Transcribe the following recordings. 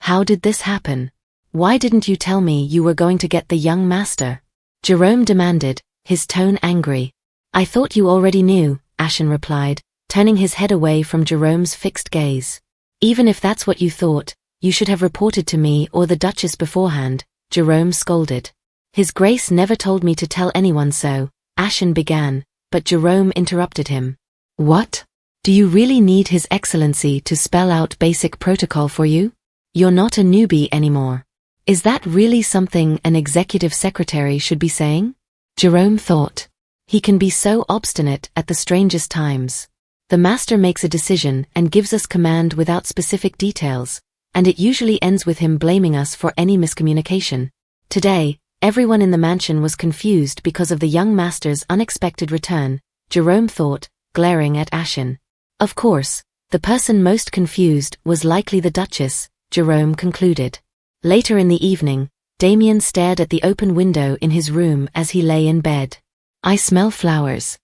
How did this happen? Why didn't you tell me you were going to get the young master? Jerome demanded, his tone angry. I thought you already knew, Ashen replied, turning his head away from Jerome's fixed gaze. Even if that's what you thought, you should have reported to me or the Duchess beforehand, Jerome scolded. His Grace never told me to tell anyone so, Ashen began, but Jerome interrupted him. What? Do you really need His Excellency to spell out basic protocol for you? You're not a newbie anymore. Is that really something an executive secretary should be saying? Jerome thought. He can be so obstinate at the strangest times. The master makes a decision and gives us command without specific details, and it usually ends with him blaming us for any miscommunication. Today, everyone in the mansion was confused because of the young master's unexpected return, Jerome thought, glaring at Ashen. Of course, the person most confused was likely the Duchess, Jerome concluded. Later in the evening, Damien stared at the open window in his room as he lay in bed. I smell flowers.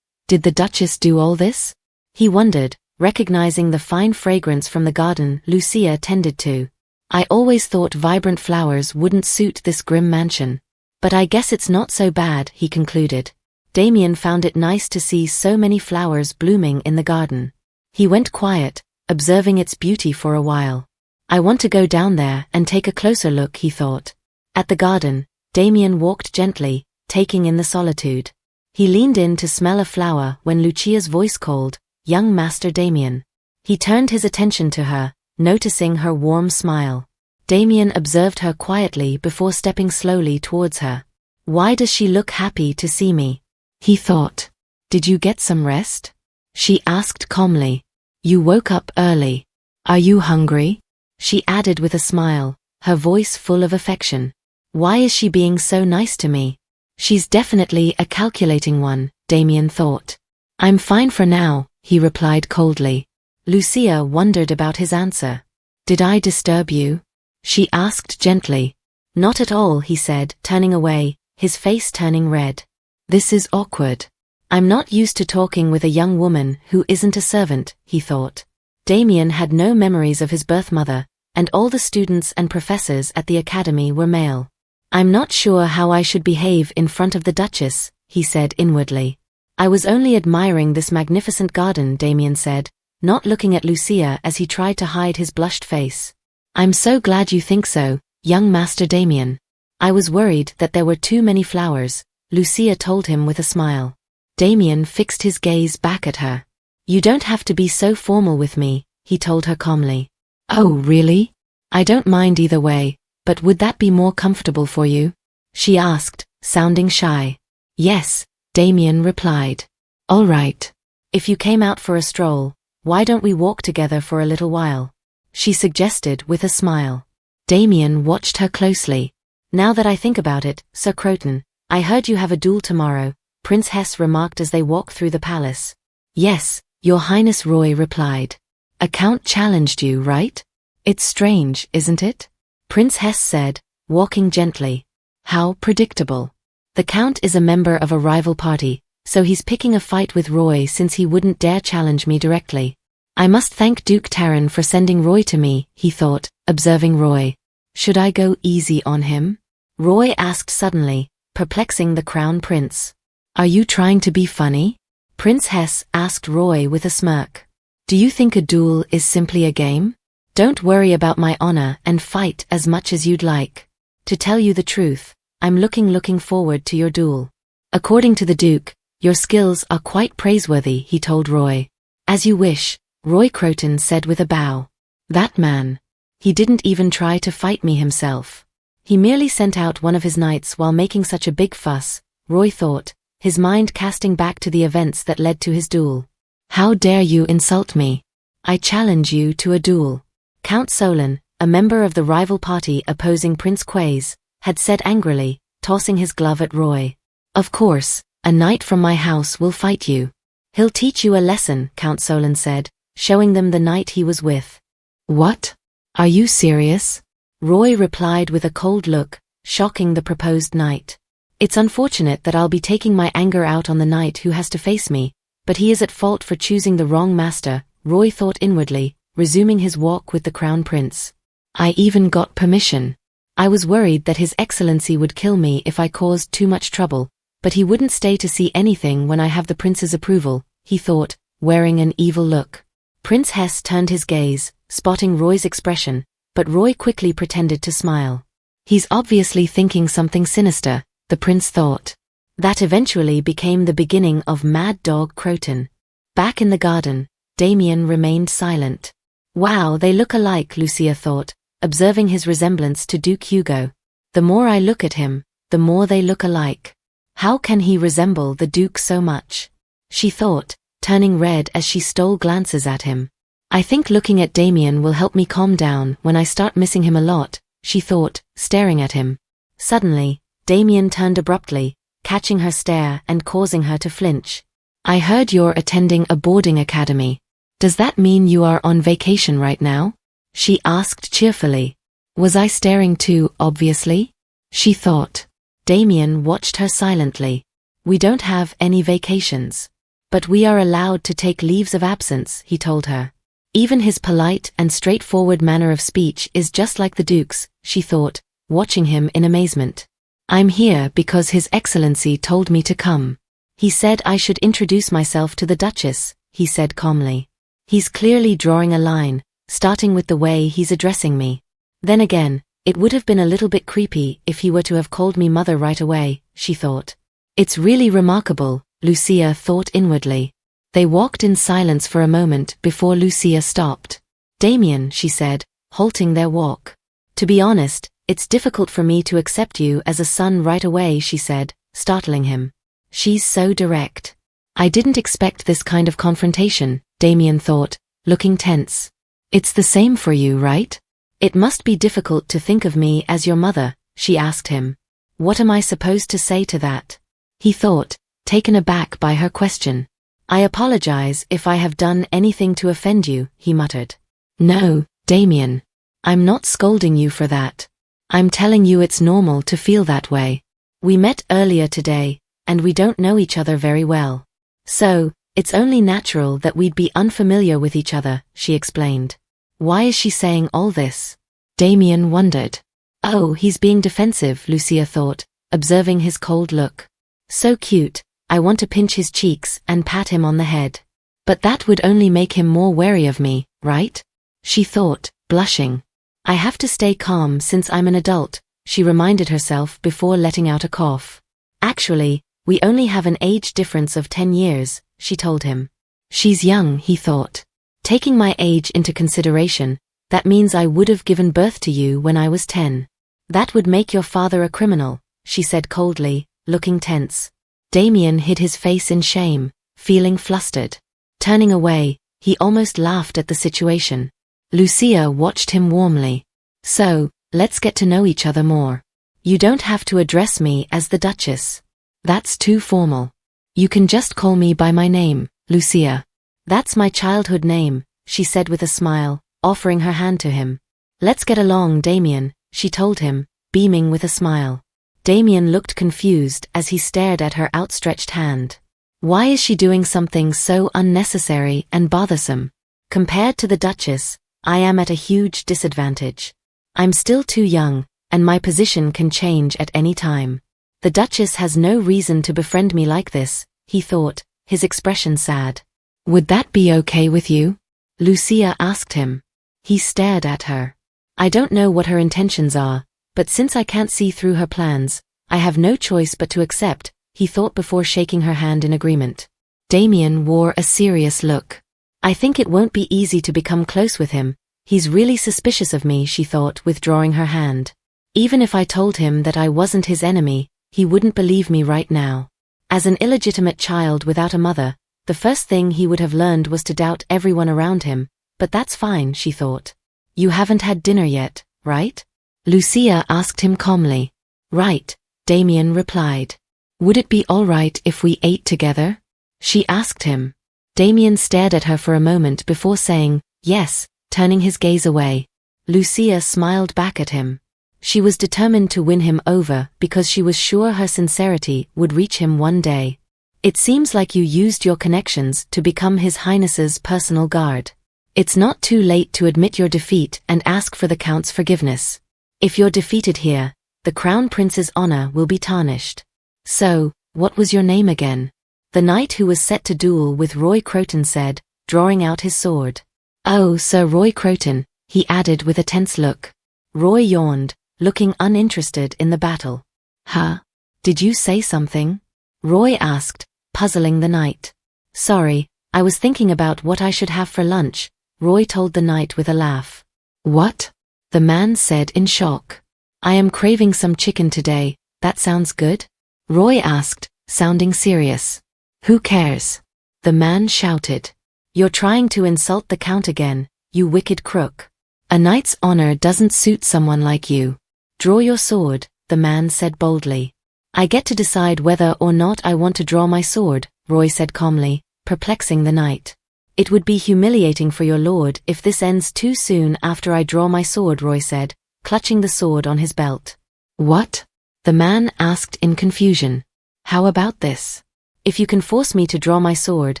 Did the Duchess do all this? He wondered, recognizing the fine fragrance from the garden Lucia tended to. I always thought vibrant flowers wouldn't suit this grim mansion. But I guess it's not so bad, he concluded. Damien found it nice to see so many flowers blooming in the garden. He went quiet, observing its beauty for a while. I want to go down there and take a closer look, he thought. At the garden, Damien walked gently, taking in the solitude. He leaned in to smell a flower when Lucia's voice called, Young Master Damien. He turned his attention to her, noticing her warm smile. Damien observed her quietly before stepping slowly towards her. Why does she look happy to see me? He thought. Did you get some rest? She asked calmly. You woke up early. Are you hungry? She added with a smile, her voice full of affection. Why is she being so nice to me? She's definitely a calculating one, Damien thought. I'm fine for now, he replied coldly. Lucia wondered about his answer. Did I disturb you? She asked gently. Not at all, he said, turning away, his face turning red. This is awkward. I'm not used to talking with a young woman who isn't a servant, he thought. Damien had no memories of his birth mother, and all the students and professors at the academy were male. I'm not sure how I should behave in front of the Duchess, he said inwardly. I was only admiring this magnificent garden, Damien said, not looking at Lucia as he tried to hide his blushed face. I'm so glad you think so, young Master Damien. I was worried that there were too many flowers, Lucia told him with a smile. Damien fixed his gaze back at her. You don't have to be so formal with me, he told her calmly. Oh, really? I don't mind either way, but would that be more comfortable for you? She asked, sounding shy. Yes, Damien replied. All right. If you came out for a stroll, why don't we walk together for a little while? She suggested with a smile. Damien watched her closely. Now that I think about it, Sir Croton, I heard you have a duel tomorrow, Prince Hesse remarked as they walked through the palace. Yes, Your Highness, Roy replied. A count challenged you, right? It's strange, isn't it? Prince Hesse said, walking gently. How predictable. The count is a member of a rival party, so he's picking a fight with Roy since he wouldn't dare challenge me directly. I must thank Duke Taran for sending Roy to me, he thought, observing Roy. Should I go easy on him? Roy asked suddenly, perplexing the Crown Prince. Are you trying to be funny? Prince Hesse asked Roy with a smirk. Do you think a duel is simply a game? Don't worry about my honor and fight as much as you'd like. To tell you the truth, I'm looking forward to your duel. According to the Duke, your skills are quite praiseworthy, he told Roy. As you wish, Roy Croton said with a bow. That man. He didn't even try to fight me himself. He merely sent out one of his knights while making such a big fuss, Roy thought, his mind casting back to the events that led to his duel. How dare you insult me? I challenge you to a duel. Count Solon, a member of the rival party opposing Prince Quays, had said angrily, tossing his glove at Roy. Of course, a knight from my house will fight you. He'll teach you a lesson, Count Solon said, showing them the knight he was with. What? Are you serious? Roy replied with a cold look, shocking the proposed knight. It's unfortunate that I'll be taking my anger out on the knight who has to face me, but he is at fault for choosing the wrong master, Roy thought inwardly, resuming his walk with the Crown Prince. I even got permission. I was worried that His Excellency would kill me if I caused too much trouble, but he wouldn't stay to see anything when I have the prince's approval, he thought, wearing an evil look. Prince Hesse turned his gaze, spotting Roy's expression, but Roy quickly pretended to smile. He's obviously thinking something sinister, the prince thought. That eventually became the beginning of Mad Dog Croton. Back in the garden, Damien remained silent. Wow, they look alike, Lucia thought, observing his resemblance to Duke Hugo. The more I look at him, the more they look alike. How can he resemble the Duke so much? She thought, turning red as she stole glances at him. I think looking at Damien will help me calm down when I start missing him a lot, she thought, staring at him. Suddenly, Damien turned abruptly, catching her stare and causing her to flinch. I heard you're attending a boarding academy. Does that mean you are on vacation right now? She asked cheerfully. Was I staring too obviously? She thought. Damien watched her silently. We don't have any vacations. But we are allowed to take leaves of absence, he told her. Even his polite and straightforward manner of speech is just like the Duke's, she thought, watching him in amazement. I'm here because His Excellency told me to come. He said I should introduce myself to the Duchess, he said calmly. He's clearly drawing a line, starting with the way he's addressing me. Then again, it would have been a little bit creepy if he were to have called me mother right away, she thought. It's really remarkable, Lucia thought inwardly. They walked in silence for a moment before Lucia stopped. Damien, she said, halting their walk. To be honest, it's difficult for me to accept you as a son right away, she said, startling him. She's so direct. I didn't expect this kind of confrontation, Damien thought, looking tense. It's the same for you, right? It must be difficult to think of me as your mother, she asked him. What am I supposed to say to that? He thought, taken aback by her question. I apologize if I have done anything to offend you, he muttered. No, Damien. I'm not scolding you for that. I'm telling you it's normal to feel that way. We met earlier today, and we don't know each other very well. So, it's only natural that we'd be unfamiliar with each other, she explained. Why is she saying all this? Damien wondered. Oh, he's being defensive, Lucia thought, observing his cold look. So cute. I want to pinch his cheeks and pat him on the head. But that would only make him more wary of me, right? She thought, blushing. I have to stay calm since I'm an adult, she reminded herself before letting out a cough. Actually, we only have an age difference of 10 years, she told him. She's young, he thought. Taking my age into consideration, that means I would have given birth to you when I was 10. That would make your father a criminal, she said coldly, looking tense. Damien hid his face in shame, feeling flustered. Turning away, he almost laughed at the situation. Lucia watched him warmly. So, let's get to know each other more. You don't have to address me as the Duchess. That's too formal. You can just call me by my name, Lucia. That's my childhood name, she said with a smile, offering her hand to him. Let's get along, Damien, she told him, beaming with a smile. Damien looked confused as he stared at her outstretched hand. Why is she doing something so unnecessary and bothersome? Compared to the Duchess, I am at a huge disadvantage. I'm still too young, and my position can change at any time. The Duchess has no reason to befriend me like this, he thought, his expression sad. Would that be okay with you? Lucia asked him. He stared at her. I don't know what her intentions are, but since I can't see through her plans, I have no choice but to accept, he thought before shaking her hand in agreement. Damien wore a serious look. I think it won't be easy to become close with him. He's really suspicious of me, she thought, withdrawing her hand. Even if I told him that I wasn't his enemy, he wouldn't believe me right now. As an illegitimate child without a mother, the first thing he would have learned was to doubt everyone around him, but that's fine, she thought. You haven't had dinner yet, right? Lucia asked him calmly. Right, Damien replied. Would it be all right if we ate together? She asked him. Damien stared at her for a moment before saying, yes, turning his gaze away. Lucia smiled back at him. She was determined to win him over because she was sure her sincerity would reach him one day. It seems like you used your connections to become His Highness's personal guard. It's not too late to admit your defeat and ask for the Count's forgiveness. If you're defeated here, the Crown Prince's honor will be tarnished. So, what was your name again? The knight who was set to duel with Roy Croton said, drawing out his sword. Oh, Sir Roy Croton, he added with a tense look. Roy yawned, looking uninterested in the battle. Huh? Did you say something? Roy asked, puzzling the knight. Sorry, I was thinking about what I should have for lunch, Roy told the knight with a laugh. What? The man said in shock. I am craving some chicken today, that sounds good? Roy asked, sounding serious. Who cares? The man shouted. You're trying to insult the Count again, you wicked crook. A knight's honor doesn't suit someone like you. Draw your sword, the man said boldly. I get to decide whether or not I want to draw my sword, Roy said calmly, perplexing the knight. It would be humiliating for your lord if this ends too soon after I draw my sword, Roy said, clutching the sword on his belt. What? The man asked in confusion. How about this? If you can force me to draw my sword,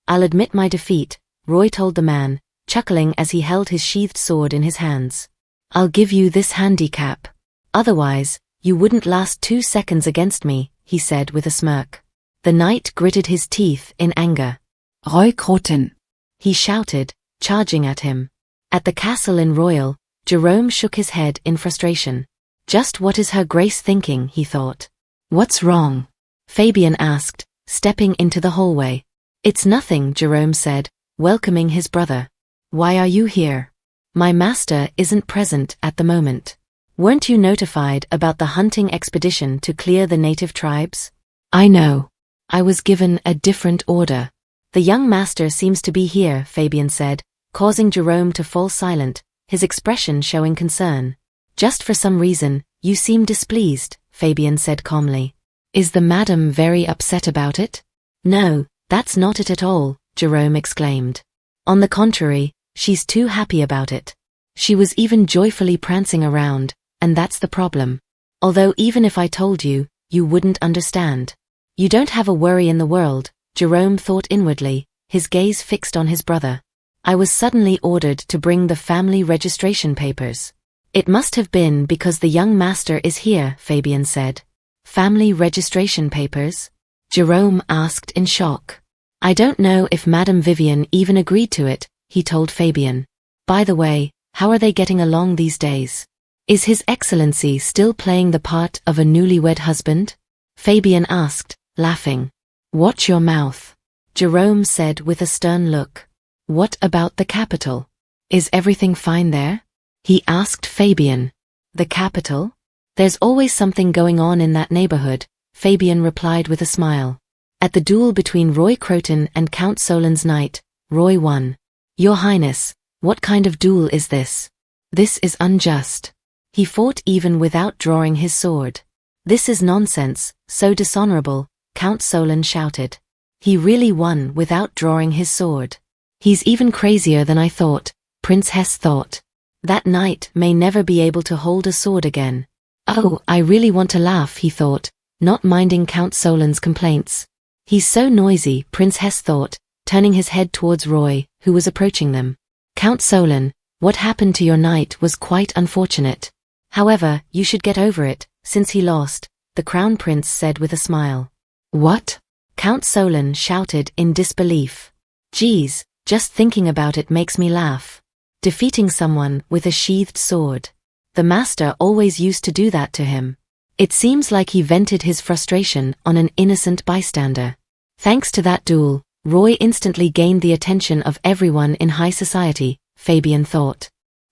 I'll admit my defeat, Roy told the man, chuckling as he held his sheathed sword in his hands. I'll give you this handicap. Otherwise, you wouldn't last 2 seconds against me, he said with a smirk. The knight gritted his teeth in anger. Roy Croton, he shouted, charging at him. At the castle in Royal, Jerome shook his head in frustration. Just what is Her Grace thinking, he thought. What's wrong? Fabian asked, stepping into the hallway. It's nothing, Jerome said, welcoming his brother. Why are you here? My master isn't present at the moment. Weren't you notified about the hunting expedition to clear the native tribes? I know. I was given a different order. The young master seems to be here, Fabian said, causing Jerome to fall silent, his expression showing concern. Just for some reason, you seem displeased, Fabian said calmly. Is the madam very upset about it? No, that's not it at all, Jerome exclaimed. On the contrary, she's too happy about it. She was even joyfully prancing around, and that's the problem. Although even if I told you, you wouldn't understand. You don't have a worry in the world, Jerome thought inwardly, his gaze fixed on his brother. I was suddenly ordered to bring the family registration papers. It must have been because the young master is here, Fabian said. Family registration papers? Jerome asked in shock. I don't know if Madame Vivian even agreed to it, he told Fabian. By the way, how are they getting along these days? Is His Excellency still playing the part of a newlywed husband? Fabian asked, laughing. Watch your mouth, Jerome said with a stern look. What about the capital? Is everything fine there? He asked Fabian. The capital? There's always something going on in that neighborhood, Fabian replied with a smile. At the duel between Roy Croton and Count Solon's knight, Roy won. Your Highness, what kind of duel is this? This is unjust. He fought even without drawing his sword. This is nonsense, so dishonorable, Count Solon shouted. He really won without drawing his sword. He's even crazier than I thought, Prince Hesse thought. That knight may never be able to hold a sword again. Oh, I really want to laugh, he thought, not minding Count Solon's complaints. He's so noisy, Prince Hesse thought, turning his head towards Roy, who was approaching them. Count Solon, what happened to your knight was quite unfortunate. However, you should get over it, since he lost, the Crown Prince said with a smile. What? Count Solon shouted in disbelief. Geez, just thinking about it makes me laugh. Defeating someone with a sheathed sword. The master always used to do that to him. It seems like he vented his frustration on an innocent bystander. Thanks to that duel, Roy instantly gained the attention of everyone in high society, Fabian thought.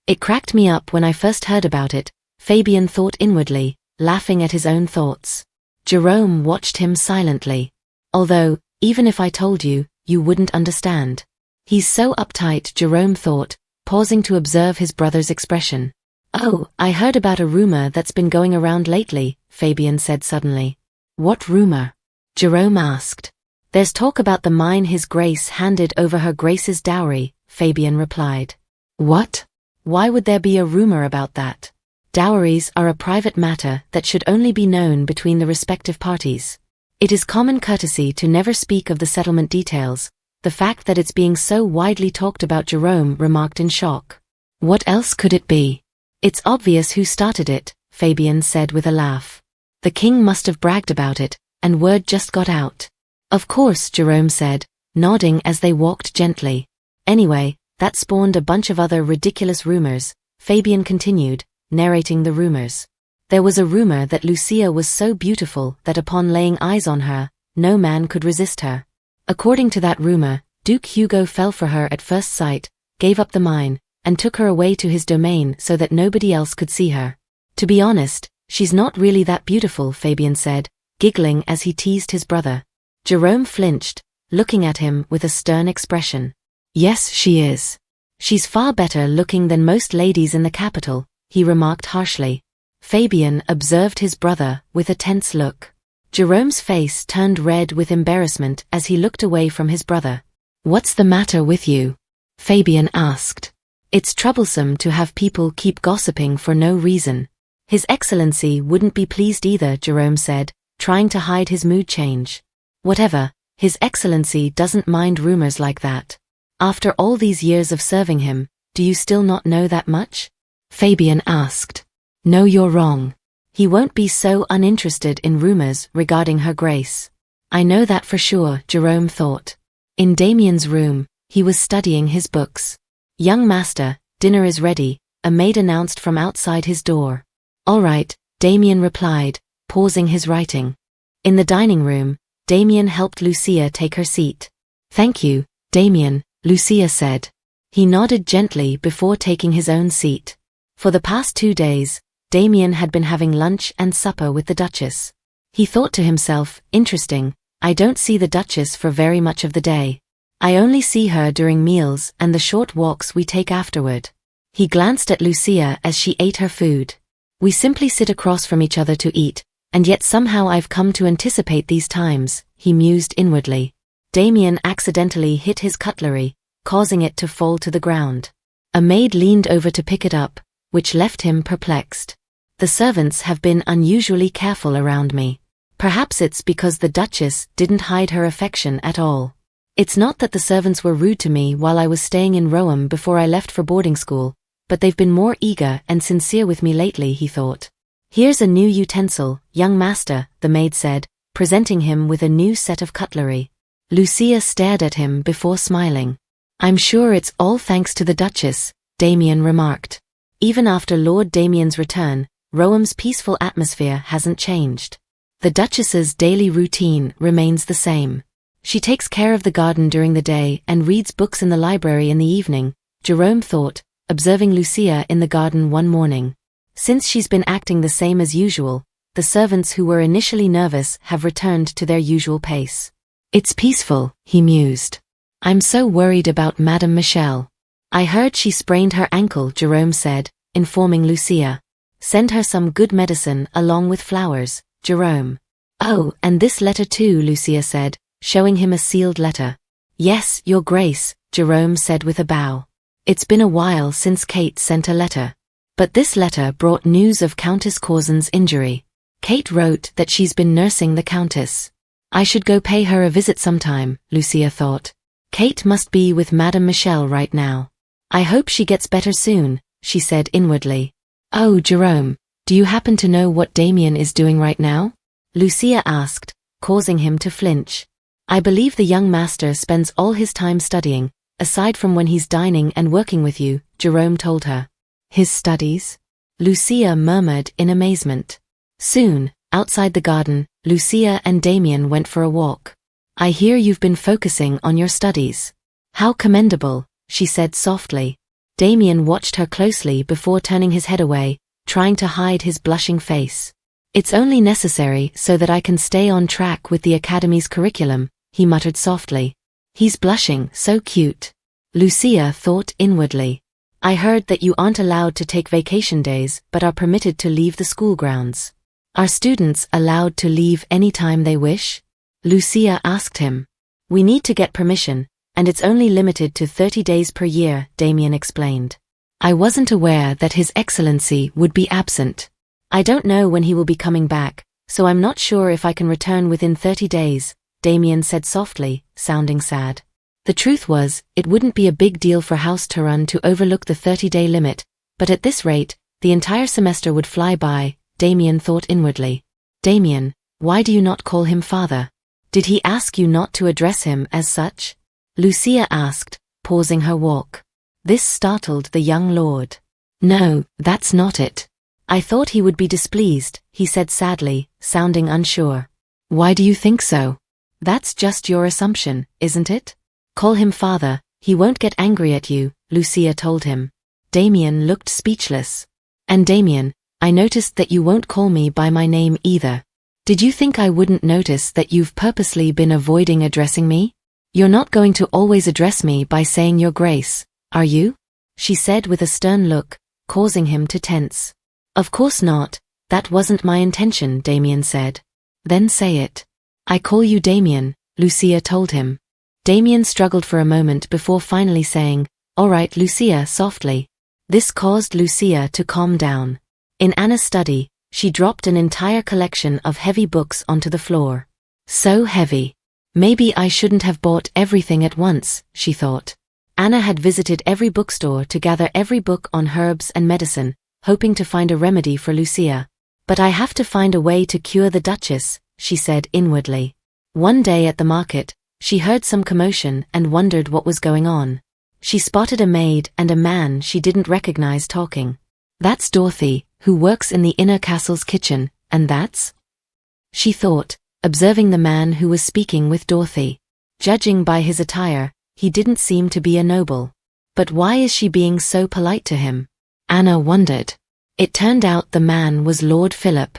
It cracked me up when I first heard about it, Fabian thought inwardly, laughing at his own thoughts. Jerome watched him silently. Although, even if I told you, you wouldn't understand. He's so uptight, Jerome thought, pausing to observe his brother's expression. Oh, I heard about a rumor that's been going around lately, Fabian said suddenly. What rumor? Jerome asked. There's talk about the mine His Grace handed over Her Grace's dowry, Fabian replied. What? Why would there be a rumor about that? Dowries are a private matter that should only be known between the respective parties. It is common courtesy to never speak of the settlement details, The fact that it's being so widely talked about, Jerome remarked in shock. What else could it be? It's obvious who started it, Fabian said with a laugh. The king must have bragged about it, and word just got out. Of course, Jerome said, nodding as they walked gently. Anyway, that spawned a bunch of other ridiculous rumors, Fabian continued, narrating the rumors. There was a rumor that Lucia was so beautiful that upon laying eyes on her, no man could resist her. According to that rumor, Duke Hugo fell for her at first sight, gave up the mine, and took her away to his domain so that nobody else could see her. To be honest, she's not really that beautiful, Fabian said, giggling as he teased his brother. Jerome flinched, looking at him with a stern expression. Yes, she is. She's far better looking than most ladies in the capital, he remarked harshly. Fabian observed his brother with a tense look. Jerome's face turned red with embarrassment as he looked away from his brother. What's the matter with you? Fabian asked. It's troublesome to have people keep gossiping for no reason. His Excellency wouldn't be pleased either, Jerome said, trying to hide his mood change. Whatever, His Excellency doesn't mind rumors like that. After all these years of serving him, do you still not know that much? Fabian asked. No, you're wrong. He won't be so uninterested in rumors regarding Her Grace. I know that for sure, Jerome thought. In Damien's room, he was studying his books. Young master, dinner is ready, a maid announced from outside his door. All right, Damien replied, pausing his writing. In the dining room, Damien helped Lucia take her seat. Thank you, Damien, Lucia said. He nodded gently before taking his own seat. For the past 2 days, Damien had been having lunch and supper with the Duchess. He thought to himself, interesting, I don't see the Duchess for very much of the day. I only see her during meals and the short walks we take afterward. He glanced at Lucia as she ate her food. We simply sit across from each other to eat, and yet somehow I've come to anticipate these times, he mused inwardly. Damien accidentally hit his cutlery, causing it to fall to the ground. A maid leaned over to pick it up, which left him perplexed. The servants have been unusually careful around me. Perhaps it's because the Duchess didn't hide her affection at all. It's not that the servants were rude to me while I was staying in Rome before I left for boarding school, but they've been more eager and sincere with me lately, he thought. Here's a new utensil, young master, the maid said, presenting him with a new set of cutlery. Lucia stared at him before smiling. I'm sure it's all thanks to the Duchess, Damien remarked. Even after Lord Damien's return, Rome's peaceful atmosphere hasn't changed. The Duchess's daily routine remains the same. She takes care of the garden during the day and reads books in the library in the evening, Jerome thought, observing Lucia in the garden one morning. Since she's been acting the same as usual, the servants who were initially nervous have returned to their usual pace. It's peaceful, he mused. I'm so worried about Madame Michel. I heard she sprained her ankle, Jerome said, informing Lucia. Send her some good medicine along with flowers, Jerome. Oh, and this letter too, Lucia said, showing him a sealed letter. Yes, Your Grace, Jerome said with a bow. It's been a while since Kate sent a letter. But this letter brought news of Countess Corzin's injury. Kate wrote that she's been nursing the Countess. I should go pay her a visit sometime, Lucia thought. Kate must be with Madame Michel right now. I hope she gets better soon, she said inwardly. Oh, Jerome, do you happen to know what Damien is doing right now? Lucia asked, causing him to flinch. I believe the young master spends all his time studying, aside from when he's dining and working with you, Jerome told her. His studies? Lucia murmured in amazement. Soon, outside the garden, Lucia and Damien went for a walk. I hear you've been focusing on your studies. How commendable, she said softly. Damien watched her closely before turning his head away, trying to hide his blushing face. It's only necessary so that I can stay on track with the Academy's curriculum, he muttered softly. He's blushing, so cute. Lucia thought inwardly. I heard that you aren't allowed to take vacation days but are permitted to leave the school grounds. Are students allowed to leave any time they wish? Lucia asked him. We need to get permission, and it's only limited to 30 days per year, Damien explained. I wasn't aware that His Excellency would be absent. I don't know when he will be coming back, so I'm not sure if I can return within 30 days, Damien said softly, sounding sad. The truth was, it wouldn't be a big deal for House Turan to overlook the 30-day limit, but at this rate, the entire semester would fly by, Damien thought inwardly. Damien, why do you not call him father? Did he ask you not to address him as such? Lucia asked, pausing her walk. This startled the young lord. No, that's not it. I thought he would be displeased, he said sadly, sounding unsure. Why do you think so? That's just your assumption, isn't it? Call him father, he won't get angry at you, Lucia told him. Damien looked speechless. And Damien, I noticed that you won't call me by my name either. Did you think I wouldn't notice that you've purposely been avoiding addressing me? You're not going to always address me by saying your grace, are you? She said with a stern look, causing him to tense. Of course not, that wasn't my intention, Damien said. Then say it. I call you Damien, Lucia told him. Damien struggled for a moment before finally saying, all right, Lucia, softly. This caused Lucia to calm down. In Anna's study, she dropped an entire collection of heavy books onto the floor. So heavy. Maybe I shouldn't have bought everything at once, she thought. Anna had visited every bookstore to gather every book on herbs and medicine, hoping to find a remedy for Lucia. But I have to find a way to cure the Duchess, she said inwardly. One day at the market, she heard some commotion and wondered what was going on. She spotted a maid and a man she didn't recognize talking. That's Dorothy, who works in the inner castle's kitchen, and that's? She thought, observing the man who was speaking with Dorothy. Judging by his attire, he didn't seem to be a noble. But why is she being so polite to him? Anna wondered. It turned out the man was Lord Philip.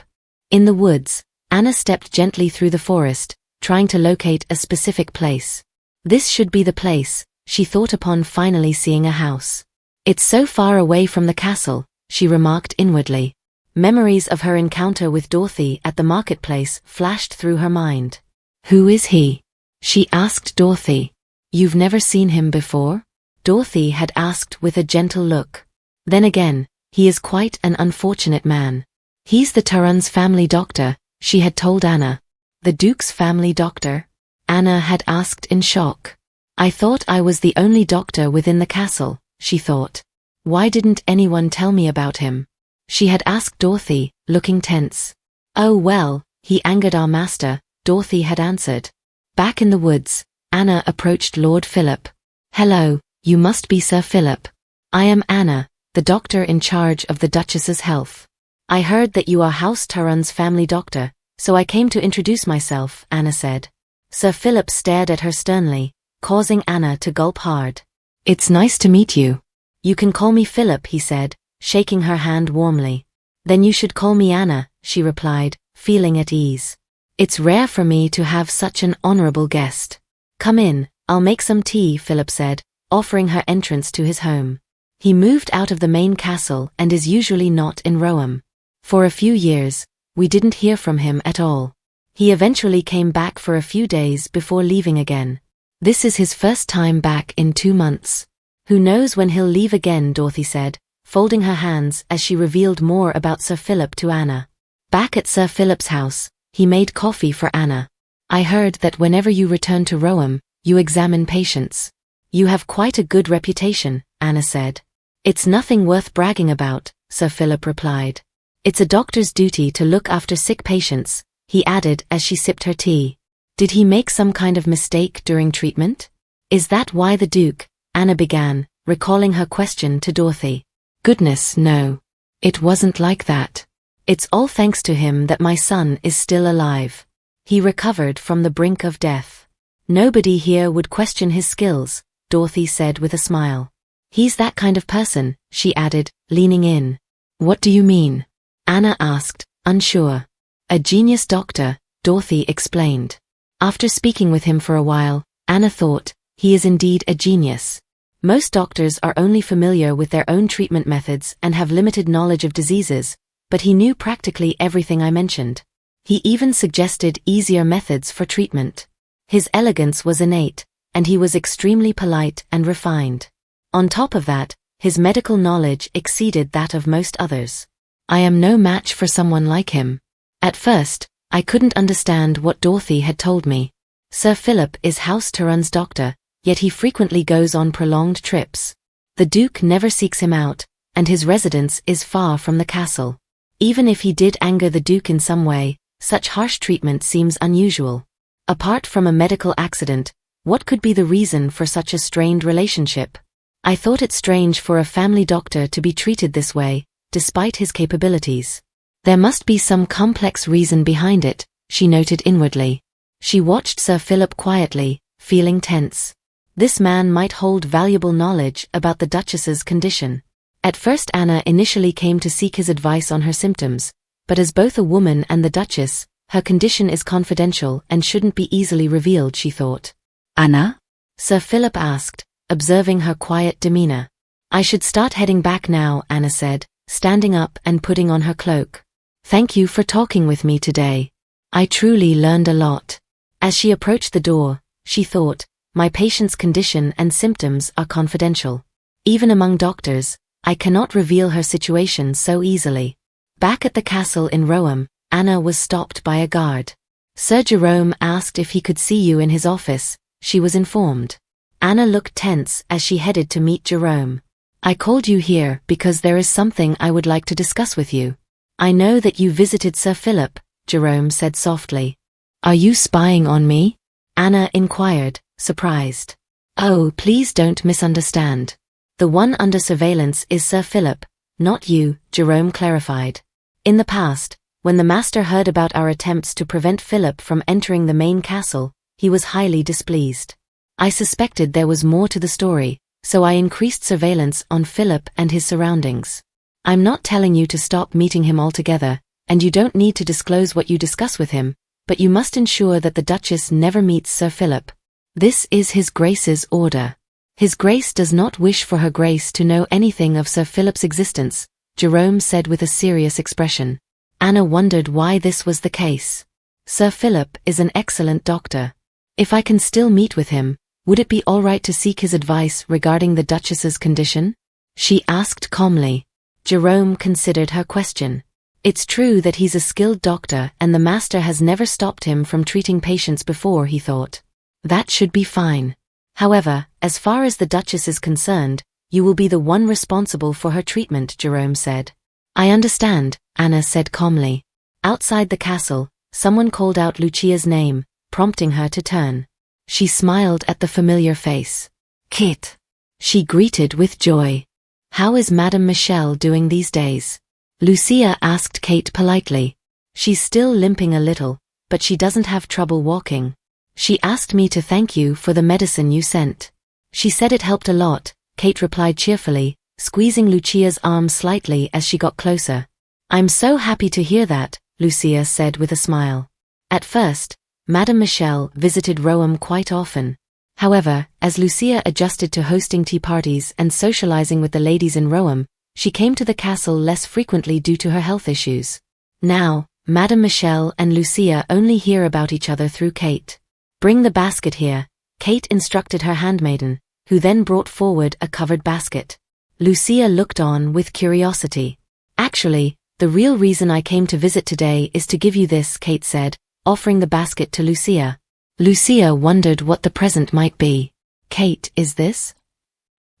In the woods, Anna stepped gently through the forest, trying to locate a specific place. This should be the place, she thought upon finally seeing a house. It's so far away from the castle, she remarked inwardly. Memories of her encounter with Dorothy at the marketplace flashed through her mind. Who is he? She asked Dorothy. You've never seen him before? Dorothy had asked with a gentle look. Then again, he is quite an unfortunate man. He's the Turan's family doctor, she had told Anna. The Duke's family doctor? Anna had asked in shock. I thought I was the only doctor within the castle, she thought. Why didn't anyone tell me about him? She had asked Dorothy, looking tense. Oh well, he angered our master, Dorothy had answered. Back in the woods, Anna approached Lord Philip. Hello, you must be Sir Philip. I am Anna, the doctor in charge of the Duchess's health. I heard that you are House Turan's family doctor, so I came to introduce myself, Anna said. Sir Philip stared at her sternly, causing Anna to gulp hard. It's nice to meet you. You can call me Philip, he said, shaking her hand warmly. Then you should call me Anna, she replied, feeling at ease. It's rare for me to have such an honorable guest. Come in, I'll make some tea, Philip said, offering her entrance to his home. He moved out of the main castle and is usually not in Roham. For a few years, we didn't hear from him at all. He eventually came back for a few days before leaving again. This is his first time back in 2 months. Who knows when he'll leave again, Dorothy said, folding her hands as she revealed more about Sir Philip to Anna. Back at Sir Philip's house, he made coffee for Anna. I heard that whenever you return to Roham, you examine patients. You have quite a good reputation, Anna said. It's nothing worth bragging about, Sir Philip replied. It's a doctor's duty to look after sick patients, he added as she sipped her tea. Did he make some kind of mistake during treatment? Is that why the Duke? Anna began, recalling her question to Dorothy. Goodness, no. It wasn't like that. It's all thanks to him that my son is still alive. He recovered from the brink of death. Nobody here would question his skills, Dorothy said with a smile. He's that kind of person, she added, leaning in. What do you mean? Anna asked, unsure. A genius doctor, Dorothy explained. After speaking with him for a while, Anna thought, he is indeed a genius. Most doctors are only familiar with their own treatment methods and have limited knowledge of diseases, but he knew practically everything I mentioned. He even suggested easier methods for treatment. His elegance was innate, and he was extremely polite and refined. On top of that, his medical knowledge exceeded that of most others. I am no match for someone like him. At first, I couldn't understand what Dorothy had told me. Sir Philip is House Turan's doctor, yet he frequently goes on prolonged trips. The Duke never seeks him out, and his residence is far from the castle. Even if he did anger the Duke in some way, such harsh treatment seems unusual. Apart from a medical accident, what could be the reason for such a strained relationship? I thought it strange for a family doctor to be treated this way, despite his capabilities. There must be some complex reason behind it, she noted inwardly. She watched Sir Philip quietly, feeling tense. This man might hold valuable knowledge about the Duchess's condition. At first Anna initially came to seek his advice on her symptoms, but as both a woman and the Duchess, her condition is confidential and shouldn't be easily revealed, she thought. Anna? Sir Philip asked, observing her quiet demeanor. I should start heading back now, Anna said, standing up and putting on her cloak. Thank you for talking with me today. I truly learned a lot. As she approached the door, she thought, my patient's condition and symptoms are confidential. Even among doctors, I cannot reveal her situation so easily. Back at the castle in Roham, Anna was stopped by a guard. Sir Jerome asked if he could see you in his office, she was informed. Anna looked tense as she headed to meet Jerome. I called you here because there is something I would like to discuss with you. I know that you visited Sir Philip, Jerome said softly. Are you spying on me? Anna inquired, surprised. Oh, please don't misunderstand. The one under surveillance is Sir Philip, not you, Jerome clarified. In the past, when the master heard about our attempts to prevent Philip from entering the main castle, he was highly displeased. I suspected there was more to the story, so I increased surveillance on Philip and his surroundings. I'm not telling you to stop meeting him altogether, and you don't need to disclose what you discuss with him, but you must ensure that the Duchess never meets Sir Philip. This is His Grace's order. His Grace does not wish for Her Grace to know anything of Sir Philip's existence, Jerome said with a serious expression. Anna wondered why this was the case. Sir Philip is an excellent doctor. If I can still meet with him, would it be all right to seek his advice regarding the Duchess's condition? She asked calmly. Jerome considered her question. It's true that he's a skilled doctor and the master has never stopped him from treating patients before, he thought. That should be fine. However, as far as the Duchess is concerned, you will be the one responsible for her treatment, Jerome said. I understand, Anna said calmly. Outside the castle, someone called out Lucia's name, prompting her to turn. She smiled at the familiar face. Kit. She greeted with joy. How is Madame Michel doing these days? Lucia asked Kate politely. She's still limping a little, but she doesn't have trouble walking. She asked me to thank you for the medicine you sent. She said it helped a lot, Kate replied cheerfully, squeezing Lucia's arm slightly as she got closer. I'm so happy to hear that, Lucia said with a smile. At first, Madame Michel visited Roham quite often. However, as Lucia adjusted to hosting tea parties and socializing with the ladies in Roham, she came to the castle less frequently due to her health issues. Now, Madame Michel and Lucia only hear about each other through Kate. Bring the basket here, Kate instructed her handmaiden, who then brought forward a covered basket. Lucia looked on with curiosity. Actually, the real reason I came to visit today is to give you this, Kate said, offering the basket to Lucia. Lucia wondered what the present might be. Kate, is this?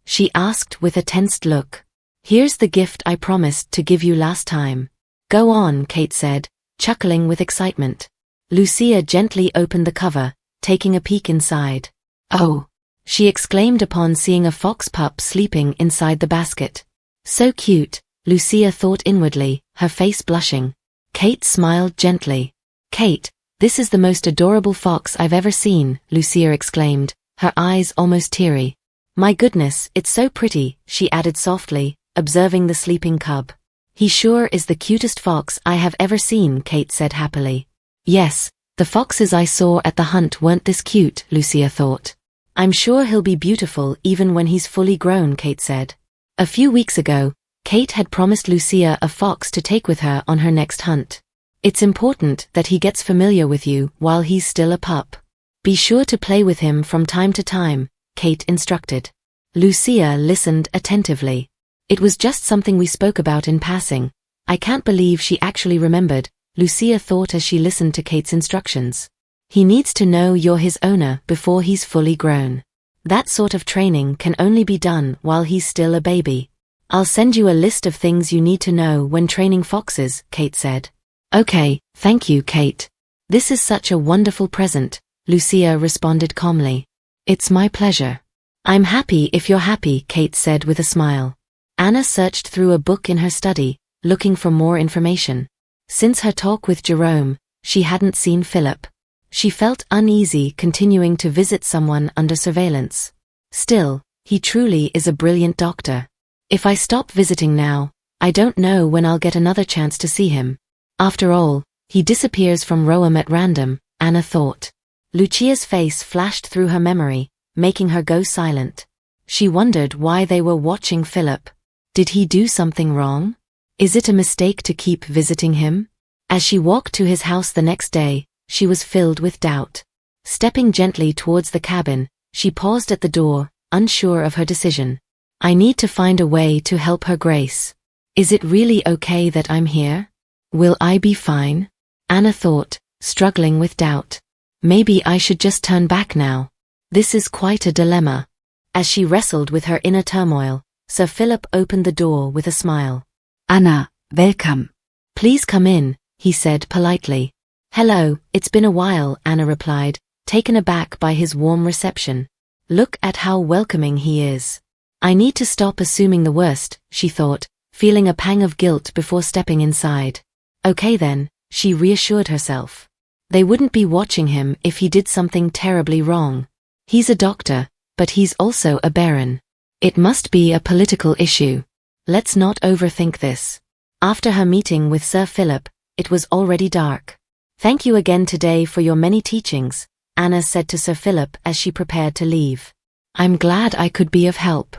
She asked with a tensed look. Here's the gift I promised to give you last time. Go on, Kate said, chuckling with excitement. Lucia gently opened the cover, taking a peek inside. Oh! She exclaimed upon seeing a fox pup sleeping inside the basket. So cute, Lucia thought inwardly, her face blushing. Kate smiled gently. Kate, this is the most adorable fox I've ever seen, Lucia exclaimed, her eyes almost teary. My goodness, it's so pretty, she added softly, observing the sleeping cub. He sure is the cutest fox I have ever seen, Kate said happily. Yes, the foxes I saw at the hunt weren't this cute, Lucia thought. I'm sure he'll be beautiful even when he's fully grown, Kate said. A few weeks ago, Kate had promised Lucia a fox to take with her on her next hunt. It's important that he gets familiar with you while he's still a pup. Be sure to play with him from time to time, Kate instructed. Lucia listened attentively. It was just something we spoke about in passing. I can't believe she actually remembered, Lucia thought as she listened to Kate's instructions. He needs to know you're his owner before he's fully grown. That sort of training can only be done while he's still a baby. I'll send you a list of things you need to know when training foxes, Kate said. Okay, thank you, Kate. This is such a wonderful present, Lucia responded calmly. It's my pleasure. I'm happy if you're happy, Kate said with a smile. Anna searched through a book in her study, looking for more information. Since her talk with Jerome, she hadn't seen Philip. She felt uneasy continuing to visit someone under surveillance. Still, he truly is a brilliant doctor. If I stop visiting now, I don't know when I'll get another chance to see him. After all, he disappears from Roam at random, Anna thought. Lucia's face flashed through her memory, making her go silent. She wondered why they were watching Philip. Did he do something wrong? Is it a mistake to keep visiting him? As she walked to his house the next day, she was filled with doubt. Stepping gently towards the cabin, she paused at the door, unsure of her decision. I need to find a way to help her Grace. Is it really okay that I'm here? Will I be fine? Anna thought, struggling with doubt. Maybe I should just turn back now. This is quite a dilemma. As she wrestled with her inner turmoil, Sir Philip opened the door with a smile. Anna, welcome. Please come in, he said politely. Hello, it's been a while, Anna replied, taken aback by his warm reception. Look at how welcoming he is. I need to stop assuming the worst, she thought, feeling a pang of guilt before stepping inside. Okay then, she reassured herself. They wouldn't be watching him if he did something terribly wrong. He's a doctor, but he's also a baron. It must be a political issue. Let's not overthink this. After her meeting with Sir Philip, it was already dark. Thank you again today for your many teachings, Anna said to Sir Philip as she prepared to leave. I'm glad I could be of help.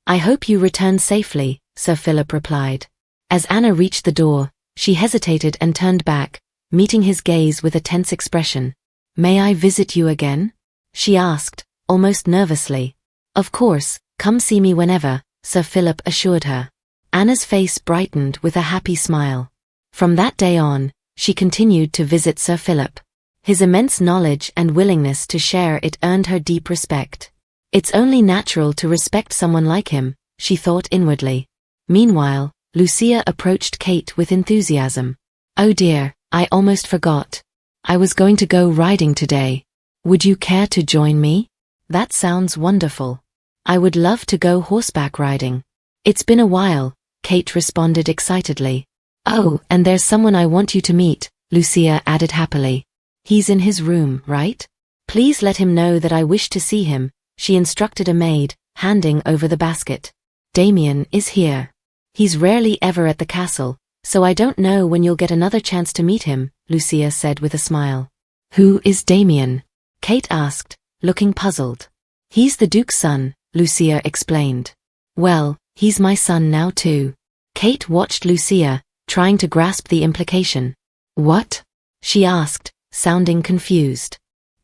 I hope you return safely, Sir Philip replied. As Anna reached the door, she hesitated and turned back, meeting his gaze with a tense expression. May I visit you again? She asked, almost nervously. Of course, come see me whenever, Sir Philip assured her. Anna's face brightened with a happy smile. From that day on, she continued to visit Sir Philip. His immense knowledge and willingness to share it earned her deep respect. It's only natural to respect someone like him, she thought inwardly. Meanwhile, Lucia approached Kate with enthusiasm. Oh dear, I almost forgot. I was going to go riding today. Would you care to join me? That sounds wonderful. I would love to go horseback riding. It's been a while, Kate responded excitedly. Oh, and there's someone I want you to meet, Lucia added happily. He's in his room, right? Please let him know that I wish to see him, she instructed a maid, handing over the basket. Damien is here. He's rarely ever at the castle, so I don't know when you'll get another chance to meet him, Lucia said with a smile. Who is Damien? Kate asked, looking puzzled. He's the Duke's son, Lucia explained. Well, he's my son now too. Kate watched Lucia, trying to grasp the implication. What? She asked, sounding confused.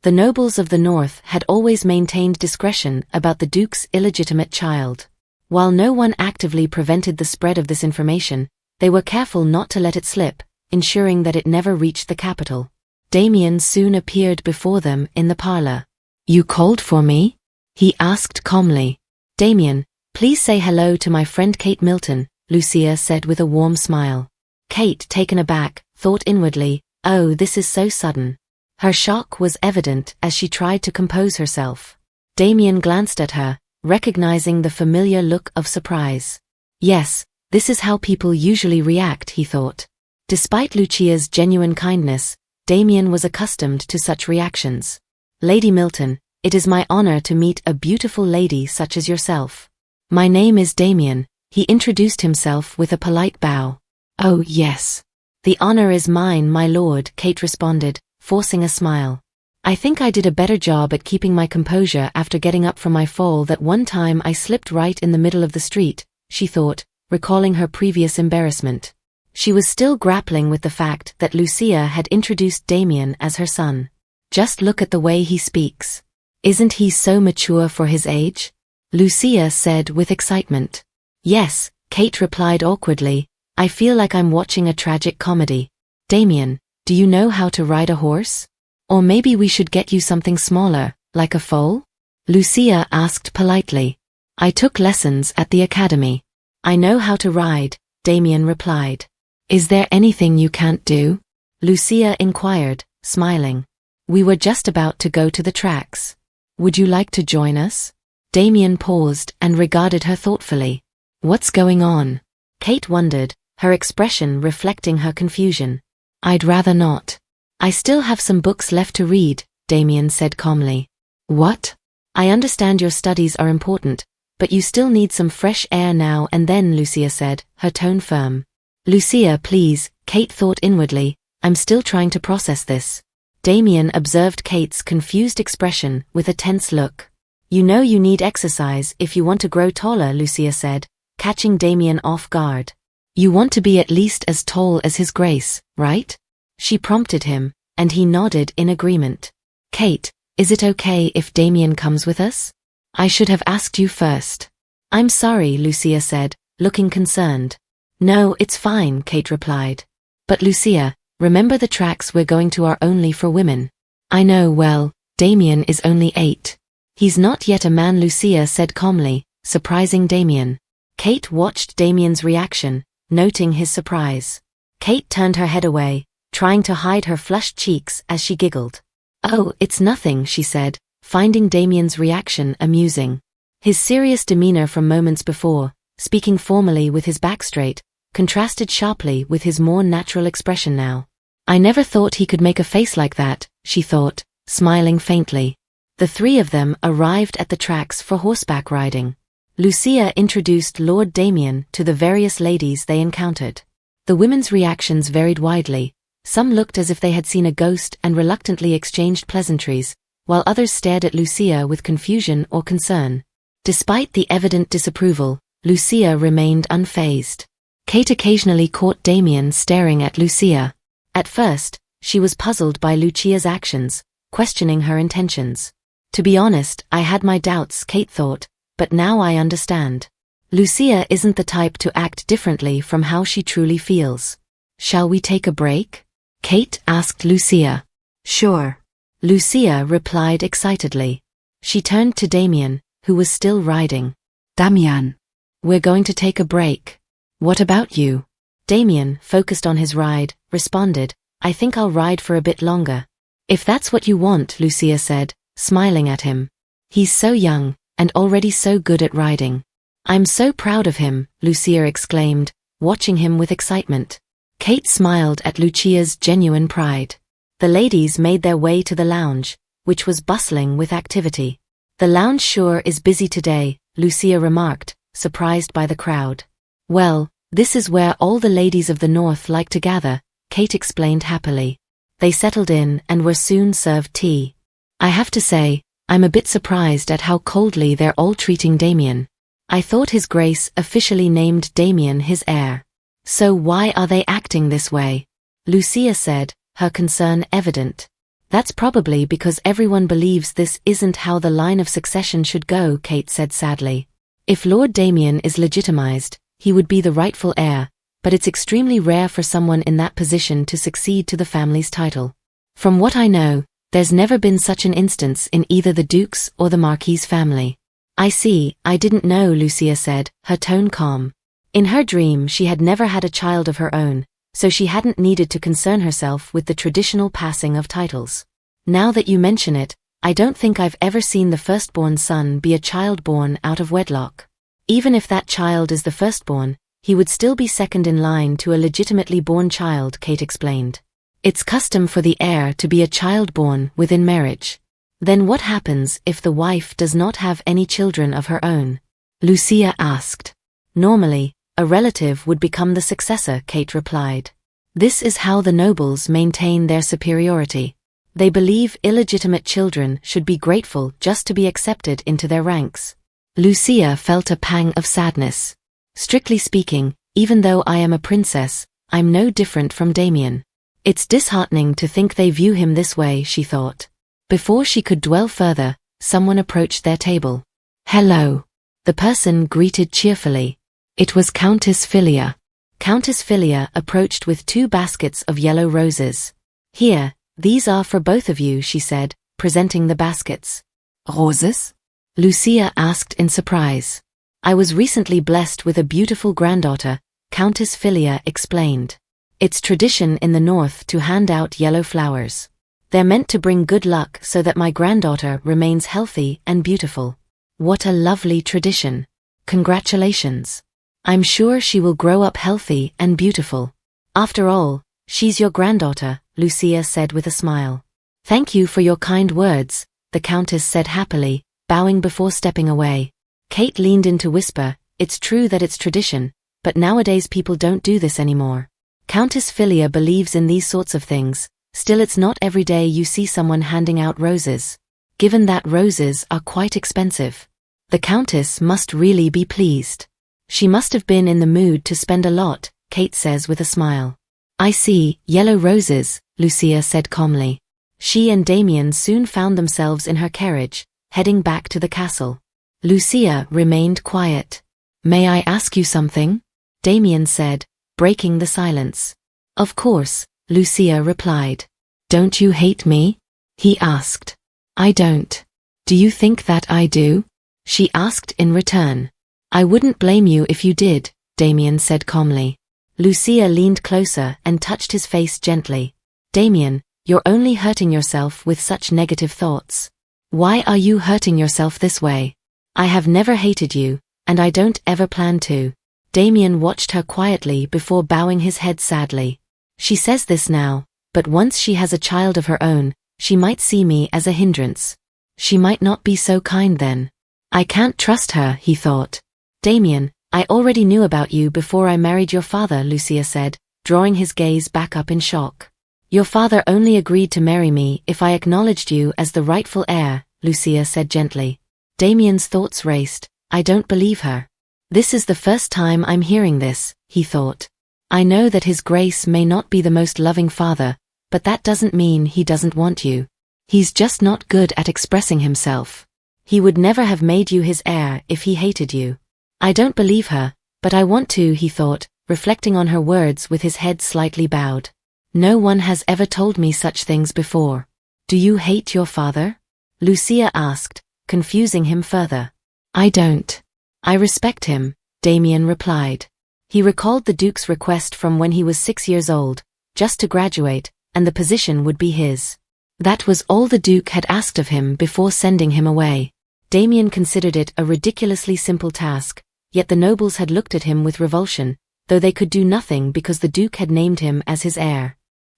The nobles of the north had always maintained discretion about the Duke's illegitimate child. While no one actively prevented the spread of this information, they were careful not to let it slip, ensuring that it never reached the capital. Damien soon appeared before them in the parlor. You called for me? He asked calmly. Damien, please say hello to my friend Kate Milton, Lucia said with a warm smile. Kate, taken aback, thought inwardly, oh, this is so sudden. Her shock was evident as she tried to compose herself. Damien glanced at her, recognizing the familiar look of surprise. Yes, this is how people usually react, he thought. Despite Lucia's genuine kindness, Damien was accustomed to such reactions. Lady Milton, it is my honor to meet a beautiful lady such as yourself. My name is Damien, he introduced himself with a polite bow. Oh, yes. The honor is mine, my lord, Kate responded, forcing a smile. I think I did a better job at keeping my composure after getting up from my fall that one time I slipped right in the middle of the street, she thought, recalling her previous embarrassment. She was still grappling with the fact that Lucia had introduced Damien as her son. Just look at the way he speaks. Isn't he so mature for his age? Lucia said with excitement. Yes, Kate replied awkwardly, I feel like I'm watching a tragic comedy. Damien, do you know how to ride a horse? Or maybe we should get you something smaller, like a foal? Lucia asked politely. I took lessons at the academy. I know how to ride, Damien replied. Is there anything you can't do? Lucia inquired, smiling. We were just about to go to the tracks. Would you like to join us? Damien paused and regarded her thoughtfully. What's going on? Kate wondered, her expression reflecting her confusion. I'd rather not. I still have some books left to read, Damien said calmly. What? I understand your studies are important, but you still need some fresh air now and then, Lucia said, her tone firm. Lucia, please, Kate thought inwardly, I'm still trying to process this. Damien observed Kate's confused expression with a tense look. You know you need exercise if you want to grow taller, Lucia said, catching Damien off guard. You want to be at least as tall as His Grace, right? She prompted him, and he nodded in agreement. Kate, is it okay if Damien comes with us? I should have asked you first. I'm sorry, Lucia said, looking concerned. No, it's fine, Kate replied. But Lucia, remember the tracks we're going to are only for women. I know, well, Damien is only 8. He's not yet a man, Lucia said calmly, surprising Damien. Kate watched Damien's reaction, noting his surprise. Kate turned her head away, trying to hide her flushed cheeks as she giggled. Oh, it's nothing, she said, finding Damien's reaction amusing. His serious demeanor from moments before, speaking formally with his back straight, contrasted sharply with his more natural expression now. I never thought he could make a face like that, she thought, smiling faintly. The three of them arrived at the tracks for horseback riding. Lucia introduced Lord Damien to the various ladies they encountered. The women's reactions varied widely. Some looked as if they had seen a ghost and reluctantly exchanged pleasantries, while others stared at Lucia with confusion or concern. Despite the evident disapproval, Lucia remained unfazed. Kate occasionally caught Damien staring at Lucia. At first, she was puzzled by Lucia's actions, questioning her intentions. To be honest, I had my doubts, Kate thought, but now I understand. Lucia isn't the type to act differently from how she truly feels. Shall we take a break? Kate asked Lucia. Sure. Lucia replied excitedly. She turned to Damien, who was still riding. Damien. We're going to take a break. What about you? Damien, focused on his ride, responded, I think I'll ride for a bit longer. If that's what you want, Lucia said, smiling at him. He's so young, and already so good at riding. I'm so proud of him, Lucia exclaimed, watching him with excitement. Kate smiled at Lucia's genuine pride. The ladies made their way to the lounge, which was bustling with activity. The lounge sure is busy today, Lucia remarked, surprised by the crowd. Well, this is where all the ladies of the North like to gather, Kate explained happily. They settled in and were soon served tea. I have to say, I'm a bit surprised at how coldly they're all treating Damien. I thought His Grace officially named Damien his heir. So why are they acting this way? Lucia said, her concern evident. That's probably because everyone believes this isn't how the line of succession should go, Kate said sadly. If Lord Damien is legitimized, he would be the rightful heir, but it's extremely rare for someone in that position to succeed to the family's title. From what I know, there's never been such an instance in either the Duke's or the Marquis' family. I see, I didn't know, Lucia said, her tone calm. In her dream she had never had a child of her own, so she hadn't needed to concern herself with the traditional passing of titles. Now that you mention it, I don't think I've ever seen the firstborn son be a child born out of wedlock. Even if that child is the firstborn, he would still be second in line to a legitimately born child, Kate explained. It's custom for the heir to be a child born within marriage. Then what happens if the wife does not have any children of her own? Lucia asked. Normally, a relative would become the successor, Kate replied. This is how the nobles maintain their superiority. They believe illegitimate children should be grateful just to be accepted into their ranks. Lucia felt a pang of sadness. Strictly speaking, even though I am a princess, I'm no different from Damien. It's disheartening to think they view him this way, she thought. Before she could dwell further, someone approached their table. Hello. The person greeted cheerfully. It was Countess Filia. Countess Filia approached with 2 baskets of yellow roses. Here, these are for both of you, she said, presenting the baskets. Roses? Lucia asked in surprise. I was recently blessed with a beautiful granddaughter, Countess Filia explained. It's tradition in the north to hand out yellow flowers. They're meant to bring good luck so that my granddaughter remains healthy and beautiful. What a lovely tradition. Congratulations. I'm sure she will grow up healthy and beautiful. After all, she's your granddaughter, Lucia said with a smile. Thank you for your kind words, the Countess said happily, bowing before stepping away. Kate leaned in to whisper, it's true that it's tradition, but nowadays people don't do this anymore. Countess Filia believes in these sorts of things, still it's not every day you see someone handing out roses. Given that roses are quite expensive. The Countess must really be pleased. She must have been in the mood to spend a lot, Kate says with a smile. I see, yellow roses, Lucia said calmly. She and Damien soon found themselves in her carriage, heading back to the castle. Lucia remained quiet. May I ask you something? Damien said, breaking the silence. Of course, Lucia replied. Don't you hate me? He asked. I don't. Do you think that I do? She asked in return. I wouldn't blame you if you did, Damien said calmly. Lucia leaned closer and touched his face gently. Damien, you're only hurting yourself with such negative thoughts. Why are you hurting yourself this way? I have never hated you, and I don't ever plan to. Damien watched her quietly before bowing his head sadly. She says this now, but once she has a child of her own, she might see me as a hindrance. She might not be so kind then. I can't trust her, he thought. Damien, I already knew about you before I married your father, Lucia said, drawing his gaze back up in shock. Your father only agreed to marry me if I acknowledged you as the rightful heir, Lucia said gently. Damien's thoughts raced. I don't believe her. This is the first time I'm hearing this, he thought. I know that His Grace may not be the most loving father, but that doesn't mean he doesn't want you. He's just not good at expressing himself. He would never have made you his heir if he hated you. I don't believe her, but I want to, he thought, reflecting on her words with his head slightly bowed. No one has ever told me such things before. Do you hate your father? Lucia asked, confusing him further. I don't. I respect him, Damien replied. He recalled the Duke's request from when he was 6 years old, just to graduate, and the position would be his. That was all the Duke had asked of him before sending him away. Damien considered it a ridiculously simple task, yet the nobles had looked at him with revulsion, though they could do nothing because the Duke had named him as his heir.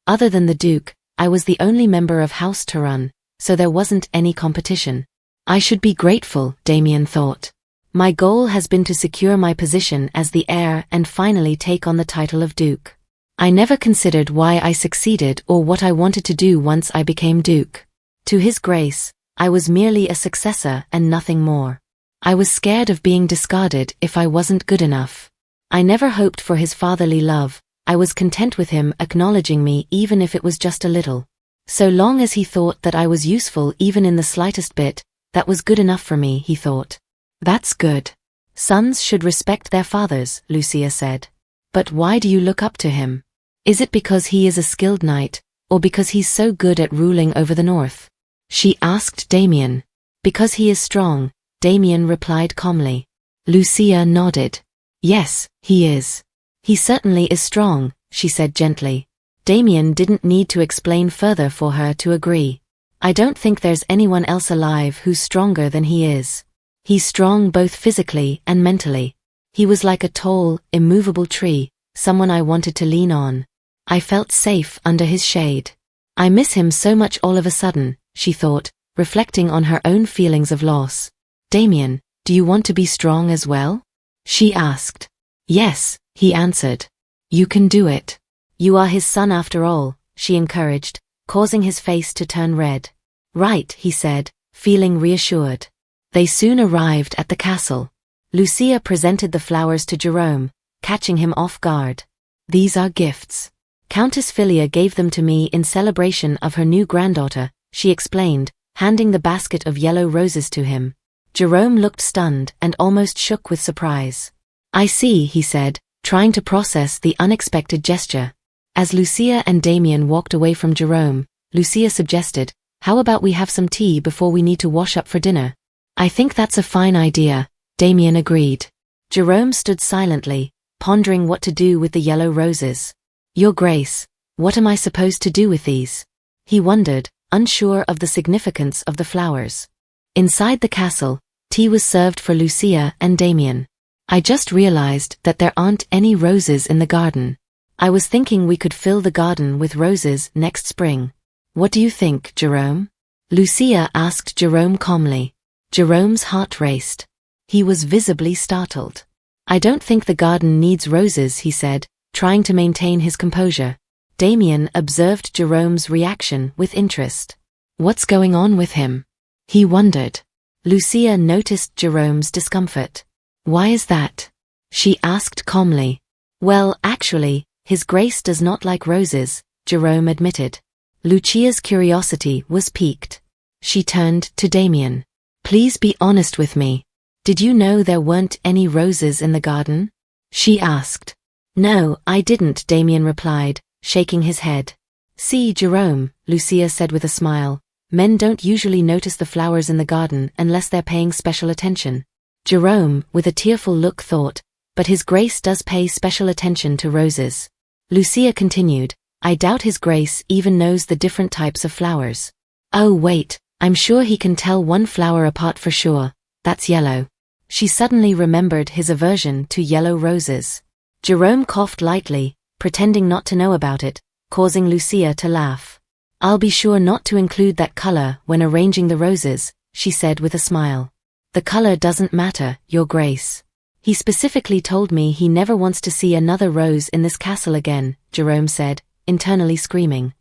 Other than the Duke, I was the only member of House Turan, so there wasn't any competition. I should be grateful, Damien thought. My goal has been to secure my position as the heir and finally take on the title of Duke. I never considered why I succeeded or what I wanted to do once I became Duke. To His Grace, I was merely a successor and nothing more. I was scared of being discarded if I wasn't good enough. I never hoped for his fatherly love. I was content with him acknowledging me even if it was just a little. So long as he thought that I was useful even in the slightest bit, that was good enough for me, he thought. That's good. Sons should respect their fathers, Lucia said. But why do you look up to him? Is it because he is a skilled knight, or because he's so good at ruling over the north? She asked Damien. Because he is strong, Damien replied calmly. Lucia nodded. Yes, he is. He certainly is strong, she said gently. Damien didn't need to explain further for her to agree. I don't think there's anyone else alive who's stronger than he is. He's strong both physically and mentally. He was like a tall, immovable tree, someone I wanted to lean on. I felt safe under his shade. I miss him so much all of a sudden, she thought, reflecting on her own feelings of loss. Damien, do you want to be strong as well? She asked. Yes, he answered. You can do it. You are his son after all, she encouraged, causing his face to turn red. Right, he said, feeling reassured. They soon arrived at the castle. Lucia presented the flowers to Jerome, catching him off guard. These are gifts. Countess Filia gave them to me in celebration of her new granddaughter, she explained, handing the basket of yellow roses to him. Jerome looked stunned and almost shook with surprise. I see, he said, trying to process the unexpected gesture. As Lucia and Damien walked away from Jerome, Lucia suggested, how about we have some tea before we need to wash up for dinner? I think that's a fine idea, Damien agreed. Jerome stood silently, pondering what to do with the yellow roses. Your Grace, what am I supposed to do with these? He wondered, unsure of the significance of the flowers. Inside the castle, tea was served for Lucia and Damien. I just realized that there aren't any roses in the garden. I was thinking we could fill the garden with roses next spring. What do you think, Jerome? Lucia asked Jerome calmly. Jerome's heart raced. He was visibly startled. I don't think the garden needs roses, he said, trying to maintain his composure. Damien observed Jerome's reaction with interest. What's going on with him? He wondered. Lucia noticed Jerome's discomfort. Why is that? She asked calmly. Well, actually, His Grace does not like roses, Jerome admitted. Lucia's curiosity was piqued. She turned to Damien. Please be honest with me. Did you know there weren't any roses in the garden? She asked. No, I didn't, Damien replied, shaking his head. See, Jerome, Lucia said with a smile, men don't usually notice the flowers in the garden unless they're paying special attention. Jerome, with a tearful look, thought, but His Grace does pay special attention to roses. Lucia continued, I doubt His Grace even knows the different types of flowers. Oh wait, I'm sure he can tell one flower apart for sure. That's yellow. She suddenly remembered his aversion to yellow roses. Jerome coughed lightly, pretending not to know about it, causing Lucia to laugh. I'll be sure not to include that color when arranging the roses, she said with a smile. The color doesn't matter, Your Grace. He specifically told me he never wants to see another rose in this castle again, Jerome said, internally screaming.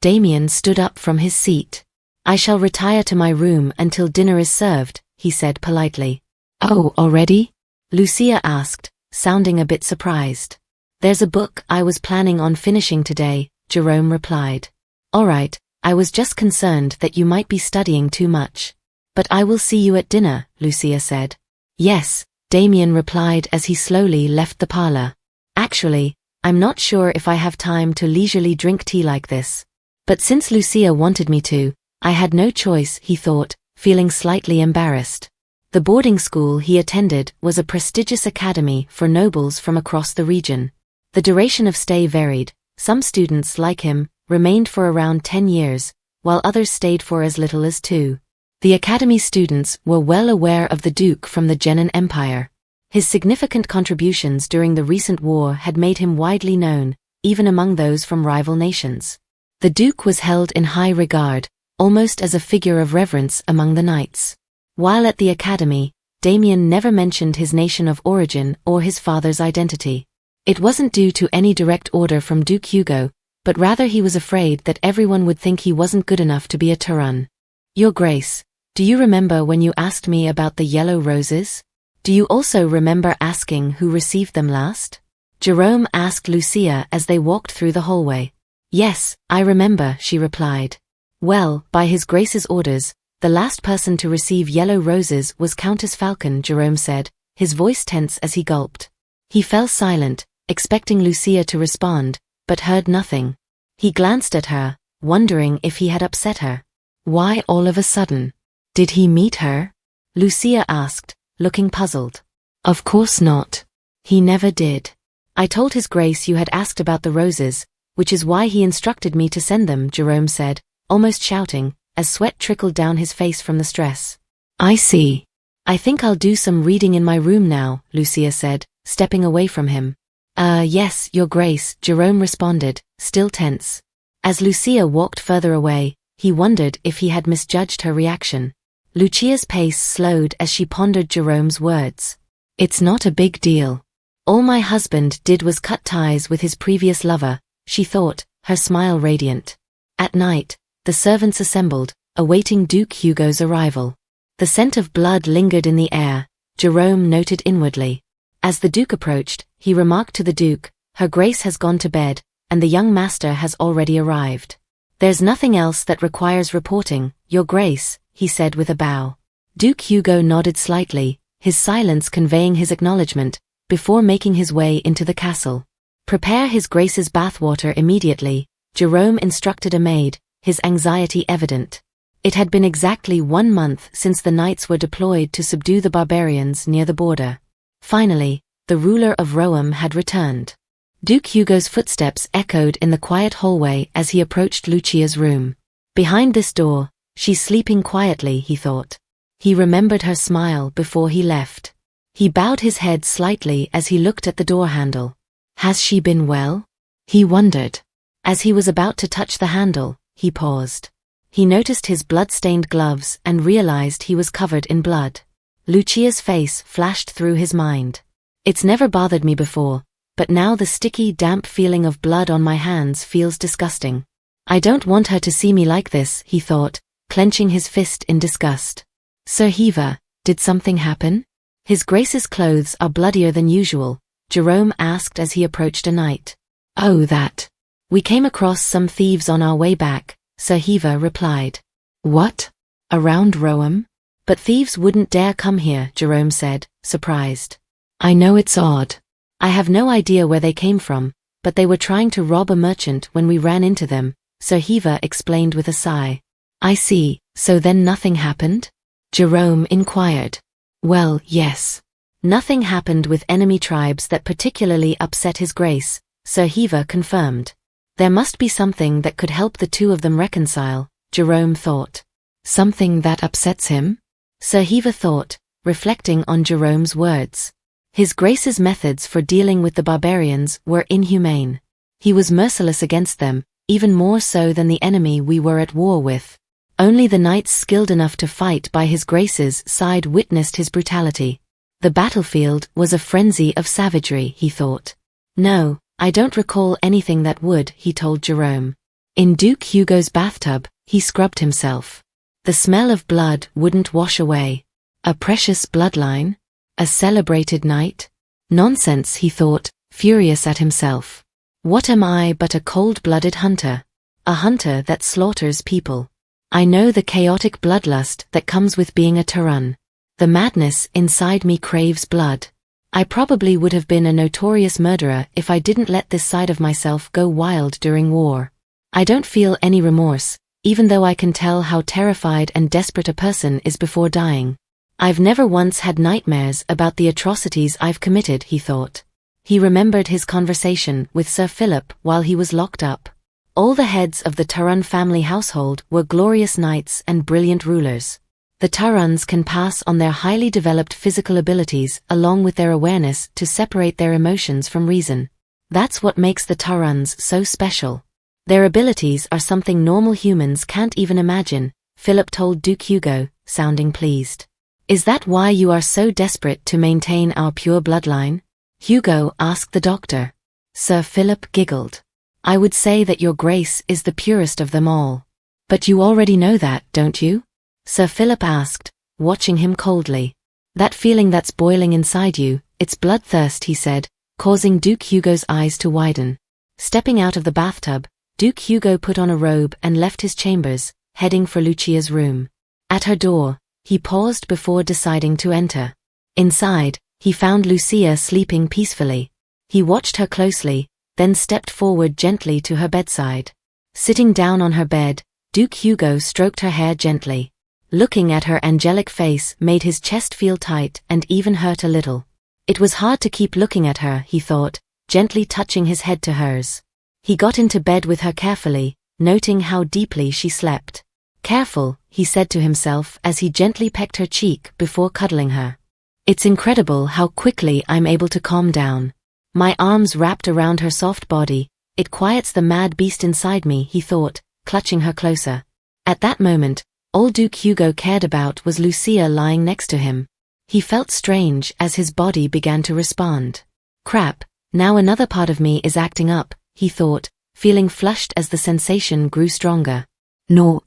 Damien stood up from his seat. I shall retire to my room until dinner is served, he said politely. Oh, already? Lucia asked, sounding a bit surprised. There's a book I was planning on finishing today, Jerome replied. All right, I was just concerned that you might be studying too much. But I will see you at dinner, Lucia said. Yes, Damien replied as he slowly left the parlor. Actually, I'm not sure if I have time to leisurely drink tea like this. But since Lucia wanted me to, I had no choice, he thought, feeling slightly embarrassed. The boarding school he attended was a prestigious academy for nobles from across the region. The duration of stay varied. Some students, like him, remained for around 10 years, while others stayed for as little as 2. The academy students were well aware of the Duke from the Genan Empire. His significant contributions during the recent war had made him widely known, even among those from rival nations. The Duke was held in high regard, almost as a figure of reverence among the knights. While at the academy, Damien never mentioned his nation of origin or his father's identity. It wasn't due to any direct order from Duke Hugo, but rather he was afraid that everyone would think he wasn't good enough to be a Turan. Your Grace, do you remember when you asked me about the yellow roses? Do you also remember asking who received them last? Jerome asked Lucia as they walked through the hallway. Yes, I remember, she replied. Well, by His Grace's orders, the last person to receive yellow roses was Countess Falcon, Jerome said, his voice tense as he gulped. He fell silent, expecting Lucia to respond, but heard nothing. He glanced at her, wondering if he had upset her. Why all of a sudden? Did he meet her? Lucia asked, looking puzzled. Of course not. He never did. I told His Grace you had asked about the roses, which is why he instructed me to send them, Jerome said, almost shouting, as sweat trickled down his face from the stress. I see. I think I'll do some reading in my room now, Lucia said, stepping away from him. Yes, Your Grace, Jerome responded, still tense. As Lucia walked further away, he wondered if he had misjudged her reaction. Lucia's pace slowed as she pondered Jerome's words. It's not a big deal. All my husband did was cut ties with his previous lover, she thought, her smile radiant. At night, the servants assembled, awaiting Duke Hugo's arrival. The scent of blood lingered in the air, Jerome noted inwardly. As the Duke approached, he remarked to the Duke, Her Grace has gone to bed, and the young master has already arrived. There's nothing else that requires reporting, Your Grace, he said with a bow. Duke Hugo nodded slightly, his silence conveying his acknowledgement, before making his way into the castle. Prepare His Grace's bathwater immediately, Jerome instructed a maid, his anxiety evident. It had been exactly 1 month since the knights were deployed to subdue the barbarians near the border. Finally, the ruler of Roum had returned. Duke Hugo's footsteps echoed in the quiet hallway as he approached Lucia's room. Behind this door, she's sleeping quietly, he thought. He remembered her smile before he left. He bowed his head slightly as he looked at the door handle. Has she been well? He wondered. As he was about to touch the handle, he paused. He noticed his blood-stained gloves and realized he was covered in blood. Lucia's face flashed through his mind. It's never bothered me before, but now the sticky, damp feeling of blood on my hands feels disgusting. I don't want her to see me like this, he thought, clenching his fist in disgust. Sir Hiva, did something happen? His Grace's clothes are bloodier than usual, Jerome asked as he approached a knight. Oh, that. We came across some thieves on our way back, Sir Hiva replied. What? Around Roum? But thieves wouldn't dare come here, Jerome said, surprised. I know it's odd. I have no idea where they came from, but they were trying to rob a merchant when we ran into them, Sir Hiva explained with a sigh. I see, so then nothing happened? Jerome inquired. Well, yes. Nothing happened with enemy tribes that particularly upset His Grace, Sir Hiva confirmed. There must be something that could help the two of them reconcile, Jerome thought. Something that upsets him? Sir Hiva thought, reflecting on Jerome's words. His Grace's methods for dealing with the barbarians were inhumane. He was merciless against them, even more so than the enemy we were at war with. Only the knights skilled enough to fight by His Grace's side witnessed his brutality. The battlefield was a frenzy of savagery, he thought. No, I don't recall anything that would, he told Jerome. In Duke Hugo's bathtub, he scrubbed himself. The smell of blood wouldn't wash away. A precious bloodline? A celebrated knight? Nonsense, he thought, furious at himself. What am I but a cold-blooded hunter? A hunter that slaughters people. I know the chaotic bloodlust that comes with being a Turan. The madness inside me craves blood. I probably would have been a notorious murderer if I didn't let this side of myself go wild during war. I don't feel any remorse, even though I can tell how terrified and desperate a person is before dying. I've never once had nightmares about the atrocities I've committed, he thought. He remembered his conversation with Sir Philip while he was locked up. All the heads of the Turan family household were glorious knights and brilliant rulers. The Turans can pass on their highly developed physical abilities along with their awareness to separate their emotions from reason. That's what makes the Turans so special. Their abilities are something normal humans can't even imagine, Philip told Duke Hugo, sounding pleased. Is that why you are so desperate to maintain our pure bloodline? Hugo asked the doctor. Sir Philip giggled. I would say that your Grace is the purest of them all. But you already know that, don't you? Sir Philip asked, watching him coldly. That feeling that's boiling inside you, it's bloodthirst, he said, causing Duke Hugo's eyes to widen. Stepping out of the bathtub, Duke Hugo put on a robe and left his chambers, heading for Lucia's room. At her door, he paused before deciding to enter. Inside, he found Lucia sleeping peacefully. He watched her closely, then stepped forward gently to her bedside. Sitting down on her bed, Duke Hugo stroked her hair gently. Looking at her angelic face made his chest feel tight and even hurt a little. It was hard to keep looking at her, he thought, gently touching his head to hers. He got into bed with her carefully, noting how deeply she slept. Careful, he said to himself as he gently pecked her cheek before cuddling her. It's incredible how quickly I'm able to calm down. My arms wrapped around her soft body, it quiets the mad beast inside me, he thought, clutching her closer. At that moment, all Duke Hugo cared about was Lucia lying next to him. He felt strange as his body began to respond. Crap, now another part of me is acting up, he thought, feeling flushed as the sensation grew stronger. No.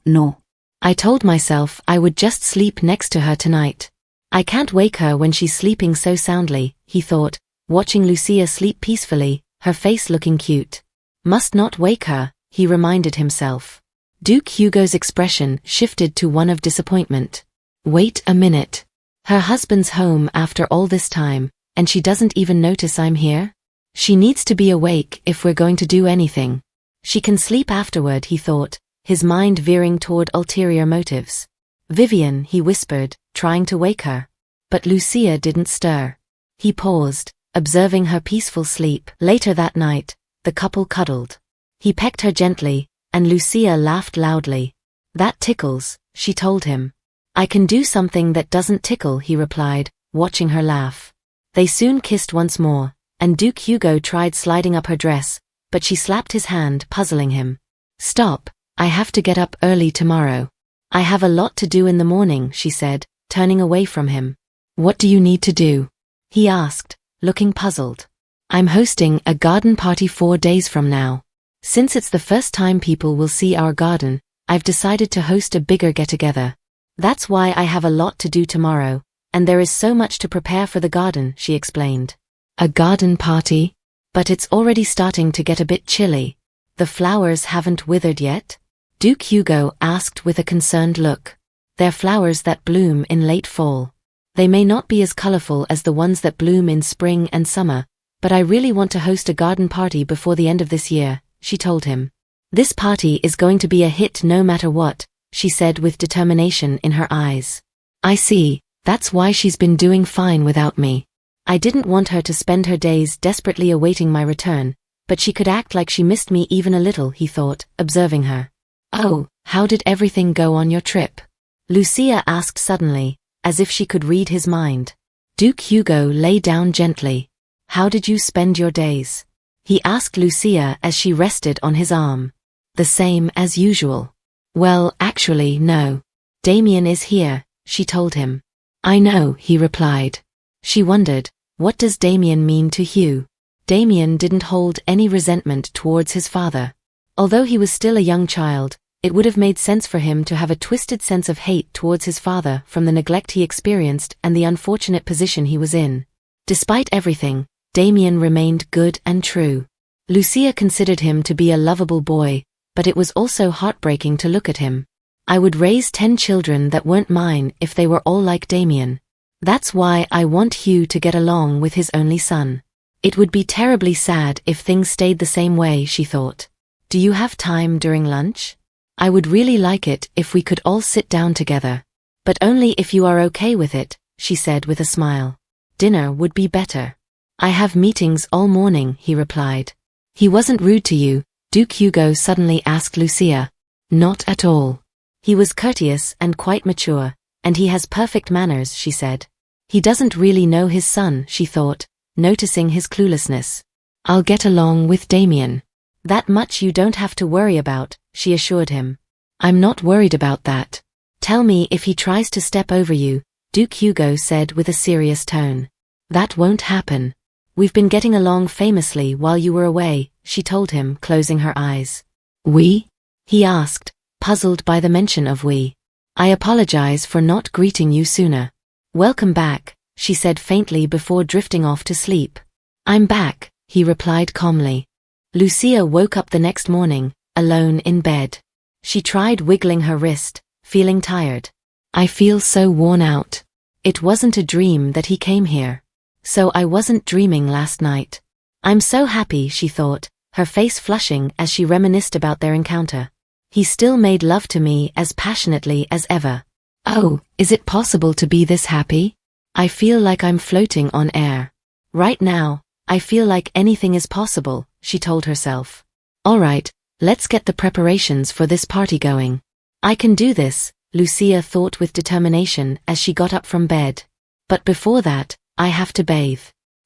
I told myself I would just sleep next to her tonight. I can't wake her when she's sleeping so soundly, he thought, watching Lucia sleep peacefully, her face looking cute. Must not wake her, he reminded himself. Duke Hugo's expression shifted to one of disappointment. Wait a minute. Her husband's home after all this time, and she doesn't even notice I'm here? She needs to be awake if we're going to do anything. She can sleep afterward, he thought, his mind veering toward ulterior motives. Vivian, he whispered, trying to wake her. But Lucia didn't stir. He paused, observing her peaceful sleep. Later that night, the couple cuddled. He pecked her gently, and Lucia laughed loudly. That tickles, she told him. I can do something that doesn't tickle, he replied, watching her laugh. They soon kissed once more, and Duke Hugo tried sliding up her dress, but she slapped his hand, puzzling him. Stop, I have to get up early tomorrow. I have a lot to do in the morning, she said, turning away from him. What do you need to do? He asked, looking puzzled. I'm hosting a garden party 4 days from now. Since it's the first time people will see our garden, I've decided to host a bigger get-together. That's why I have a lot to do tomorrow, and there is so much to prepare for the garden, she explained. A garden party? But it's already starting to get a bit chilly. The flowers haven't withered yet? Duke Hugo asked with a concerned look. They're flowers that bloom in late fall. They may not be as colorful as the ones that bloom in spring and summer, but I really want to host a garden party before the end of this year, she told him. This party is going to be a hit no matter what, she said with determination in her eyes. I see, that's why she's been doing fine without me. I didn't want her to spend her days desperately awaiting my return, but she could act like she missed me even a little, he thought, observing her. Oh, how did everything go on your trip? Lucia asked suddenly, as if she could read his mind. Duke Hugo lay down gently. How did you spend your days? He asked Lucia as she rested on his arm. The same as usual. Well, actually, no. Damien is here, she told him. I know, he replied. She wondered, what does Damien mean to Hugh? Damien didn't hold any resentment towards his father. Although he was still a young child, it would have made sense for him to have a twisted sense of hate towards his father from the neglect he experienced and the unfortunate position he was in. Despite everything, Damien remained good and true. Lucia considered him to be a lovable boy, but it was also heartbreaking to look at him. I would raise 10 children that weren't mine if they were all like Damien. That's why I want Hugh to get along with his only son. It would be terribly sad if things stayed the same way, she thought. Do you have time during lunch? I would really like it if we could all sit down together. But only if you are okay with it, she said with a smile. Dinner would be better. I have meetings all morning, he replied. He wasn't rude to you, Duke Hugo suddenly asked Lucia. Not at all. He was courteous and quite mature, and he has perfect manners, she said. He doesn't really know his son, she thought, noticing his cluelessness. I'll get along with Damien. That much you don't have to worry about, she assured him. I'm not worried about that. Tell me if he tries to step over you, Duke Hugo said with a serious tone. That won't happen. We've been getting along famously while you were away, she told him, closing her eyes. We? He asked, puzzled by the mention of we. I apologize for not greeting you sooner. Welcome back, she said faintly before drifting off to sleep. I'm back, he replied calmly. Lucia woke up the next morning, alone in bed. She tried wiggling her wrist, feeling tired. I feel so worn out. It wasn't a dream that he came here. So I wasn't dreaming last night. I'm so happy, she thought, her face flushing as she reminisced about their encounter. He still made love to me as passionately as ever. Oh, is it possible to be this happy? I feel like I'm floating on air. Right now, I feel like anything is possible, she told herself. All right, let's get the preparations for this party going. I can do this, Lucia thought with determination as she got up from bed. But before that, I have to bathe.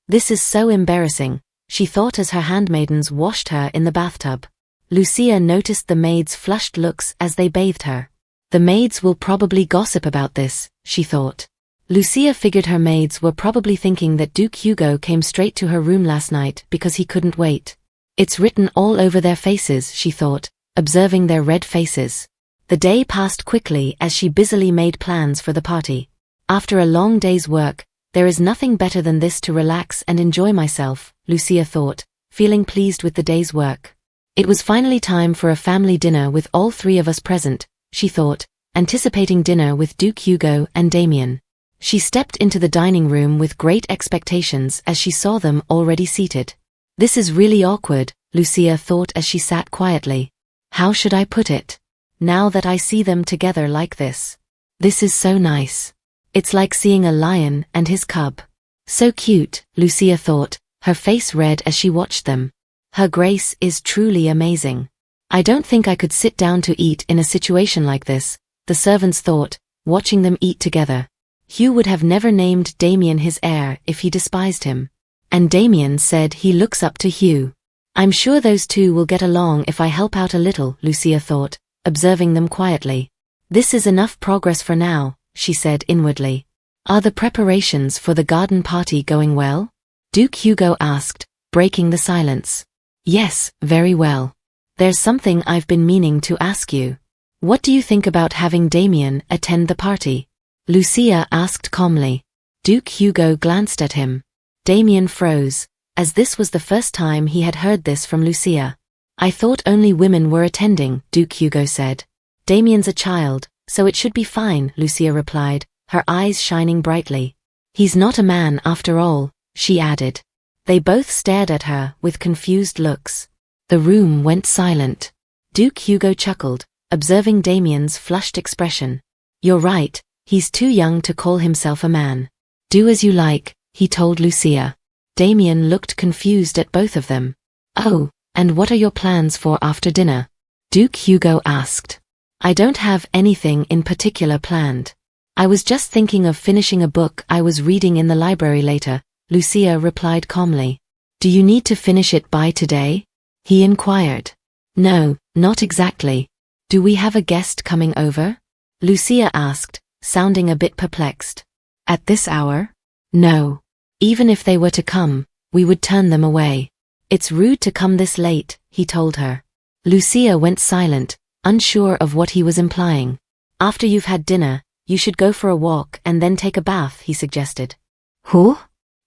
This is so embarrassing, she thought as her handmaidens washed her in the bathtub. Lucia noticed the maids' flushed looks as they bathed her. The maids will probably gossip about this, she thought. Lucia figured her maids were probably thinking that Duke Hugo came straight to her room last night because he couldn't wait. It's written all over their faces, she thought, observing their red faces. The day passed quickly as she busily made plans for the party. After a long day's work, there is nothing better than this to relax and enjoy myself, Lucia thought, feeling pleased with the day's work. It was finally time for a family dinner with all 3 of us present, she thought, anticipating dinner with Duke Hugo and Damien. She stepped into the dining room with great expectations as she saw them already seated. This is really awkward, Lucia thought as she sat quietly. How should I put it? now that I see them together like this. This is so nice. It's like seeing a lion and his cub. So cute, Lucia thought, her face red as she watched them. Her grace is truly amazing. I don't think I could sit down to eat in a situation like this, the servants thought, watching them eat together. Hugh would have never named Damien his heir if he despised him. And Damien said he looks up to Hugh. I'm sure those two will get along if I help out a little, Lucia thought, observing them quietly. This is enough progress for now, she said inwardly. Are the preparations for the garden party going well? Duke Hugo asked, breaking the silence. Yes, very well. There's something I've been meaning to ask you. What do you think about having Damien attend the party? Lucia asked calmly. Duke Hugo glanced at him. Damien froze, as this was the first time he had heard this from Lucia. I thought only women were attending, Duke Hugo said. Damien's a child, so it should be fine, Lucia replied, her eyes shining brightly. He's not a man after all, she added. They both stared at her with confused looks. The room went silent. Duke Hugo chuckled, observing Damien's flushed expression. You're right, he's too young to call himself a man. Do as you like, he told Lucia. Damien looked confused at both of them. Oh, and what are your plans for after dinner? Duke Hugo asked. I don't have anything in particular planned. I was just thinking of finishing a book I was reading in the library later, Lucia replied calmly. Do you need to finish it by today? He inquired. No, not exactly. Do we have a guest coming over? Lucia asked, sounding a bit perplexed. At this hour? No. Even if they were to come, we would turn them away. It's rude to come this late, he told her. Lucia went silent, unsure of what he was implying. After you've had dinner, you should go for a walk and then take a bath, he suggested. Who?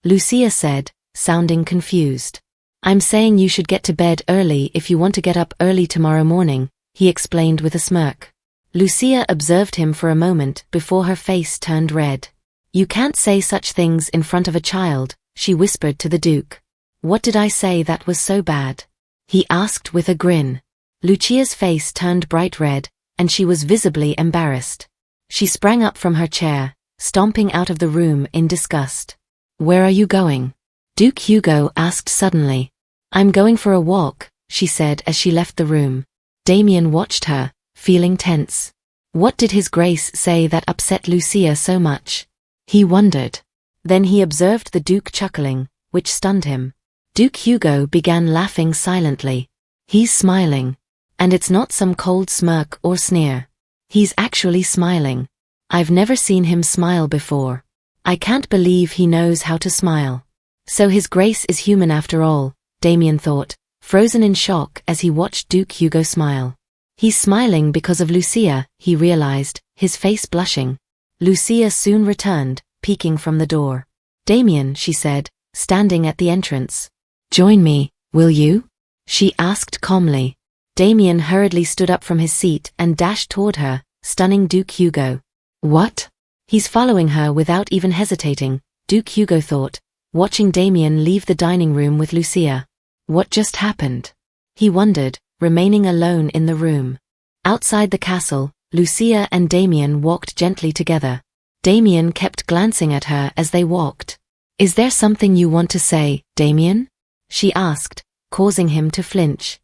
Lucia said, sounding confused. I'm saying you should get to bed early if you want to get up early tomorrow morning, he explained with a smirk. Lucia observed him for a moment before her face turned red. You can't say such things in front of a child, she whispered to the Duke. What did I say that was so bad? He asked with a grin. Lucia's face turned bright red, and she was visibly embarrassed. She sprang up from her chair, stomping out of the room in disgust. Where are you going? Duke Hugo asked suddenly. I'm going for a walk, she said as she left the room. Damien watched her, feeling tense. What did His Grace say that upset Lucia so much? He wondered. Then he observed the Duke chuckling, which stunned him. Duke Hugo began laughing silently. He's smiling. And it's not some cold smirk or sneer. He's actually smiling. I've never seen him smile before. I can't believe he knows how to smile. So His Grace is human after all, Damien thought, frozen in shock as he watched Duke Hugo smile. He's smiling because of Lucia, he realized, his face blushing. Lucia soon returned, peeking from the door. Damien, she said, standing at the entrance. Join me, will you? She asked calmly. Damien hurriedly stood up from his seat and dashed toward her, stunning Duke Hugo. What? He's following her without even hesitating, Duke Hugo thought, watching Damien leave the dining room with Lucia. What just happened? He wondered, remaining alone in the room. Outside the castle, Lucia and Damien walked gently together. Damien kept glancing at her as they walked. Is there something you want to say, Damien? She asked, causing him to flinch.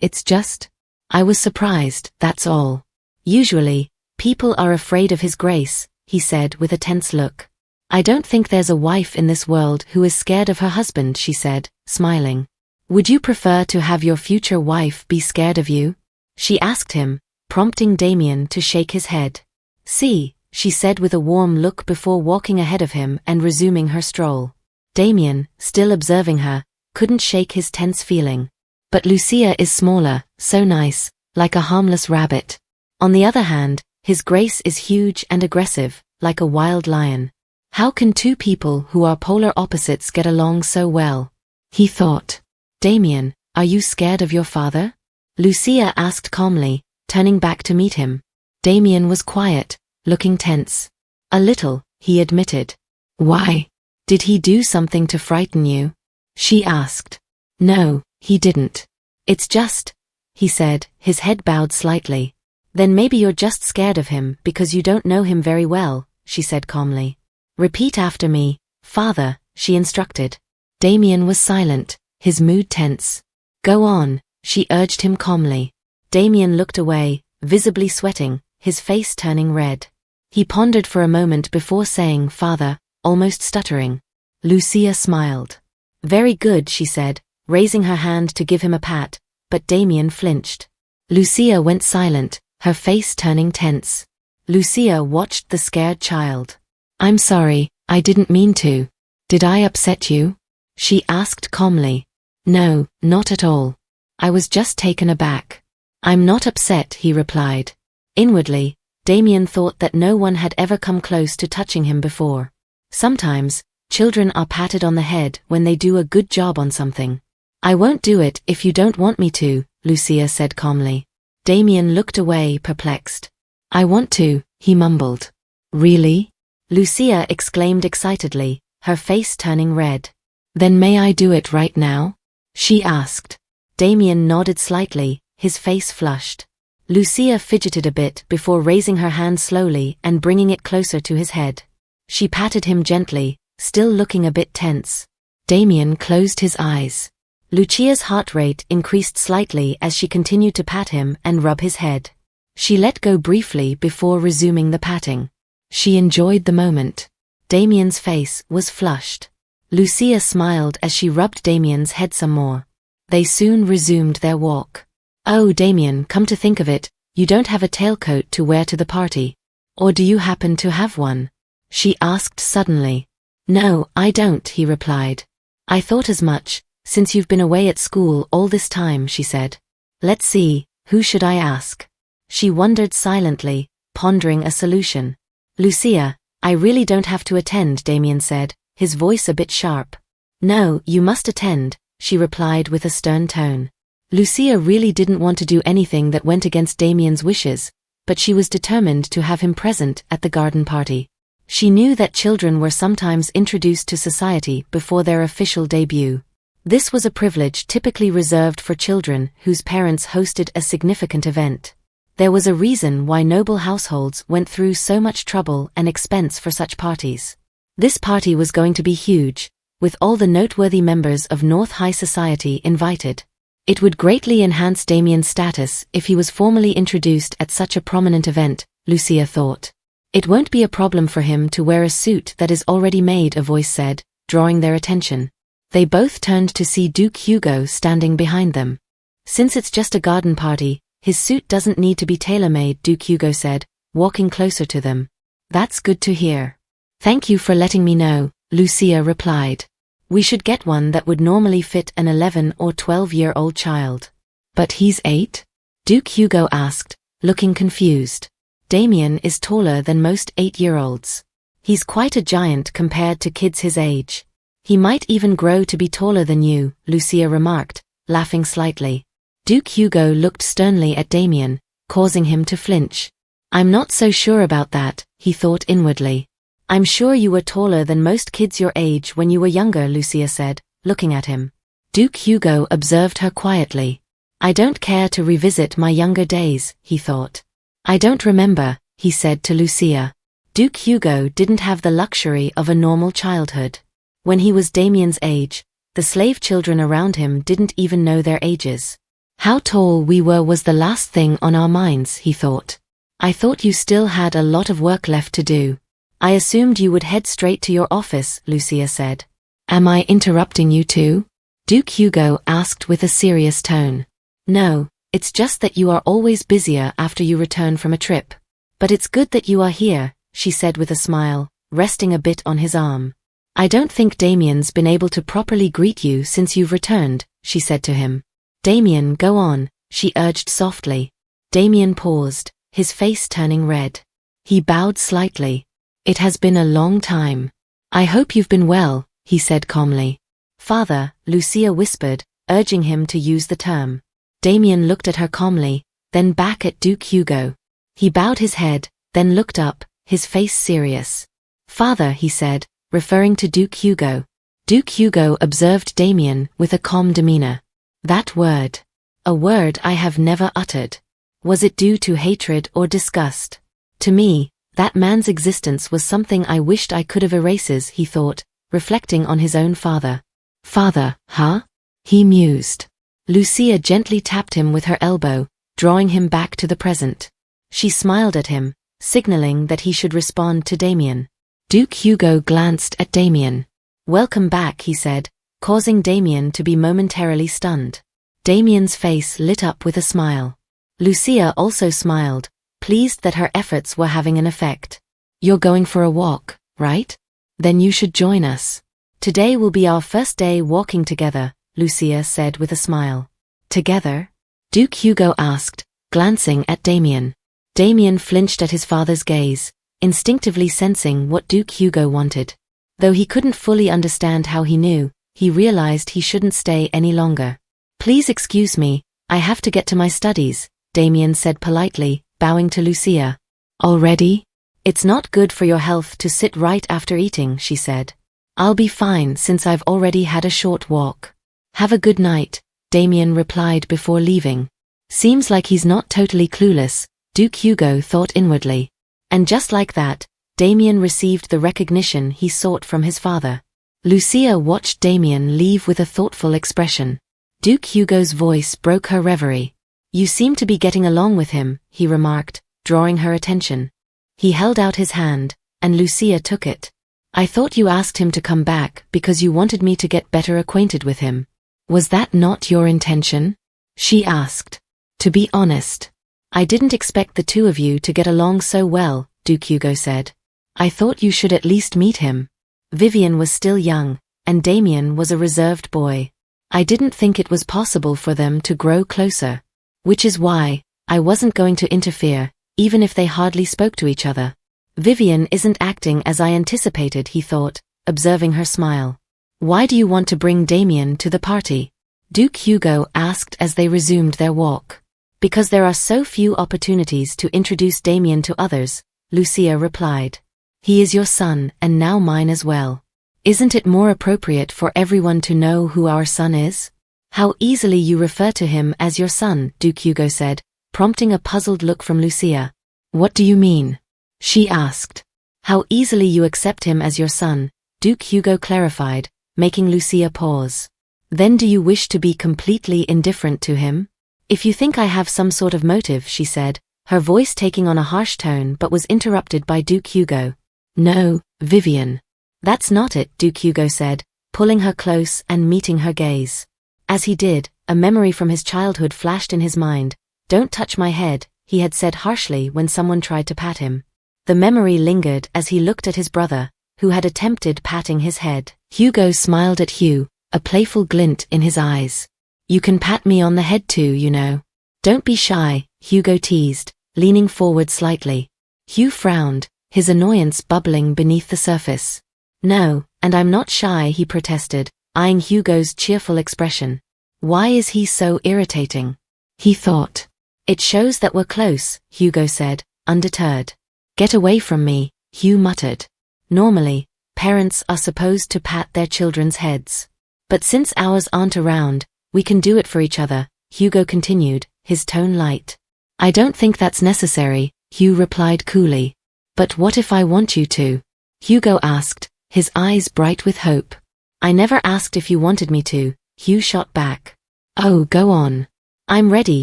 It's just. I was surprised, that's all. Usually, people are afraid of His Grace, he said with a tense look. I don't think there's a wife in this world who is scared of her husband, she said, smiling. Would you prefer to have your future wife be scared of you? She asked him, prompting Damien to shake his head. See, she said with a warm look before walking ahead of him and resuming her stroll. Damien, still observing her, couldn't shake his tense feeling. But Lucia is smaller, so nice, like a harmless rabbit. On the other hand, His Grace is huge and aggressive, like a wild lion. How can two people who are polar opposites get along so well? He thought. Damien, are you scared of your father? Lucia asked calmly, turning back to meet him. Damien was quiet, looking tense. A little, he admitted. Why? Did he do something to frighten you? She asked. No, he didn't. It's just, he said, his head bowed slightly. Then maybe you're just scared of him because you don't know him very well, she said calmly. Repeat after me, father, she instructed. Damien was silent, his mood tense. Go on, she urged him calmly. Damien looked away, visibly sweating, his face turning red. He pondered for a moment before saying father, almost stuttering. Lucia smiled. Very good, she said, raising her hand to give him a pat, but Damien flinched. Lucia went silent, her face turning tense. Lucia watched the scared child. I'm sorry, I didn't mean to. Did I upset you? She asked calmly. No, not at all. I was just taken aback. I'm not upset, he replied. Inwardly, Damien thought that no one had ever come close to touching him before. Sometimes, children are patted on the head when they do a good job on something. I won't do it if you don't want me to, Lucia said calmly. Damien looked away, perplexed. I want to, he mumbled. Really? Lucia exclaimed excitedly, her face turning red. Then may I do it right now? She asked. Damien nodded slightly, his face flushed. Lucia fidgeted a bit before raising her hand slowly and bringing it closer to his head. She patted him gently, still looking a bit tense. Damien closed his eyes. Lucia's heart rate increased slightly as she continued to pat him and rub his head. She let go briefly before resuming the patting. She enjoyed the moment. Damien's face was flushed. Lucia smiled as she rubbed Damien's head some more. They soon resumed their walk. Oh, Damien, come to think of it, you don't have a tailcoat to wear to the party. Or do you happen to have one? She asked suddenly. No, I don't, he replied. I thought as much, since you've been away at school all this time, she said. Let's see, who should I ask? She wondered silently, pondering a solution. Lucia, I really don't have to attend, Damien said, his voice a bit sharp. No, you must attend, she replied with a stern tone. Lucia really didn't want to do anything that went against Damien's wishes, but she was determined to have him present at the garden party. She knew that children were sometimes introduced to society before their official debut. This was a privilege typically reserved for children whose parents hosted a significant event. There was a reason why noble households went through so much trouble and expense for such parties. This party was going to be huge, with all the noteworthy members of North High Society invited. It would greatly enhance Damien's status if he was formally introduced at such a prominent event, Lucia thought. It won't be a problem for him to wear a suit that is already made, a voice said, drawing their attention. They both turned to see Duke Hugo standing behind them. Since it's just a garden party, his suit doesn't need to be tailor-made, Duke Hugo said, walking closer to them. That's good to hear. Thank you for letting me know, Lucia replied. We should get one that would normally fit an 11 or 12-year-old child. But he's 8? Duke Hugo asked, looking confused. Damien is taller than most 8-year-olds. He's quite a giant compared to kids his age. He might even grow to be taller than you, Lucia remarked, laughing slightly. Duke Hugo looked sternly at Damien, causing him to flinch. I'm not so sure about that, he thought inwardly. I'm sure you were taller than most kids your age when you were younger, Lucia said, looking at him. Duke Hugo observed her quietly. I don't care to revisit my younger days, he thought. I don't remember, he said to Lucia. Duke Hugo didn't have the luxury of a normal childhood. When he was Damien's age, the slave children around him didn't even know their ages. How tall we were was the last thing on our minds, he thought. I thought you still had a lot of work left to do. I assumed you would head straight to your office, Lucia said. Am I interrupting you too? Duke Hugo asked with a serious tone. No, it's just that you are always busier after you return from a trip. But it's good that you are here, she said with a smile, resting a bit on his arm. I don't think Damien's been able to properly greet you since you've returned, she said to him. Damien, go on, she urged softly. Damien paused, his face turning red. He bowed slightly. It has been a long time. I hope you've been well, he said calmly. Father, Lucia whispered, urging him to use the term. Damien looked at her calmly, then back at Duke Hugo. He bowed his head, then looked up, his face serious. Father, he said, referring to Duke Hugo. Duke Hugo observed Damien with a calm demeanor. That word. A word I have never uttered. Was it due to hatred or disgust? To me, that man's existence was something I wished I could have erases, he thought, reflecting on his own father. Father, huh? He mused. Lucia gently tapped him with her elbow, drawing him back to the present. She smiled at him, signaling that he should respond to Damien. Duke Hugo glanced at Damien. Welcome back, he said, causing Damien to be momentarily stunned. Damien's face lit up with a smile. Lucia also smiled, pleased that her efforts were having an effect. You're going for a walk, right? Then you should join us. Today will be our first day walking together, Lucia said with a smile. Together? Duke Hugo asked, glancing at Damien. Damien flinched at his father's gaze, instinctively sensing what Duke Hugo wanted. Though he couldn't fully understand how he knew, he realized he shouldn't stay any longer. Please excuse me, I have to get to my studies, Damien said politely, bowing to Lucia. Already? It's not good for your health to sit right after eating, she said. I'll be fine since I've already had a short walk. Have a good night, Damien replied before leaving. Seems like he's not totally clueless, Duke Hugo thought inwardly. And just like that, Damien received the recognition he sought from his father. Lucia watched Damien leave with a thoughtful expression. Duke Hugo's voice broke her reverie. You seem to be getting along with him, he remarked, drawing her attention. He held out his hand, and Lucia took it. I thought you asked him to come back because you wanted me to get better acquainted with him. Was that not your intention? She asked. To be honest, I didn't expect the two of you to get along so well, Duke Hugo said. I thought you should at least meet him. Vivian was still young, and Damien was a reserved boy. I didn't think it was possible for them to grow closer. Which is why I wasn't going to interfere, even if they hardly spoke to each other. Vivian isn't acting as I anticipated, he thought, observing her smile. Why do you want to bring Damien to the party? Duke Hugo asked as they resumed their walk. Because there are so few opportunities to introduce Damien to others, Lucia replied. He is your son and now mine as well. Isn't it more appropriate for everyone to know who our son is? How easily you refer to him as your son, Duke Hugo said, prompting a puzzled look from Lucia. What do you mean? She asked. How easily you accept him as your son, Duke Hugo clarified, making Lucia pause. Then do you wish to be completely indifferent to him? If you think I have some sort of motive, she said, her voice taking on a harsh tone but was interrupted by Duke Hugo. No, Vivian. That's not it, Duke Hugo said, pulling her close and meeting her gaze. As he did, a memory from his childhood flashed in his mind. Don't touch my head, he had said harshly when someone tried to pat him. The memory lingered as he looked at his brother, who had attempted patting his head. Hugo smiled at Hugh, a playful glint in his eyes. You can pat me on the head too, you know. Don't be shy, Hugo teased, leaning forward slightly. Hugh frowned, his annoyance bubbling beneath the surface. No, and I'm not shy, he protested, eyeing Hugo's cheerful expression. Why is he so irritating? He thought. It shows that we're close, Hugo said, undeterred. Get away from me, Hugh muttered. Normally, parents are supposed to pat their children's heads. But since ours aren't around, we can do it for each other, Hugo continued, his tone light. I don't think that's necessary, Hugh replied coolly. But what if I want you to? Hugo asked, his eyes bright with hope. I never asked if you wanted me to, Hugh shot back. Oh, go on. I'm ready,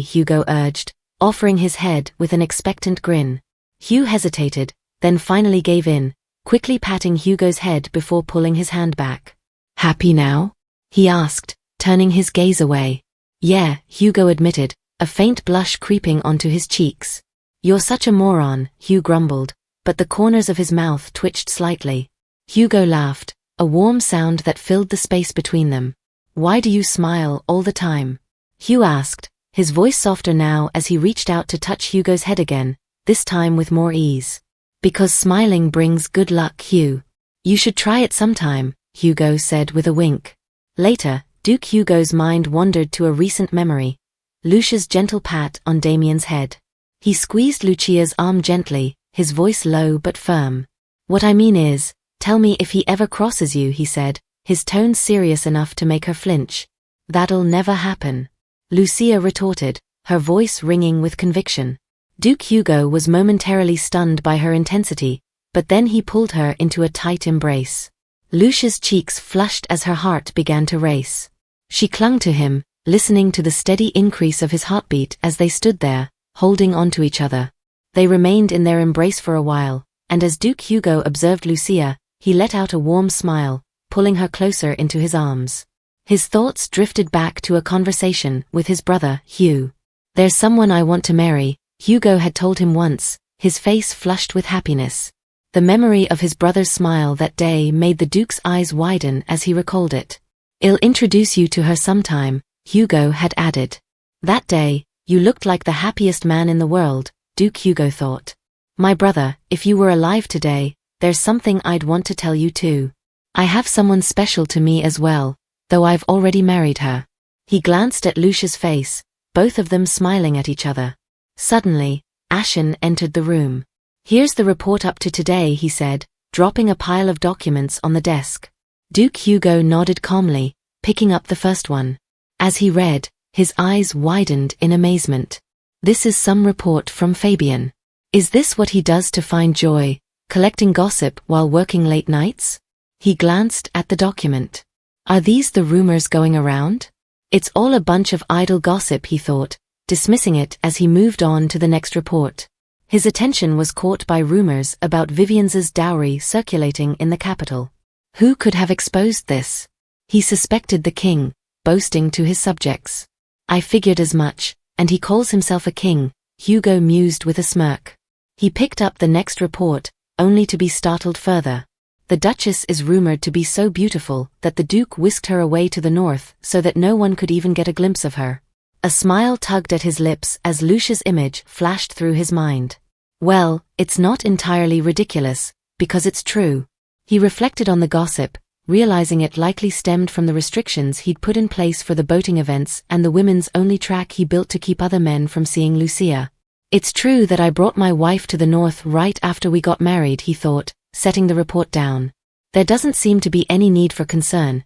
Hugo urged, offering his head with an expectant grin. Hugh hesitated, then finally gave in, quickly patting Hugo's head before pulling his hand back. Happy now? He asked, turning his gaze away. Yeah, Hugo admitted, a faint blush creeping onto his cheeks. You're such a moron, Hugh grumbled, but the corners of his mouth twitched slightly. Hugo laughed, a warm sound that filled the space between them. Why do you smile all the time? Hugh asked, his voice softer now as he reached out to touch Hugo's head again, this time with more ease. Because smiling brings good luck, Hugh. You should try it sometime, Hugo said with a wink. Later, Duke Hugo's mind wandered to a recent memory. Lucia's gentle pat on Damien's head. He squeezed Lucia's arm gently, his voice low but firm. What I mean is, tell me if he ever crosses you, he said, his tone serious enough to make her flinch. That'll never happen. Lucia retorted, her voice ringing with conviction. Duke Hugo was momentarily stunned by her intensity, but then he pulled her into a tight embrace. Lucia's cheeks flushed as her heart began to race. She clung to him, listening to the steady increase of his heartbeat as they stood there, holding onto each other. They remained in their embrace for a while, and as Duke Hugo observed Lucia, he let out a warm smile, pulling her closer into his arms. His thoughts drifted back to a conversation with his brother, Hugh. "There's someone I want to marry," Hugo had told him once, his face flushed with happiness. The memory of his brother's smile that day made the Duke's eyes widen as he recalled it. "I'll introduce you to her sometime," Hugo had added. That day, "You looked like the happiest man in the world," Duke Hugo thought. "My brother, if you were alive today, there's something I'd want to tell you too. I have someone special to me as well, though I've already married her." He glanced at Lucia's face, both of them smiling at each other. Suddenly, Ashen entered the room. "Here's the report up to today," he said, dropping a pile of documents on the desk. Duke Hugo nodded calmly, picking up the first one. As he read, his eyes widened in amazement. "This is some report from Fabian. Is this what he does to find joy, collecting gossip while working late nights?" He glanced at the document. "Are these the rumors going around? It's all a bunch of idle gossip," he thought, dismissing it as he moved on to the next report. His attention was caught by rumors about Vivian's dowry circulating in the capital. Who could have exposed this? He suspected the king, boasting to his subjects. "I figured as much, and he calls himself a king," Hugo mused with a smirk. He picked up the next report, only to be startled further. "The Duchess is rumored to be so beautiful that the Duke whisked her away to the north so that no one could even get a glimpse of her." A smile tugged at his lips as Lucia's image flashed through his mind. "Well, it's not entirely ridiculous, because it's true." He reflected on the gossip, realizing it likely stemmed from the restrictions he'd put in place for the boating events and the women's only track he built to keep other men from seeing Lucia. "It's true that I brought my wife to the north right after we got married," he thought, setting the report down. "There doesn't seem to be any need for concern.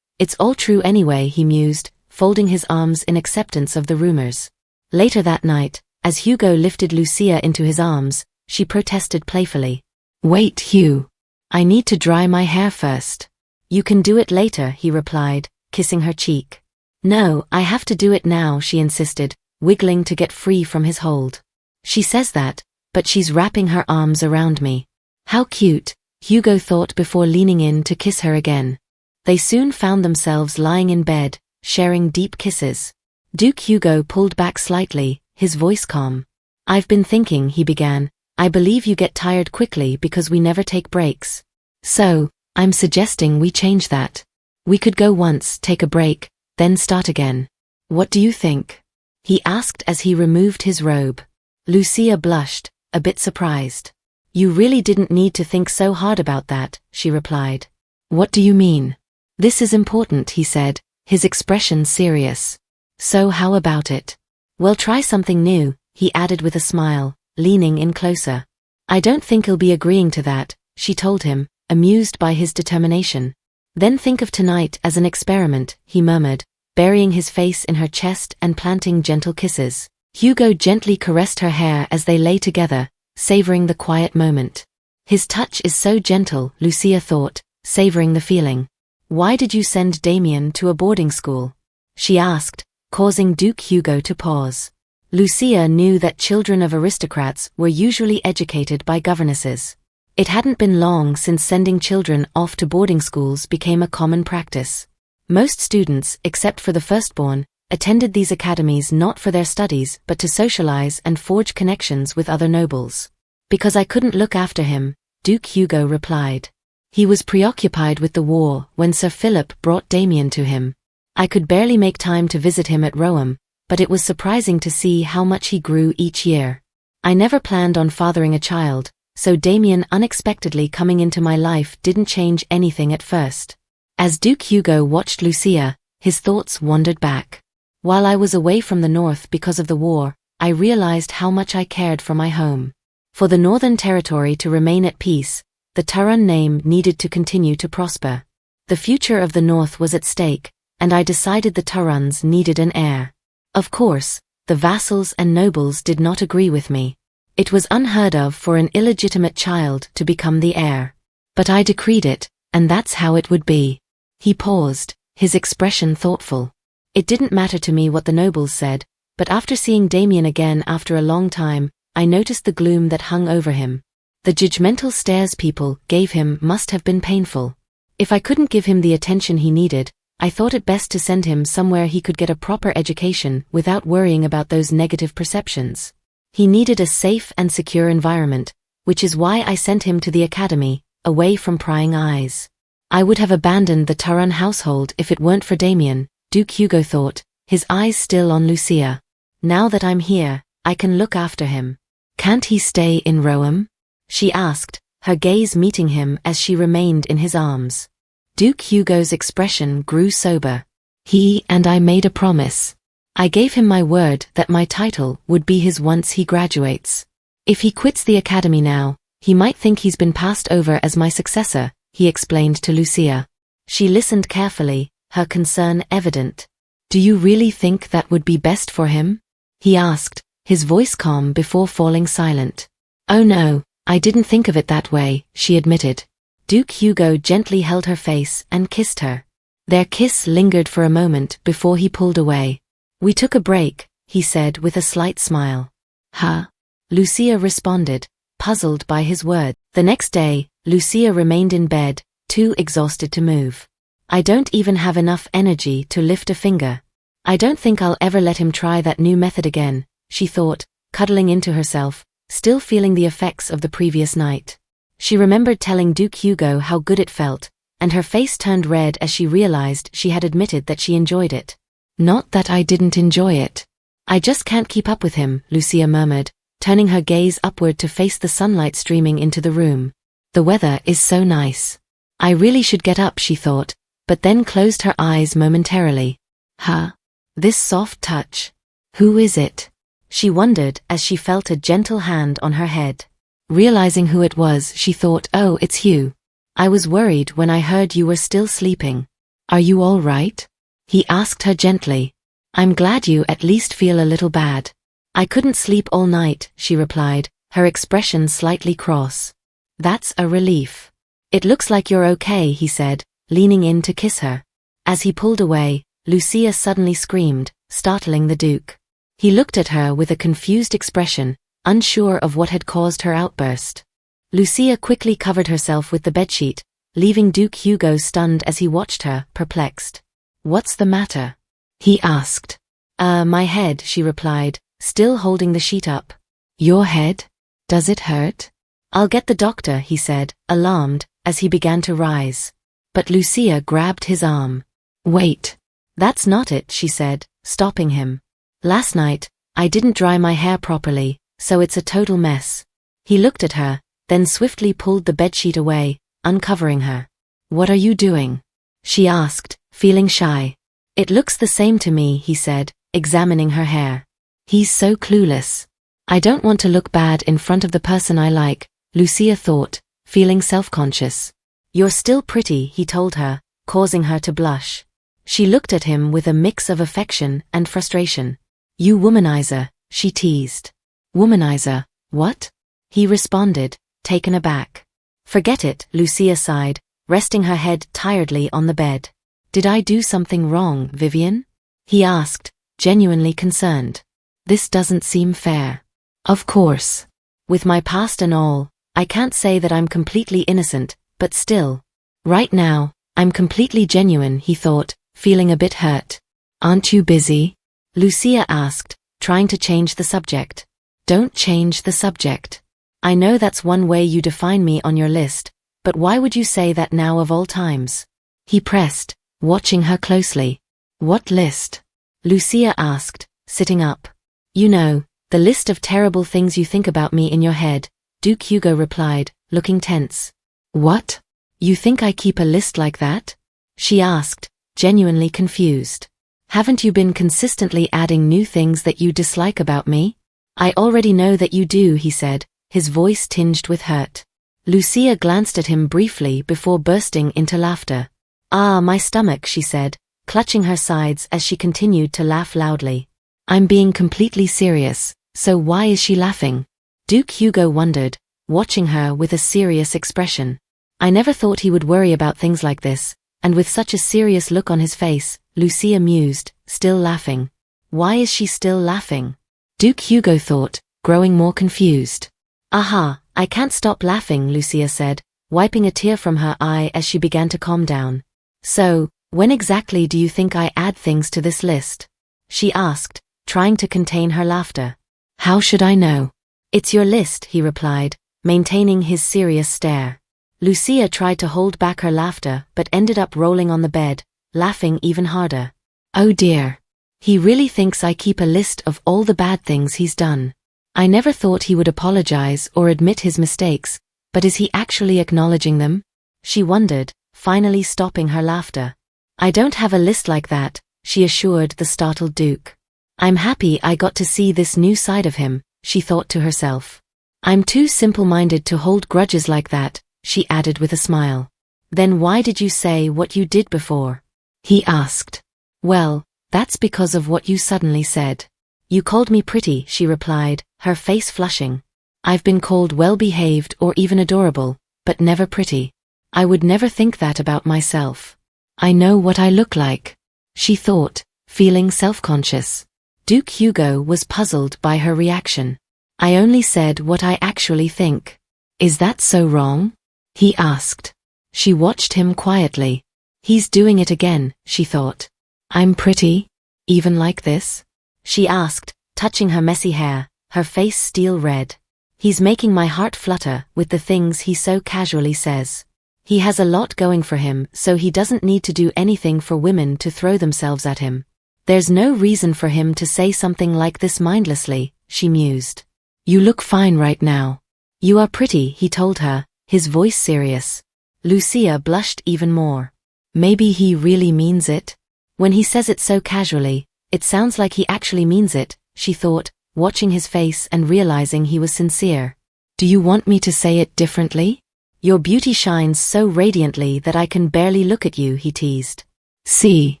It's all true anyway," he mused, folding his arms in acceptance of the rumors. Later that night, as Hugo lifted Lucia into his arms, she protested playfully. "Wait, Hugh. I need to dry my hair first." "You can do it later," he replied, kissing her cheek. "No, I have to do it now," she insisted, wiggling to get free from his hold. "She says that, but she's wrapping her arms around me." How cute, Hugo thought before leaning in to kiss her again. They soon found themselves lying in bed, sharing deep kisses. Duke Hugo pulled back slightly, his voice calm. "I've been thinking," he began, "I believe you get tired quickly because we never take breaks. So, I'm suggesting we change that. We could go once, take a break, then start again. What do you think?" he asked as he removed his robe. Lucia blushed, a bit surprised. "You really didn't need to think so hard about that," she replied. "What do you mean?" "This is important," he said, his expression serious. "So how about it?" "Well, try something new," he added with a smile, leaning in closer. "I don't think he'll be agreeing to that," she told him, amused by his determination. "Then think of tonight as an experiment," he murmured, burying his face in her chest and planting gentle kisses. Hugo gently caressed her hair as they lay together, savoring the quiet moment. His touch is so gentle, Lucia thought, savoring the feeling. "Why did you send Damien to a boarding school?" she asked, causing Duke Hugo to pause. Lucia knew that children of aristocrats were usually educated by governesses. It hadn't been long since sending children off to boarding schools became a common practice. Most students, except for the firstborn, attended these academies not for their studies but to socialize and forge connections with other nobles. "Because I couldn't look after him," Duke Hugo replied. "He was preoccupied with the war when Sir Philip brought Damien to him. I could barely make time to visit him at Roeham, but it was surprising to see how much he grew each year. I never planned on fathering a child, so Damien unexpectedly coming into my life didn't change anything at first." As Duke Hugo watched Lucia, his thoughts wandered back. "While I was away from the north because of the war, I realized how much I cared for my home. For the Northern Territory to remain at peace, the Turhan name needed to continue to prosper. The future of the North was at stake, and I decided the Turhans needed an heir. Of course, The vassals and nobles did not agree with me. It was unheard of for an illegitimate child to become the heir. But I decreed it, and that's how it would be. He paused, his expression thoughtful. It didn't matter to me what the nobles said, but after seeing Damien again after a long time, I noticed the gloom that hung over him. The judgmental stares people gave him must have been painful. If I couldn't give him the attention he needed, I thought it best to send him somewhere he could get a proper education without worrying about those negative perceptions. He needed a safe and secure environment, which is why I sent him to the academy, away from prying eyes. I would have abandoned the Taran household if it weren't for Damien, Duke Hugo thought, his eyes still on Lucia. Now that I'm here, I can look after him. Can't he stay in Roam? She asked, her gaze meeting him as she remained in his arms. Duke Hugo's expression grew sober. He and I made a promise. I gave him my word that my title would be his once he graduates. If he quits the academy now, he might think he's been passed over as my successor, he explained to Lucia. She listened carefully, her concern evident. Do you really think that would be best for him? He asked, his voice calm before falling silent. Oh no, I didn't think of it that way, she admitted. Duke Hugo gently held her face and kissed her. Their kiss lingered for a moment before he pulled away. We took a break, he said with a slight smile. Huh? Lucia responded, puzzled by his word. The next day, Lucia remained in bed, too exhausted to move. I don't even have enough energy to lift a finger. I don't think I'll ever let him try that new method again, she thought, cuddling into herself, still feeling the effects of the previous night. She remembered telling Duke Hugo how good it felt, and her face turned red as she realized she had admitted that she enjoyed it. Not that I didn't enjoy it. I just can't keep up with him, Lucia murmured, turning her gaze upward to face the sunlight streaming into the room. The weather is so nice. I really should get up, she thought, but then closed her eyes momentarily. Huh? This soft touch. Who is it? She wondered as she felt a gentle hand on her head. Realizing who it was, she thought, oh, it's Hugh. I was worried when I heard you were still sleeping. Are you all right? He asked her gently. I'm glad you at least feel a little bad. I couldn't sleep all night, she replied, her expression slightly cross. That's a relief. It looks like you're okay, he said, leaning in to kiss her. As he pulled away, Lucia suddenly screamed, startling the Duke. He looked at her with a confused expression, unsure of what had caused her outburst. Lucia quickly covered herself with the bedsheet, leaving Duke Hugo stunned as he watched her, perplexed. What's the matter? He asked. My head, she replied, still holding the sheet up. Your head? Does it hurt? I'll get the doctor, he said, alarmed, as he began to rise. But Lucia grabbed his arm. Wait. That's not it, she said, stopping him. Last night, I didn't dry my hair properly, so it's a total mess. He looked at her, then swiftly pulled the bedsheet away, uncovering her. What are you doing? She asked, feeling shy. It looks the same to me, he said, examining her hair. He's so clueless. I don't want to look bad in front of the person I like, Lucia thought, feeling self-conscious. You're still pretty, he told her, causing her to blush. She looked at him with a mix of affection and frustration. You womanizer, she teased. Womanizer, what? He responded, taken aback. Forget it, Lucia sighed, resting her head tiredly on the bed. Did I do something wrong, Vivian? He asked, genuinely concerned. This doesn't seem fair. Of course. With my past and all, I can't say that I'm completely innocent, but still. Right now, I'm completely genuine, he thought, feeling a bit hurt. Aren't you busy? Lucia asked, trying to change the subject. Don't change the subject. I know that's one way you define me on your list, but why would you say that now of all times? He pressed, watching her closely. What list? Lucia asked, sitting up. You know, the list of terrible things you think about me in your head, Duke Hugo replied, looking tense. What? You think I keep a list like that? She asked, genuinely confused. Haven't you been consistently adding new things that you dislike about me? I already know that you do, he said, his voice tinged with hurt. Lucia glanced at him briefly before bursting into laughter. Ah, my stomach, she said, clutching her sides as she continued to laugh loudly. I'm being completely serious, so why is she laughing? Duke Hugo wondered, watching her with a serious expression. I never thought he would worry about things like this, and with such a serious look on his face, Lucia mused, still laughing. Why is she still laughing? Duke Hugo thought, growing more confused. Aha, I can't stop laughing, Lucia said, wiping a tear from her eye as she began to calm down. So, when exactly do you think I add things to this list? She asked, trying to contain her laughter. How should I know? It's your list, he replied, maintaining his serious stare. Lucia tried to hold back her laughter but ended up rolling on the bed, laughing even harder. Oh dear. He really thinks I keep a list of all the bad things he's done. I never thought he would apologize or admit his mistakes, but is he actually acknowledging them? She wondered, finally stopping her laughter. I don't have a list like that, she assured the startled Duke. I'm happy I got to see this new side of him, she thought to herself. I'm too simple-minded to hold grudges like that, she added with a smile. Then why did you say what you did before? He asked. Well, that's because of what you suddenly said. You called me pretty, she replied, her face flushing. I've been called well-behaved or even adorable, but never pretty. I would never think that about myself. I know what I look like, she thought, feeling self-conscious. Duke Hugo was puzzled by her reaction. I only said what I actually think. Is that so wrong? He asked. She watched him quietly. He's doing it again, she thought. I'm pretty? Even like this? She asked, touching her messy hair, her face steel red. He's making my heart flutter with the things he so casually says. He has a lot going for him, so he doesn't need to do anything for women to throw themselves at him. There's no reason for him to say something like this mindlessly, she mused. You look fine right now. You are pretty, he told her, his voice serious. Lucia blushed even more. Maybe he really means it? When he says it so casually, it sounds like he actually means it, she thought, watching his face and realizing he was sincere. Do you want me to say it differently? Your beauty shines so radiantly that I can barely look at you, he teased. See.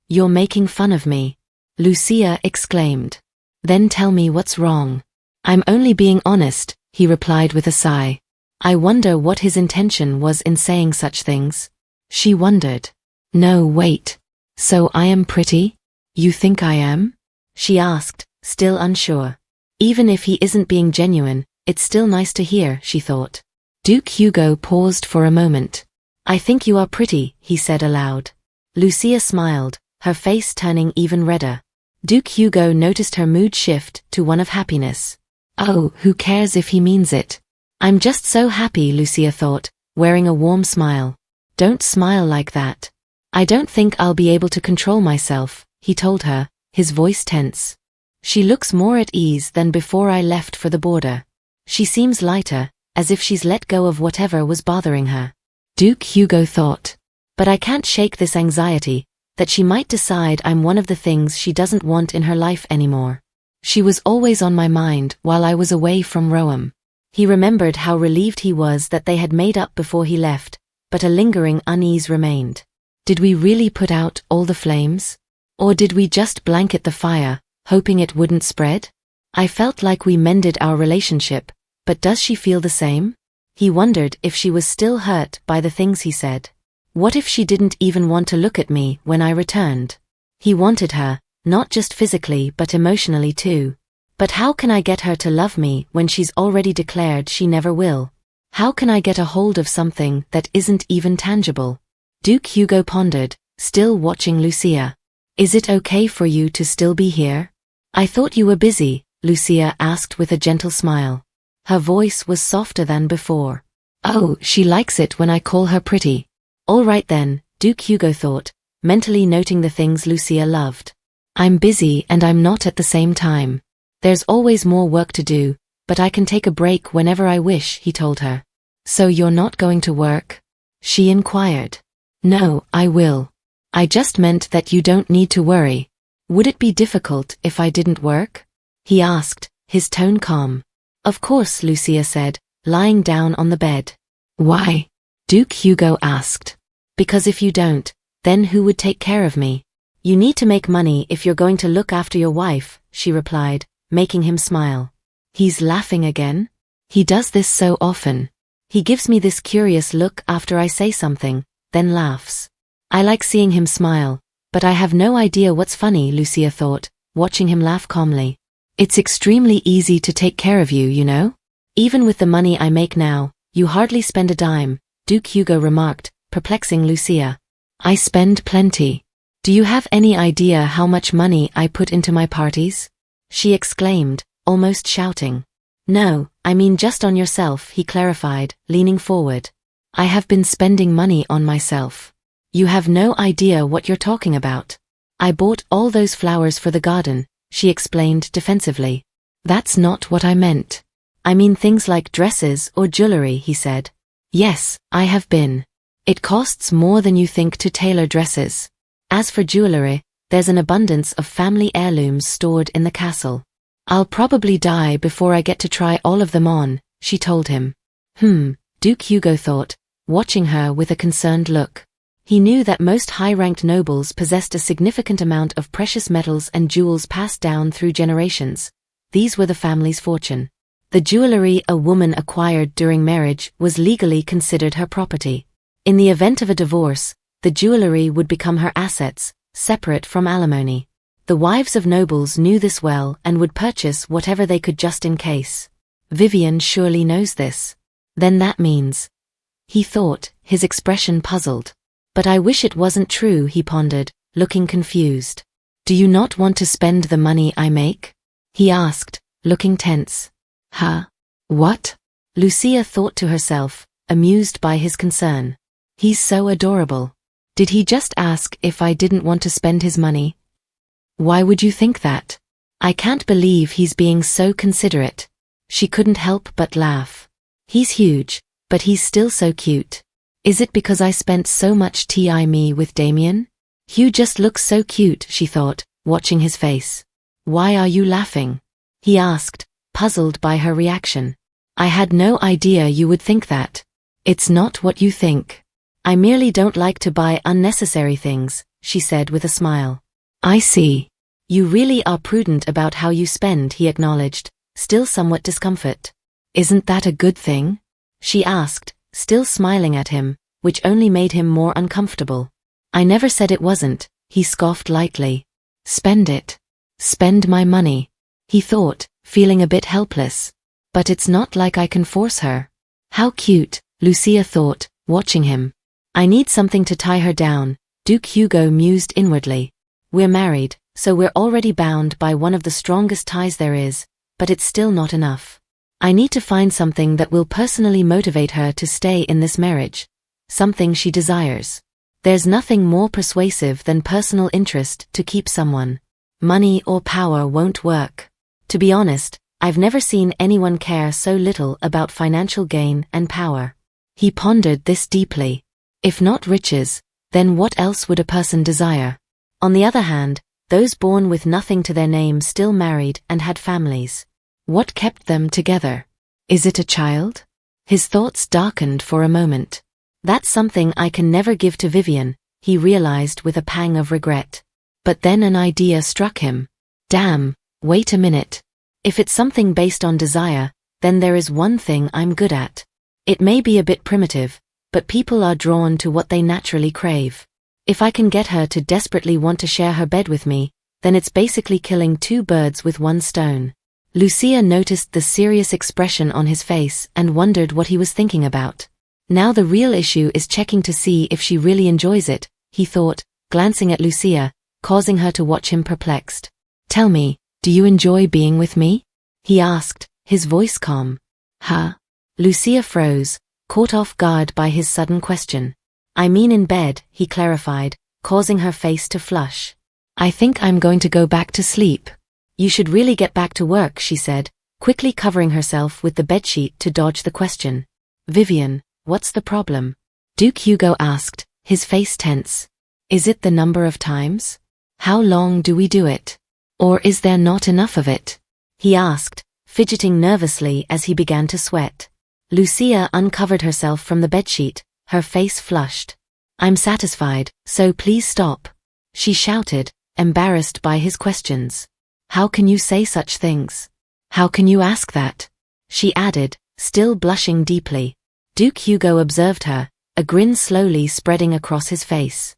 You're making fun of me, Lucia exclaimed. Then tell me what's wrong. I'm only being honest, he replied with a sigh. I wonder what his intention was in saying such things. She wondered. No, wait. So I am pretty? You think I am? She asked, still unsure. Even if he isn't being genuine, it's still nice to hear, she thought. Duke Hugo paused for a moment. I think you are pretty, he said aloud. Lucia smiled, her face turning even redder. Duke Hugo noticed her mood shift to one of happiness. Oh, who cares if he means it? I'm just so happy, Lucia thought, wearing a warm smile. Don't smile like that. I don't think I'll be able to control myself, he told her, his voice tense. She looks more at ease than before I left for the border. She seems lighter, as if she's let go of whatever was bothering her. Duke Hugo thought. But I can't shake this anxiety, that she might decide I'm one of the things she doesn't want in her life anymore. She was always on my mind while I was away from Roam. He remembered how relieved he was that they had made up before he left, but a lingering unease remained. Did we really put out all the flames? Or did we just blanket the fire, hoping it wouldn't spread? I felt like we mended our relationship, but does she feel the same? He wondered if she was still hurt by the things he said. What if she didn't even want to look at me when I returned? He wanted her, not just physically but emotionally too. But how can I get her to love me when she's already declared she never will? How can I get a hold of something that isn't even tangible? Duke Hugo pondered, still watching Lucia. Is it okay for you to still be here? I thought you were busy, Lucia asked with a gentle smile. Her voice was softer than before. Oh, she likes it when I call her pretty. All right then, Duke Hugo thought, mentally noting the things Lucia loved. I'm busy and I'm not at the same time. There's always more work to do, but I can take a break whenever I wish, he told her. So you're not going to work? She inquired. No, I will. I just meant that you don't need to worry. Would it be difficult if I didn't work? He asked, his tone calm. Of course, Lucia said, lying down on the bed. Why? Duke Hugo asked. Because if you don't, then who would take care of me? You need to make money if you're going to look after your wife, she replied, making him smile. He's laughing again? He does this so often. He gives me this curious look after I say something, then laughs. I like seeing him smile, but I have no idea what's funny, Lucia thought, watching him laugh calmly. It's extremely easy to take care of you, you know? Even with the money I make now, you hardly spend a dime, Duke Hugo remarked, perplexing Lucia. I spend plenty. Do you have any idea how much money I put into my parties? She exclaimed, almost shouting. No, I mean just on yourself, he clarified, leaning forward. I have been spending money on myself. You have no idea what you're talking about. I bought all those flowers for the garden, she explained defensively. That's not what I meant. I mean things like dresses or jewelry, he said. Yes, I have been. It costs more than you think to tailor dresses. As for jewelry, there's an abundance of family heirlooms stored in the castle. I'll probably die before I get to try all of them on, she told him. Duke Hugo thought, watching her with a concerned look. He knew that most high-ranked nobles possessed a significant amount of precious metals and jewels passed down through generations. These were the family's fortune. The jewelry a woman acquired during marriage was legally considered her property. In the event of a divorce, the jewelry would become her assets, separate from alimony. The wives of nobles knew this well and would purchase whatever they could just in case. Vivian surely knows this. Then that means... He thought, his expression puzzled. But I wish it wasn't true, he pondered, looking confused. Do you not want to spend the money I make? He asked, looking tense. Huh? What? Lucia thought to herself, amused by his concern. He's so adorable. Did he just ask if I didn't want to spend his money? Why would you think that? I can't believe he's being so considerate. She couldn't help but laugh. He's huge, but he's still so cute. Is it because I spent so much time with Damien? Hugh just looks so cute, she thought, watching his face. Why are you laughing? He asked, puzzled by her reaction. I had no idea you would think that. It's not what you think. I merely don't like to buy unnecessary things, she said with a smile. I see. You really are prudent about how you spend, he acknowledged, still somewhat discomfort. Isn't that a good thing? She asked, still smiling at him, which only made him more uncomfortable. I never said it wasn't, he scoffed lightly. Spend it. Spend my money. He thought, feeling a bit helpless. But it's not like I can force her. How cute, Lucia thought, watching him. I need something to tie her down, Duke Hugo mused inwardly. We're married, so we're already bound by one of the strongest ties there is, but it's still not enough. I need to find something that will personally motivate her to stay in this marriage. Something she desires. There's nothing more persuasive than personal interest to keep someone. Money or power won't work. To be honest, I've never seen anyone care so little about financial gain and power. He pondered this deeply. If not riches, then what else would a person desire? On the other hand, those born with nothing to their name still married and had families. What kept them together? Is it a child? His thoughts darkened for a moment. That's something I can never give to Vivian, he realized with a pang of regret. But then an idea struck him. Damn, wait a minute. If it's something based on desire, then there is one thing I'm good at. It may be a bit primitive, but people are drawn to what they naturally crave. If I can get her to desperately want to share her bed with me, then it's basically killing two birds with one stone. Lucia noticed the serious expression on his face and wondered what he was thinking about. Now the real issue is checking to see if she really enjoys it, he thought, glancing at Lucia, causing her to watch him perplexed. Tell me, do you enjoy being with me? He asked, his voice calm. Huh? Lucia froze, caught off guard by his sudden question. I mean in bed, he clarified, causing her face to flush. I think I'm going to go back to sleep. You should really get back to work, she said, quickly covering herself with the bedsheet to dodge the question. Vivian, what's the problem? Duke Hugo asked, his face tense. Is it the number of times? How long do we do it? Or is there not enough of it? He asked, fidgeting nervously as he began to sweat. Lucia uncovered herself from the bedsheet, her face flushed. I'm satisfied, so please stop. She shouted, embarrassed by his questions. "How can you say such things? How can you ask that?" she added, still blushing deeply. Duke Hugo observed her, a grin slowly spreading across his face.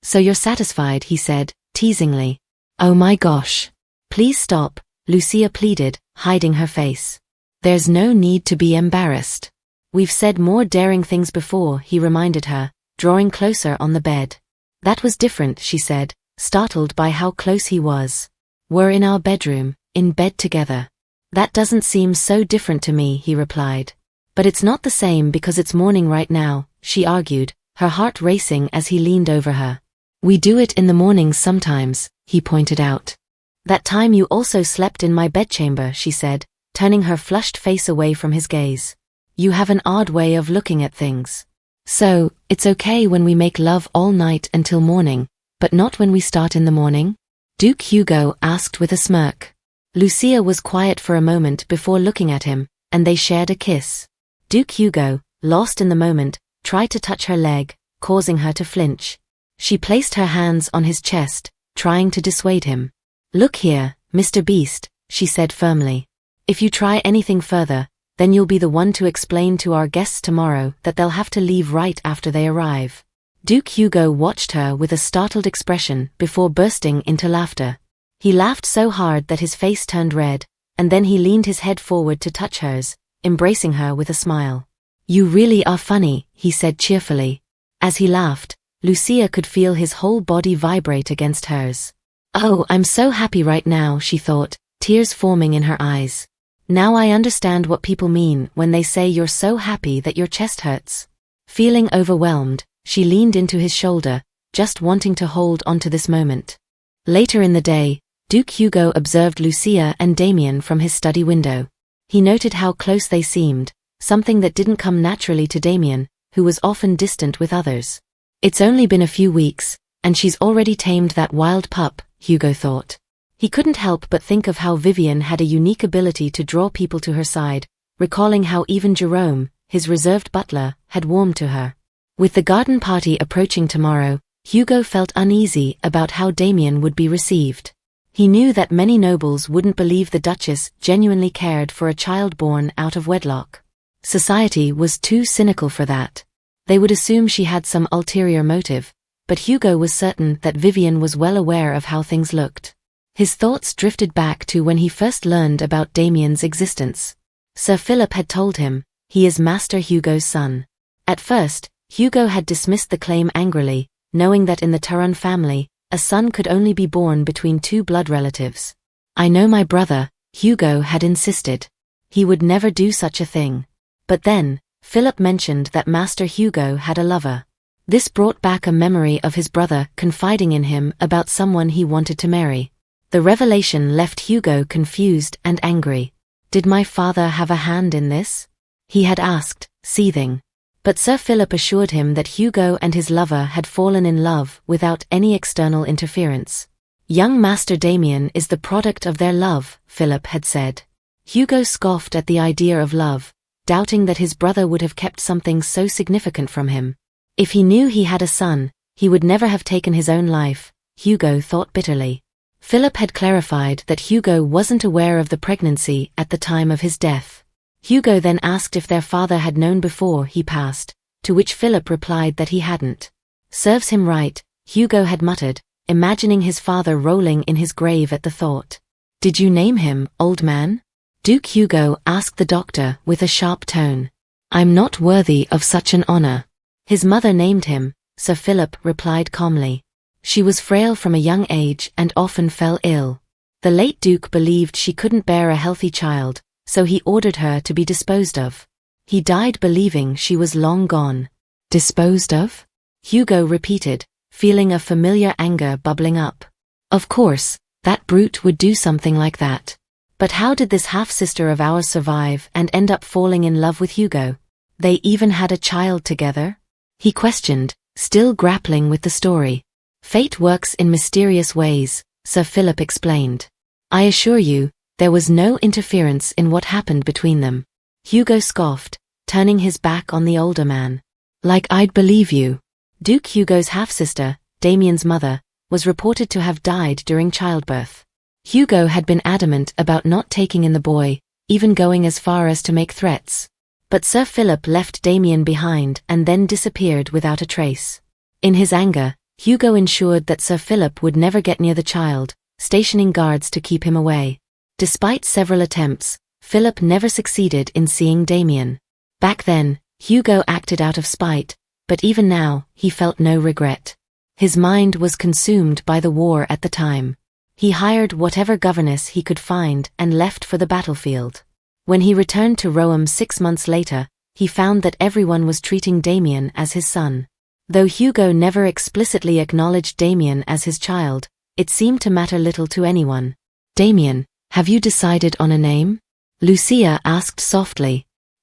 So you're satisfied," he said, teasingly. "Oh my gosh. Please stop," Lucia pleaded, hiding her face. "There's no need to be embarrassed. We've said more daring things before," he reminded her, drawing closer on the bed. "That was different," she said, startled by how close he was. "We're in our bedroom, in bed together." "That doesn't seem so different to me," he replied. "But it's not the same because it's morning right now," she argued, her heart racing as he leaned over her. "We do it in the mornings sometimes," he pointed out. "That time you also slept in my bedchamber," she said, turning her flushed face away from his gaze. "You have an odd way of looking at things. So, it's okay when we make love all night until morning, but not when we start in the morning?" Duke Hugo asked with a smirk. Lucia was quiet for a moment before looking at him, and they shared a kiss. Duke Hugo, lost in the moment, tried to touch her leg, causing her to flinch. She placed her hands on his chest, trying to dissuade him. "Look here, Mr. Beast," she said firmly. "If you try anything further, then you'll be the one to explain to our guests tomorrow that they'll have to leave right after they arrive." Duke Hugo watched her with a startled expression before bursting into laughter. He laughed so hard that his face turned red, and then he leaned his head forward to touch hers, embracing her with a smile. "You really are funny," he said cheerfully. As he laughed, Lucia could feel his whole body vibrate against hers. "Oh, I'm so happy right now," she thought, tears forming in her eyes. "Now I understand what people mean when they say you're so happy that your chest hurts." Feeling overwhelmed, she leaned into his shoulder, just wanting to hold onto this moment. Later in the day, Duke Hugo observed Lucia and Damien from his study window. He noted how close they seemed, something that didn't come naturally to Damien, who was often distant with others. "It's only been a few weeks, and she's already tamed that wild pup," Hugo thought. He couldn't help but think of how Vivian had a unique ability to draw people to her side, recalling how even Jerome, his reserved butler, had warmed to her. With the garden party approaching tomorrow, Hugo felt uneasy about how Damien would be received. He knew that many nobles wouldn't believe the Duchess genuinely cared for a child born out of wedlock. Society was too cynical for that. They would assume she had some ulterior motive, but Hugo was certain that Vivian was well aware of how things looked. His thoughts drifted back to when he first learned about Damien's existence. Sir Philip had told him, he is Master Hugo's son. At first, Hugo had dismissed the claim angrily, knowing that in the Taran family, a son could only be born between two blood relatives. "I know my brother," Hugo had insisted. He would never do such a thing. But then, Philip mentioned that Master Hugo had a lover. This brought back a memory of his brother confiding in him about someone he wanted to marry. The revelation left Hugo confused and angry. "Did my father have a hand in this?" he had asked, seething. But Sir Philip assured him that Hugo and his lover had fallen in love without any external interference. "Young Master Damien is the product of their love," Philip had said. Hugo scoffed at the idea of love, doubting that his brother would have kept something so significant from him. If he knew he had a son, he would never have taken his own life, Hugo thought bitterly. Philip had clarified that Hugo wasn't aware of the pregnancy at the time of his death. Hugo then asked if their father had known before he passed, to which Philip replied that he hadn't. "Serves him right," Hugo had muttered, imagining his father rolling in his grave at the thought. "Did you name him, old man?" Duke Hugo asked the doctor with a sharp tone. "I'm not worthy of such an honor." "His mother named him," Sir Philip replied calmly. "She was frail from a young age and often fell ill. The late Duke believed she couldn't bear a healthy child, so he ordered her to be disposed of. He died believing she was long gone." "Disposed of?" Hugo repeated, feeling a familiar anger bubbling up. "Of course, that brute would do something like that. But how did this half-sister of ours survive and end up falling in love with Hugo? They even had a child together?" he questioned, still grappling with the story. "Fate works in mysterious ways," Sir Philip explained. "I assure you, there was no interference in what happened between them." Hugo scoffed, turning his back on the older man. "Like I'd believe you." Duke Hugo's half-sister, Damien's mother, was reported to have died during childbirth. Hugo had been adamant about not taking in the boy, even going as far as to make threats. But Sir Philip left Damien behind and then disappeared without a trace. In his anger, Hugo ensured that Sir Philip would never get near the child, stationing guards to keep him away. Despite several attempts, Philip never succeeded in seeing Damien. Back then, Hugo acted out of spite, but even now, he felt no regret. His mind was consumed by the war at the time. He hired whatever governess he could find and left for the battlefield. When he returned to Roam 6 months later, he found that everyone was treating Damien as his son. Though Hugo never explicitly acknowledged Damien as his child, it seemed to matter little to anyone. "Damien, have you decided on a name?" Lucia asked softly.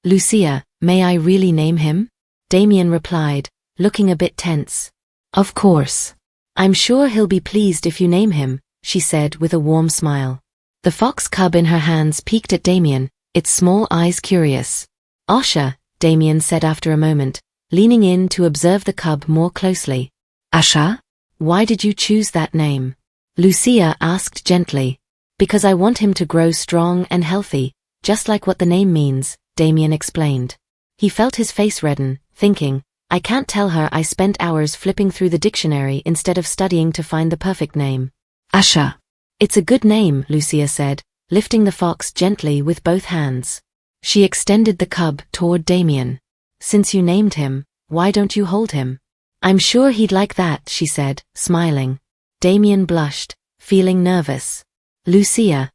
"Lucia, may I really name him?" Damien replied, looking a bit tense. "Of course. I'm sure he'll be pleased if you name him," she said with a warm smile. The fox cub in her hands peeked at Damien, its small eyes curious. "Asha," Damien said after a moment, leaning in to observe the cub more closely. "Asha? Why did you choose that name?" Lucia asked gently. "Because I want him to grow strong and healthy, just like what the name means," Damien explained. He felt his face redden, thinking, "I can't tell her I spent hours flipping through the dictionary instead of studying to find the perfect name." "Asha. It's a good name," Lucia said, lifting the fox gently with both hands. She extended the cub toward Damien. "Since you named him, why don't you hold him?" "I'm sure he'd like that," she said, smiling. Damien blushed, feeling nervous. "Lucia,"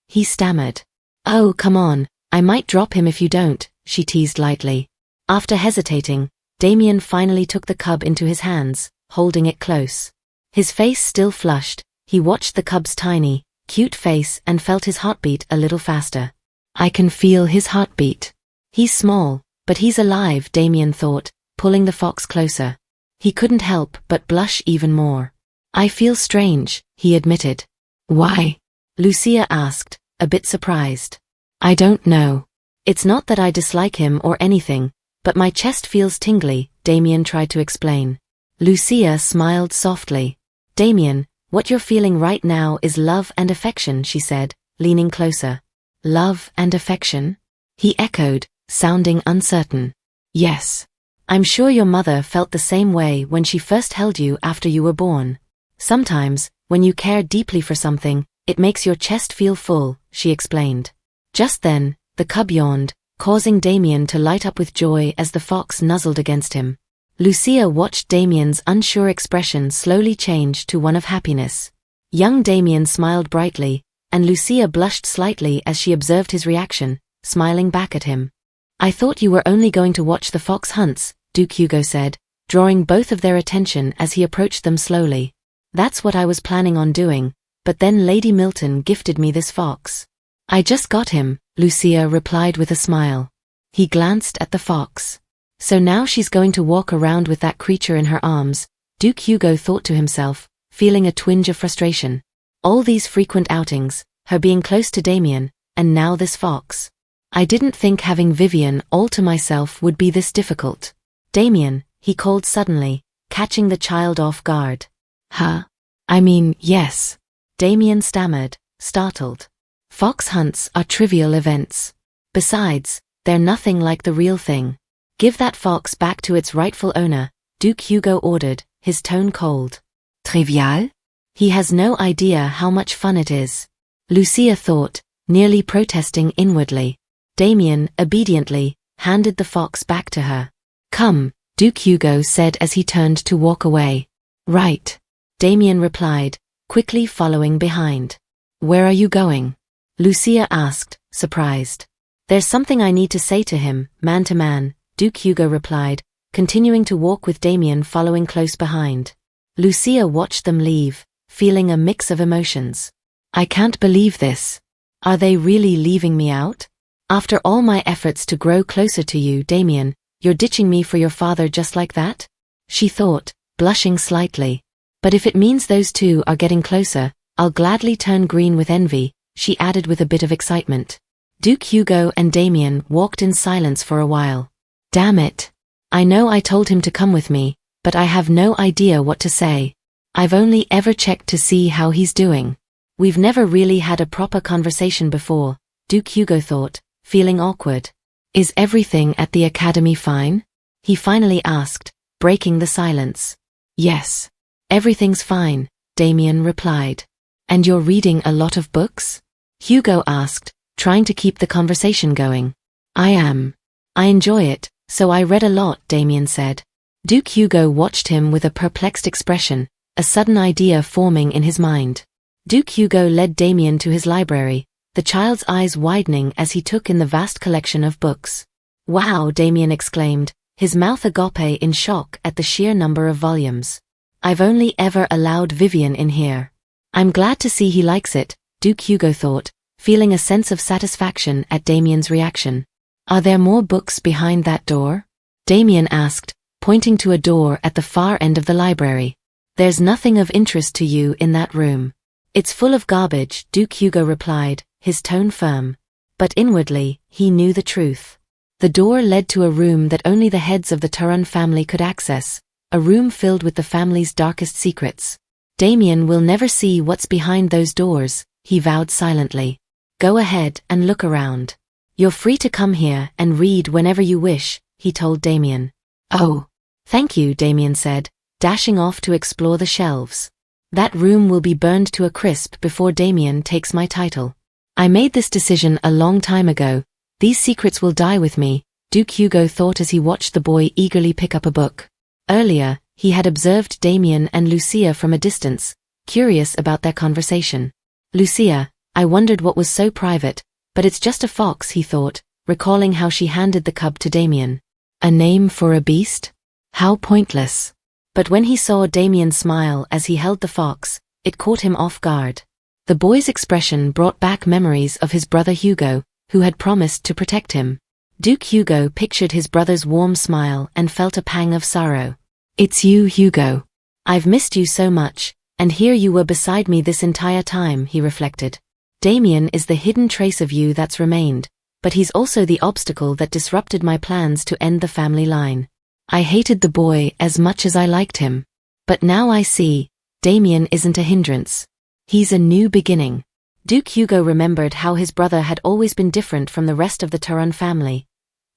he stammered. "Oh, come on, I might drop him if you don't," she teased lightly. After hesitating, Damien finally took the cub into his hands, holding it close. His face still flushed, he watched the cub's tiny, cute face and felt his heartbeat a little faster. "I can feel his heartbeat. He's small, but he's alive," Damien thought, pulling the fox closer. He couldn't help but blush even more. "I feel strange," he admitted. "Why?" Lucia asked, a bit surprised. "I don't know. It's not that I dislike him or anything, but my chest feels tingly," Damien tried to explain. Lucia smiled softly. "Damien, what you're feeling right now is love and affection," she said, leaning closer. "Love and affection?" he echoed, sounding uncertain. "Yes. I'm sure your mother felt the same way when she first held you after you were born. Sometimes, when you care deeply for something, it makes your chest feel full," she explained. Just then, the cub yawned, causing Damien to light up with joy as the fox nuzzled against him. Lucia watched Damien's unsure expression slowly change to one of happiness. Young Damien smiled brightly, and Lucia blushed slightly as she observed his reaction, smiling back at him. "I thought you were only going to watch the fox hunts," Duke Hugo said, drawing both of their attention as he approached them slowly. "That's what I was planning on doing, but then Lady Milton gifted me this fox." "I just got him," Lucia replied with a smile. He glanced at the fox. "So now she's going to walk around with that creature in her arms," Duke Hugo thought to himself, feeling a twinge of frustration. All these frequent outings, her being close to Damien, and now this fox. "I didn't think having Vivian all to myself would be this difficult." "Damien," he called suddenly, catching the child off guard. "Huh? I mean, yes," Damien stammered, startled. "Fox hunts are trivial events. Besides, they're nothing like the real thing. Give that fox back to its rightful owner," Duke Hugo ordered, his tone cold. "Trivial? He has no idea how much fun it is," Lucia thought, nearly protesting inwardly. Damien, obediently, handed the fox back to her. "Come," Duke Hugo said as he turned to walk away. "Right," Damien replied, quickly following behind. "Where are you going?" Lucia asked, surprised. "There's something I need to say to him, man to man," Duke Hugo replied, continuing to walk with Damien following close behind. Lucia watched them leave, feeling a mix of emotions. "I can't believe this. Are they really leaving me out? After all my efforts to grow closer to you, Damien, you're ditching me for your father just like that?" she thought, blushing slightly. "But if it means those two are getting closer, I'll gladly turn green with envy," she added with a bit of excitement. Duke Hugo and Damien walked in silence for a while. "Damn it. I know I told him to come with me, but I have no idea what to say." I've only ever checked to see how he's doing. We've never really had a proper conversation before, Duke Hugo thought, feeling awkward. Is everything at the academy fine? He finally asked, breaking the silence. Yes. Everything's fine, Damien replied. And you're reading a lot of books? Hugo asked, trying to keep the conversation going. I am. I enjoy it, so I read a lot, Damien said. Duke Hugo watched him with a perplexed expression, a sudden idea forming in his mind. Duke Hugo led Damien to his library, the child's eyes widening as he took in the vast collection of books. Wow, Damien exclaimed, his mouth agape in shock at the sheer number of volumes. I've only ever allowed Vivian in here. I'm glad to see he likes it, Duke Hugo thought, feeling a sense of satisfaction at Damien's reaction. Are there more books behind that door? Damien asked, pointing to a door at the far end of the library. There's nothing of interest to you in that room. It's full of garbage, Duke Hugo replied, his tone firm. But inwardly, he knew the truth. The door led to a room that only the heads of the Turan family could access, a room filled with the family's darkest secrets. Damien will never see what's behind those doors, he vowed silently. Go ahead and look around. You're free to come here and read whenever you wish, he told Damien. Oh. Thank you, Damien said, dashing off to explore the shelves. That room will be burned to a crisp before Damien takes my title. I made this decision a long time ago. These secrets will die with me, Duke Hugo thought as he watched the boy eagerly pick up a book. Earlier, he had observed Damien and Lucia from a distance, curious about their conversation. Lucia, I wondered what was so private, but it's just a fox, he thought, recalling how she handed the cub to Damien. A name for a beast? How pointless. But when he saw Damien smile as he held the fox, it caught him off guard. The boy's expression brought back memories of his brother Hugo, who had promised to protect him. Duke Hugo pictured his brother's warm smile and felt a pang of sorrow. It's you, Hugo. I've missed you so much, and here you were beside me this entire time, he reflected. Damien is the hidden trace of you that's remained, but he's also the obstacle that disrupted my plans to end the family line. I hated the boy as much as I liked him. But now I see, Damien isn't a hindrance. He's a new beginning. Duke Hugo remembered how his brother had always been different from the rest of the Turan family.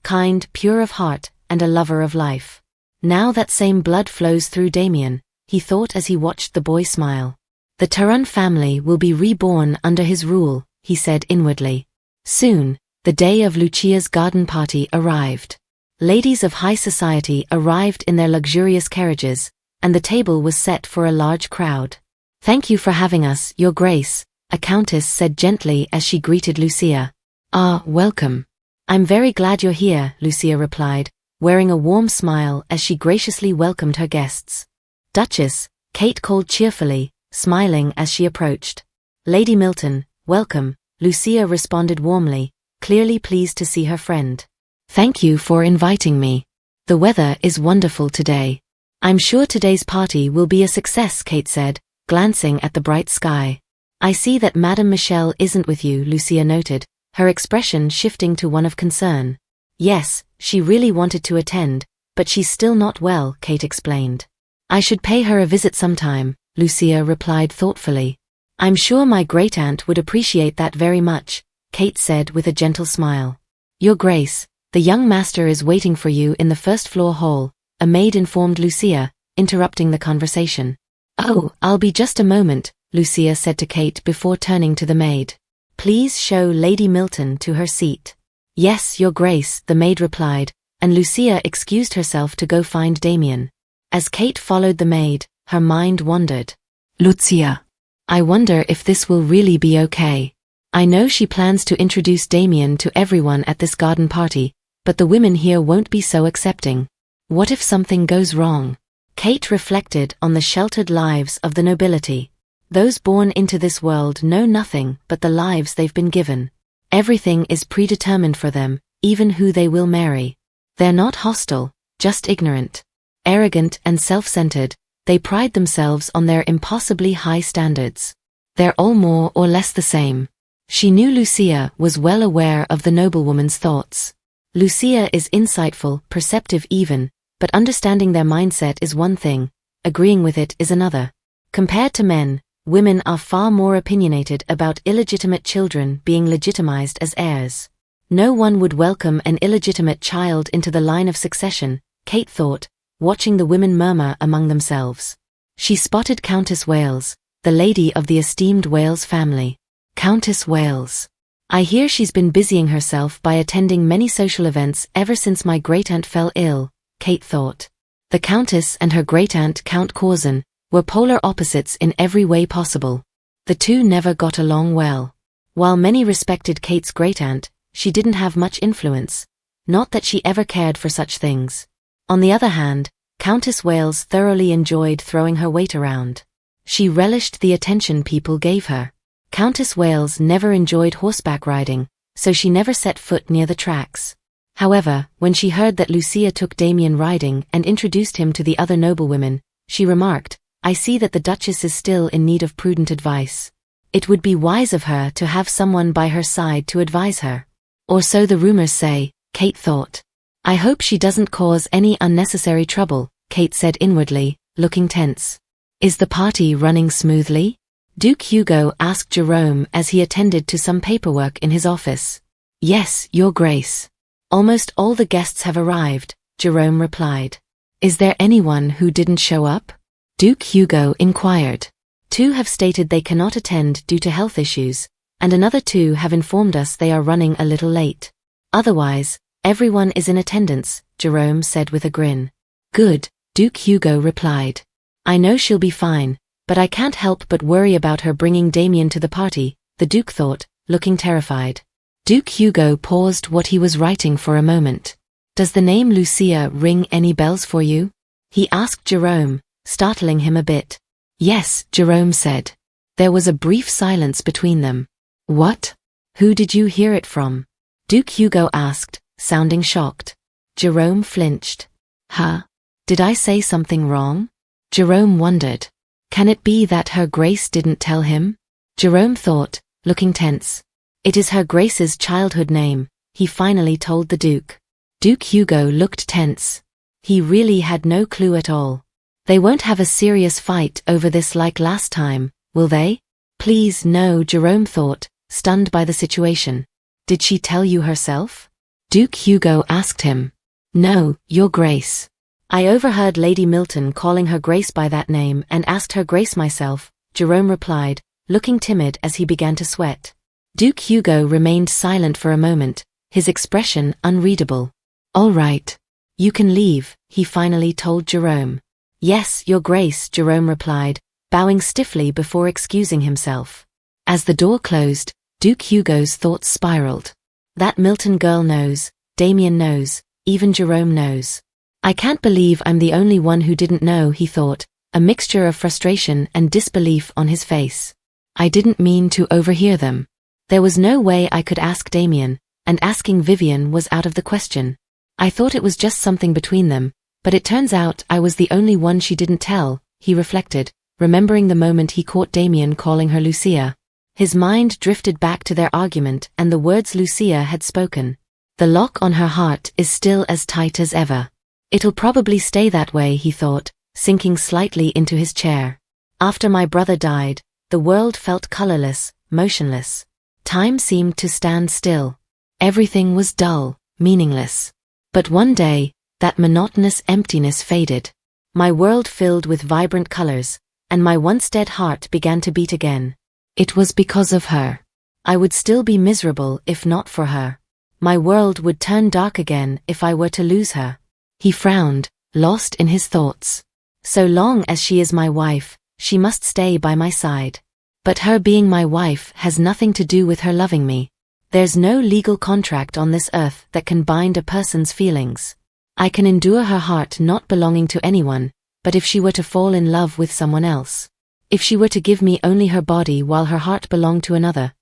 Kind, pure of heart, and a lover of life. Now that same blood flows through Damien, he thought as he watched the boy smile. The Turan family will be reborn under his rule, he said inwardly. Soon, the day of Lucia's garden party arrived. Ladies of high society arrived in their luxurious carriages, and the table was set for a large crowd. Thank you for having us, Your Grace, a countess said gently as she greeted Lucia. Ah, welcome. I'm very glad you're here, Lucia replied, wearing a warm smile as she graciously welcomed her guests. Duchess, Kate called cheerfully, smiling as she approached. Lady Milton, welcome, Lucia responded warmly, clearly pleased to see her friend. Thank you for inviting me. The weather is wonderful today. I'm sure today's party will be a success, Kate said, glancing at the bright sky. I see that Madame Michelle isn't with you, Lucia noted, her expression shifting to one of concern. Yes, she really wanted to attend, but she's still not well, Kate explained. I should pay her a visit sometime, Lucia replied thoughtfully. I'm sure my great-aunt would appreciate that very much, Kate said with a gentle smile. Your Grace, the young master is waiting for you in the first-floor hall, a maid informed Lucia, interrupting the conversation. Oh, I'll be just a moment, Lucia said to Kate before turning to the maid. Please show Lady Milton to her seat. Yes, Your Grace, the maid replied, and Lucia excused herself to go find Damien. As Kate followed the maid, her mind wandered. Lucia. I wonder if this will really be okay. I know she plans to introduce Damien to everyone at this garden party, but the women here won't be so accepting. What if something goes wrong? Kate reflected on the sheltered lives of the nobility. Those born into this world know nothing but the lives they've been given. Everything is predetermined for them, even who they will marry. They're not hostile, just ignorant. Arrogant and self-centered, they pride themselves on their impossibly high standards. They're all more or less the same. She knew Lucia was well aware of the noblewoman's thoughts. Lucia is insightful, perceptive even, but understanding their mindset is one thing, agreeing with it is another. Compared to men, women are far more opinionated about illegitimate children being legitimized as heirs. No one would welcome an illegitimate child into the line of succession, Kate thought, watching the women murmur among themselves. She spotted Countess Wales, the lady of the esteemed Wales family. Countess Wales. I hear she's been busying herself by attending many social events ever since my great-aunt fell ill, Kate thought. The Countess and her great-aunt Count Corzin were polar opposites in every way possible. The two never got along well. While many respected Kate's great-aunt, she didn't have much influence. Not that she ever cared for such things. On the other hand, Countess Wales thoroughly enjoyed throwing her weight around. She relished the attention people gave her. Countess Wales never enjoyed horseback riding, so she never set foot near the tracks. However, when she heard that Lucia took Damien riding and introduced him to the other noblewomen, she remarked, "I see that the Duchess is still in need of prudent advice. It would be wise of her to have someone by her side to advise her." Or so the rumors say, Kate thought. I hope she doesn't cause any unnecessary trouble, Kate said inwardly, looking tense. Is the party running smoothly? Duke Hugo asked Jerome as he attended to some paperwork in his office. Yes, Your Grace. Almost all the guests have arrived, Jerome replied. Is there anyone who didn't show up? Duke Hugo inquired. 2 have stated they cannot attend due to health issues, and another 2 have informed us they are running a little late. Otherwise, everyone is in attendance, Jerome said with a grin. Good, Duke Hugo replied. I know she'll be fine, but I can't help but worry about her bringing Damien to the party, the Duke thought, looking terrified. Duke Hugo paused what he was writing for a moment. Does the name Lucia ring any bells for you? He asked Jerome, startling him a bit. Yes, Jerome said. There was a brief silence between them. What? Who did you hear it from? Duke Hugo asked, sounding shocked. Jerome flinched. Huh? Did I say something wrong? Jerome wondered. Can it be that Her Grace didn't tell him? Jerome thought, looking tense. It is Her Grace's childhood name, he finally told the Duke. Duke Hugo looked tense. He really had no clue at all. They won't have a serious fight over this like last time, will they? Please no, Jerome thought, stunned by the situation. Did she tell you herself? Duke Hugo asked him. No, Your Grace. I overheard Lady Milton calling Her Grace by that name and asked Her Grace myself, Jerome replied, looking timid as he began to sweat. Duke Hugo remained silent for a moment, his expression unreadable. All right. You can leave, he finally told Jerome. Yes, Your Grace, Jerome replied, bowing stiffly before excusing himself. As the door closed, Duke Hugo's thoughts spiraled. That Milton girl knows, Damien knows, even Jerome knows. I can't believe I'm the only one who didn't know, he thought, a mixture of frustration and disbelief on his face. I didn't mean to overhear them. There was no way I could ask Damien, and asking Vivian was out of the question. I thought it was just something between them, but it turns out I was the only one she didn't tell, he reflected, remembering the moment he caught Damien calling her Lucia. His mind drifted back to their argument and the words Lucia had spoken. The lock on her heart is still as tight as ever. It'll probably stay that way, he thought, sinking slightly into his chair. After my brother died, the world felt colorless, motionless. Time seemed to stand still. Everything was dull, meaningless. But one day, that monotonous emptiness faded. My world filled with vibrant colors, and my once dead heart began to beat again. It was because of her. I would still be miserable if not for her. My world would turn dark again if I were to lose her. He frowned, lost in his thoughts. So long as she is my wife, she must stay by my side. But her being my wife has nothing to do with her loving me. There's no legal contract on this earth that can bind a person's feelings. I can endure her heart not belonging to anyone, but if she were to fall in love with someone else, if she were to give me only her body while her heart belonged to another,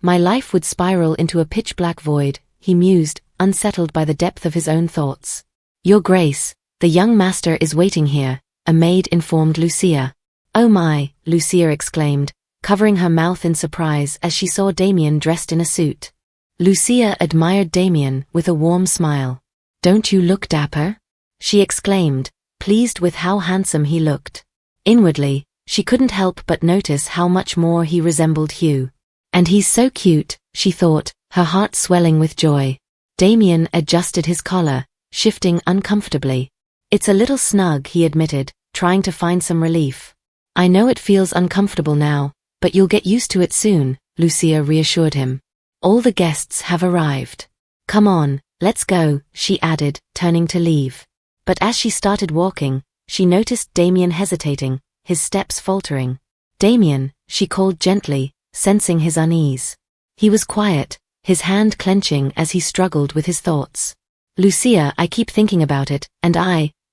my life would spiral into a pitch-black void, he mused, unsettled by the depth of his own thoughts. Your Grace, the young master is waiting here, a maid informed Lucia. Oh my, Lucia exclaimed, covering her mouth in surprise as she saw Damien dressed in a suit. Lucia admired Damien with a warm smile. Don't you look dapper? She exclaimed, pleased with how handsome he looked. Inwardly, She couldn't help but notice how much more he resembled Hugh. And he's so cute, she thought, her heart swelling with joy. Damien adjusted his collar, shifting uncomfortably. It's a little snug, he admitted, trying to find some relief. I know it feels uncomfortable now, but you'll get used to it soon, Lucia reassured him. All the guests have arrived. Come on, let's go, she added, turning to leave. But as she started walking, she noticed Damien hesitating, his steps faltering. Damien, she called gently, sensing his unease. He was quiet, his hand clenching as he struggled with his thoughts. Lucia, I keep thinking about it, and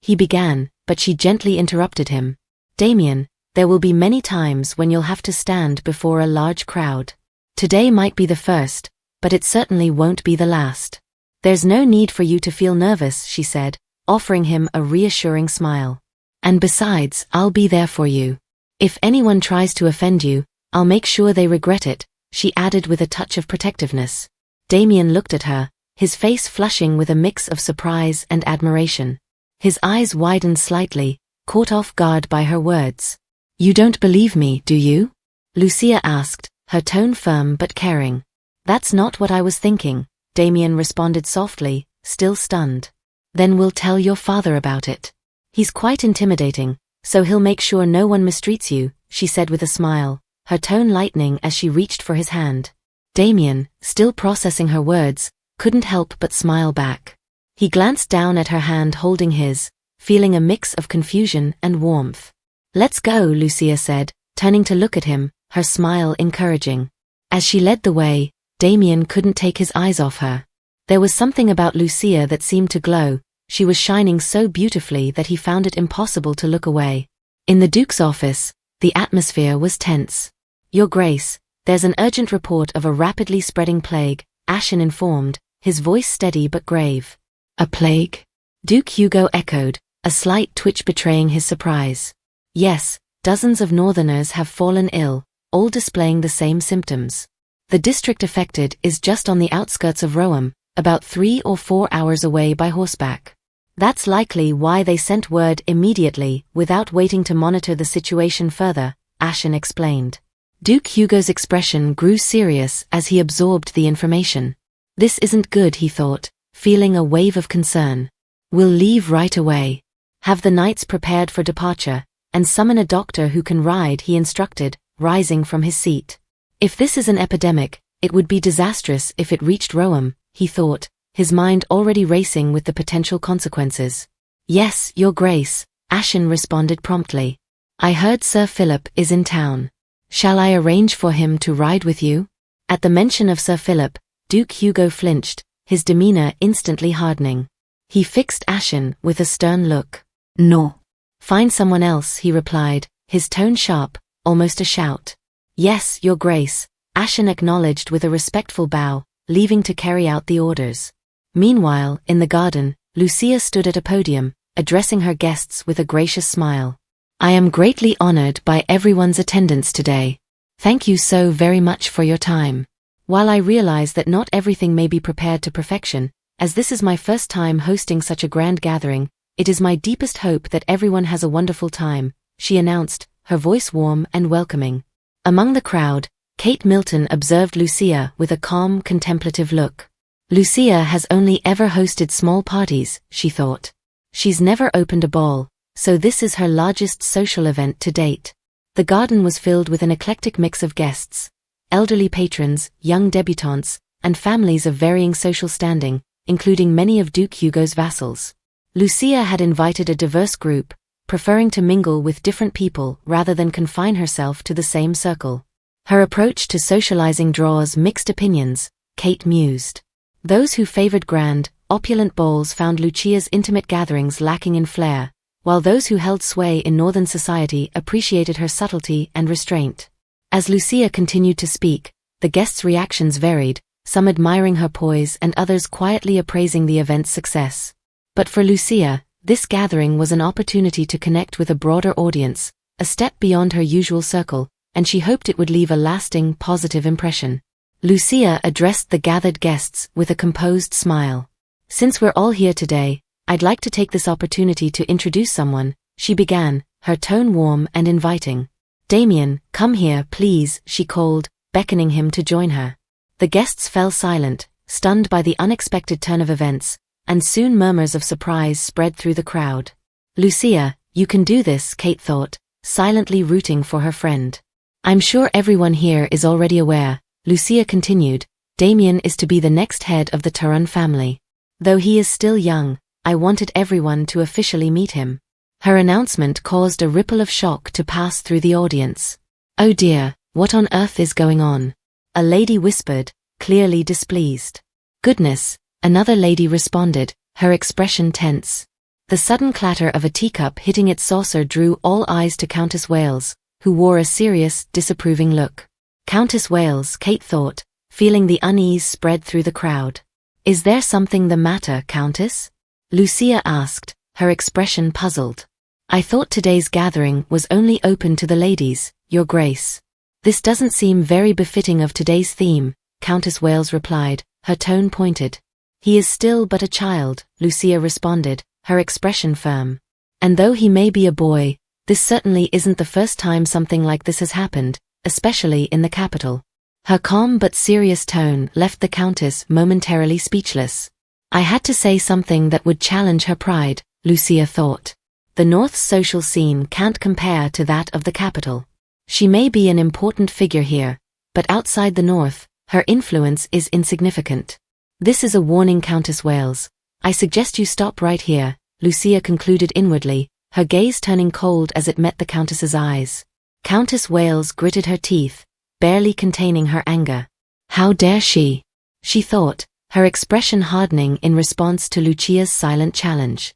he began, but she gently interrupted him. Damien, there will be many times when you'll have to stand before a large crowd. Today might be the first, but it certainly won't be the last. There's no need for you to feel nervous, she said, offering him a reassuring smile. And besides, I'll be there for you. If anyone tries to offend you, I'll make sure they regret it, she added with a touch of protectiveness. Damien looked at her, his face flushing with a mix of surprise and admiration. His eyes widened slightly, caught off guard by her words. You don't believe me, do you? Lucia asked, her tone firm but caring. That's not what I was thinking, Damien responded softly, still stunned. Then we'll tell your father about it. He's quite intimidating, so he'll make sure no one mistreats you, she said with a smile, her tone lightening as she reached for his hand. Damien, still processing her words, couldn't help but smile back. He glanced down at her hand holding his, feeling a mix of confusion and warmth. Let's go, Lucia said, turning to look at him, her smile encouraging. As she led the way, Damien couldn't take his eyes off her. There was something about Lucia that seemed to glow. She was shining so beautifully that he found it impossible to look away. In the Duke's office, the atmosphere was tense. Your Grace, there's an urgent report of a rapidly spreading plague, Ashen informed, his voice steady but grave. A plague? Duke Hugo echoed, a slight twitch betraying his surprise. Yes, dozens of northerners have fallen ill, all displaying the same symptoms. The district affected is just on the outskirts of Roam, about 3 or 4 hours away by horseback. That's likely why they sent word immediately, without waiting to monitor the situation further, Ashen explained. Duke Hugo's expression grew serious as he absorbed the information. This isn't good, he thought, feeling a wave of concern. We'll leave right away. Have the knights prepared for departure, and summon a doctor who can ride, he instructed, rising from his seat. If this is an epidemic, it would be disastrous if it reached Roam, he thought, his mind already racing with the potential consequences. Yes, Your Grace, Ashen responded promptly. I heard Sir Philip is in town. Shall I arrange for him to ride with you? At the mention of Sir Philip, Duke Hugo flinched, his demeanor instantly hardening. He fixed Ashen with a stern look. No. Find someone else, he replied, his tone sharp, almost a shout. Yes, Your Grace, Ashen acknowledged with a respectful bow, leaving to carry out the orders. Meanwhile, in the garden, Lucia stood at a podium, addressing her guests with a gracious smile. I am greatly honored by everyone's attendance today. Thank you so very much for your time. While I realize that not everything may be prepared to perfection, as this is my first time hosting such a grand gathering, it is my deepest hope that everyone has a wonderful time, she announced, her voice warm and welcoming. Among the crowd, Kate Milton observed Lucia with a calm, contemplative look. Lucia has only ever hosted small parties, she thought. She's never opened a ball, so this is her largest social event to date. The garden was filled with an eclectic mix of guests, elderly patrons, young debutantes, and families of varying social standing, including many of Duke Hugo's vassals. Lucia had invited a diverse group, preferring to mingle with different people rather than confine herself to the same circle. Her approach to socializing draws mixed opinions, Kate mused. Those who favored grand, opulent balls found Lucia's intimate gatherings lacking in flair, while those who held sway in northern society appreciated her subtlety and restraint. As Lucia continued to speak, the guests' reactions varied, some admiring her poise and others quietly appraising the event's success. But for Lucia, this gathering was an opportunity to connect with a broader audience, a step beyond her usual circle, and she hoped it would leave a lasting, positive impression. Lucia addressed the gathered guests with a composed smile. Since we're all here today, I'd like to take this opportunity to introduce someone, she began, her tone warm and inviting. Damien, come here, please, she called, beckoning him to join her. The guests fell silent, stunned by the unexpected turn of events, and soon murmurs of surprise spread through the crowd. Lucia, you can do this, Kate thought, silently rooting for her friend. I'm sure everyone here is already aware, Lucia continued, Damien is to be the next head of the Turun family. Though he is still young, I wanted everyone to officially meet him. Her announcement caused a ripple of shock to pass through the audience. Oh dear, what on earth is going on? A lady whispered, clearly displeased. Goodness, another lady responded, her expression tense. The sudden clatter of a teacup hitting its saucer drew all eyes to Countess Wales, who wore a serious, disapproving look. Countess Wales, Kate thought, feeling the unease spread through the crowd. Is there something the matter, Countess? Lucia asked, her expression puzzled. I thought today's gathering was only open to the ladies, Your Grace. This doesn't seem very befitting of today's theme, Countess Wales replied, her tone pointed. He is still but a child, Lucia responded, her expression firm. And though he may be a boy, this certainly isn't the first time something like this has happened, especially in the capital. Her calm but serious tone left the Countess momentarily speechless. I had to say something that would challenge her pride, Lucia thought. The North's social scene can't compare to that of the capital. She may be an important figure here, but outside the North, her influence is insignificant. This is a warning, Countess Wales. I suggest you stop right here, Lucia concluded inwardly, her gaze turning cold as it met the Countess's eyes. Countess Wales gritted her teeth, barely containing her anger. How dare she? She thought, her expression hardening in response to Lucia's silent challenge.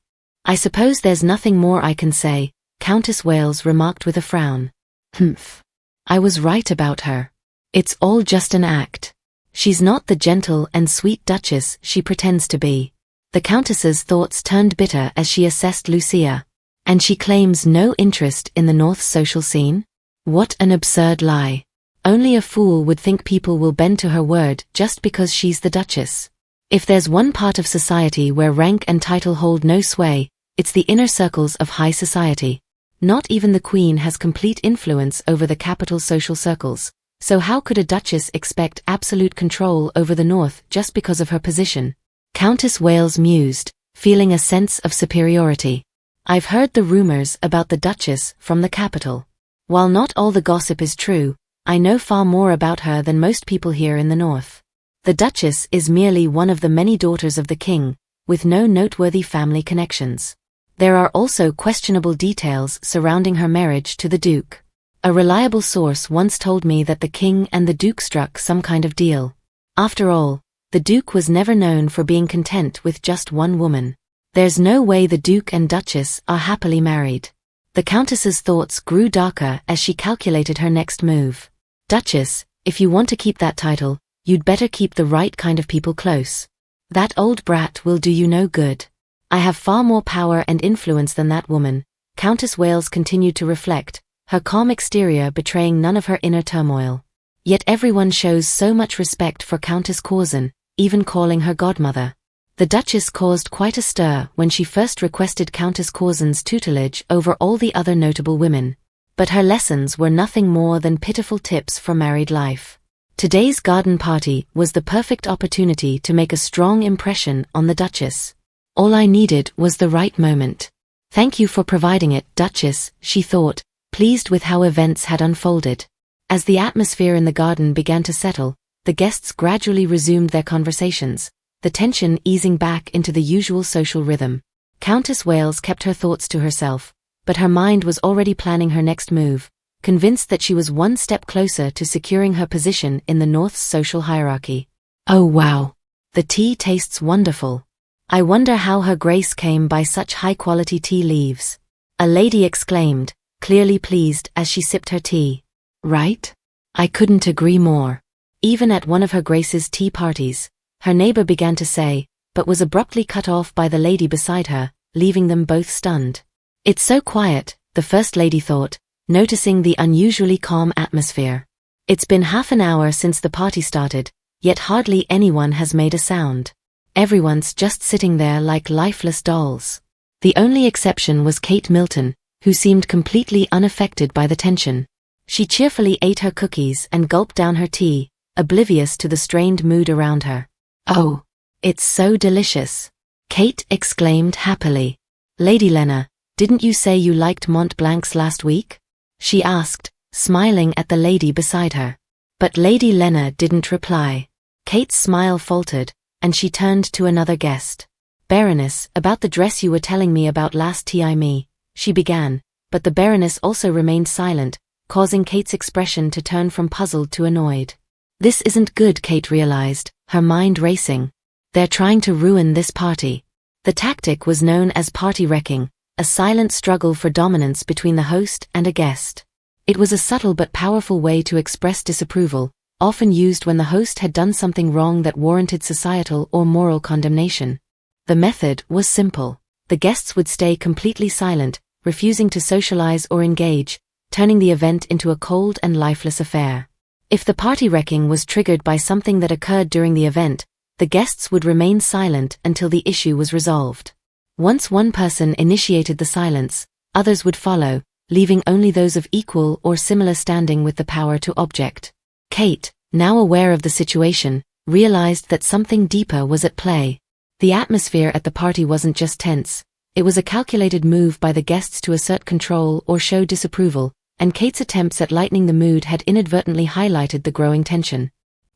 I suppose there's nothing more I can say, Countess Wales remarked with a frown. Humph. I was right about her. It's all just an act. She's not the gentle and sweet Duchess she pretends to be. The Countess's thoughts turned bitter as she assessed Lucia. And she claims no interest in the North's social scene? What an absurd lie. Only a fool would think people will bend to her word just because she's the Duchess. If there's one part of society where rank and title hold no sway, it's the inner circles of high society. Not even the Queen has complete influence over the capital's social circles, so how could a Duchess expect absolute control over the North just because of her position? Countess Wales mused, feeling a sense of superiority. I've heard the rumors about the Duchess from the capital. While not all the gossip is true, I know far more about her than most people here in the North. The Duchess is merely one of the many daughters of the King, with no noteworthy family connections. There are also questionable details surrounding her marriage to the Duke. A reliable source once told me that the King and the Duke struck some kind of deal. After all, the Duke was never known for being content with just one woman. There's no way the Duke and Duchess are happily married. The Countess's thoughts grew darker as she calculated her next move. Duchess, if you want to keep that title, you'd better keep the right kind of people close. That old brat will do you no good. I have far more power and influence than that woman, Countess Wales continued to reflect, her calm exterior betraying none of her inner turmoil. Yet everyone shows so much respect for Countess Corzin, even calling her godmother. The Duchess caused quite a stir when she first requested Countess Corzin's tutelage over all the other notable women. But her lessons were nothing more than pitiful tips for married life. Today's garden party was the perfect opportunity to make a strong impression on the Duchess. All I needed was the right moment. Thank you for providing it, Duchess, she thought, pleased with how events had unfolded. As the atmosphere in the garden began to settle, the guests gradually resumed their conversations, the tension easing back into the usual social rhythm. Countess Wales kept her thoughts to herself, but her mind was already planning her next move, convinced that she was one step closer to securing her position in the North's social hierarchy. Oh wow! The tea tastes wonderful. I wonder how Her Grace came by such high-quality tea leaves. A lady exclaimed, clearly pleased as she sipped her tea. Right? I couldn't agree more. Even at one of Her Grace's tea parties, her neighbor began to say, but was abruptly cut off by the lady beside her, leaving them both stunned. It's so quiet, the First Lady thought, noticing the unusually calm atmosphere. It's been half an hour since the party started, yet hardly anyone has made a sound. Everyone's just sitting there like lifeless dolls. The only exception was Kate Milton, who seemed completely unaffected by the tension. She cheerfully ate her cookies and gulped down her tea, oblivious to the strained mood around her. "Oh, it's so delicious," Kate exclaimed happily. "Lady Lena, didn't you say you liked Mont Blancs last week?" she asked, smiling at the lady beside her. But Lady Lena didn't reply. Kate's smile faltered, and she turned to another guest. "Baroness, about the dress you were telling me about last time," she began, but the Baroness also remained silent, causing Kate's expression to turn from puzzled to annoyed. This isn't good, Kate realized, her mind racing. They're trying to ruin this party. The tactic was known as party wrecking, a silent struggle for dominance between the host and a guest. It was a subtle but powerful way to express disapproval, often used when the host had done something wrong that warranted societal or moral condemnation. The method was simple. The guests would stay completely silent, refusing to socialize or engage, turning the event into a cold and lifeless affair. If the party wrecking was triggered by something that occurred during the event, the guests would remain silent until the issue was resolved. Once one person initiated the silence, others would follow, leaving only those of equal or similar standing with the power to object. Kate, now aware of the situation, realized that something deeper was at play. The atmosphere at the party wasn't just tense. It was a calculated move by the guests to assert control or show disapproval, and Kate's attempts at lightening the mood had inadvertently highlighted the growing tension.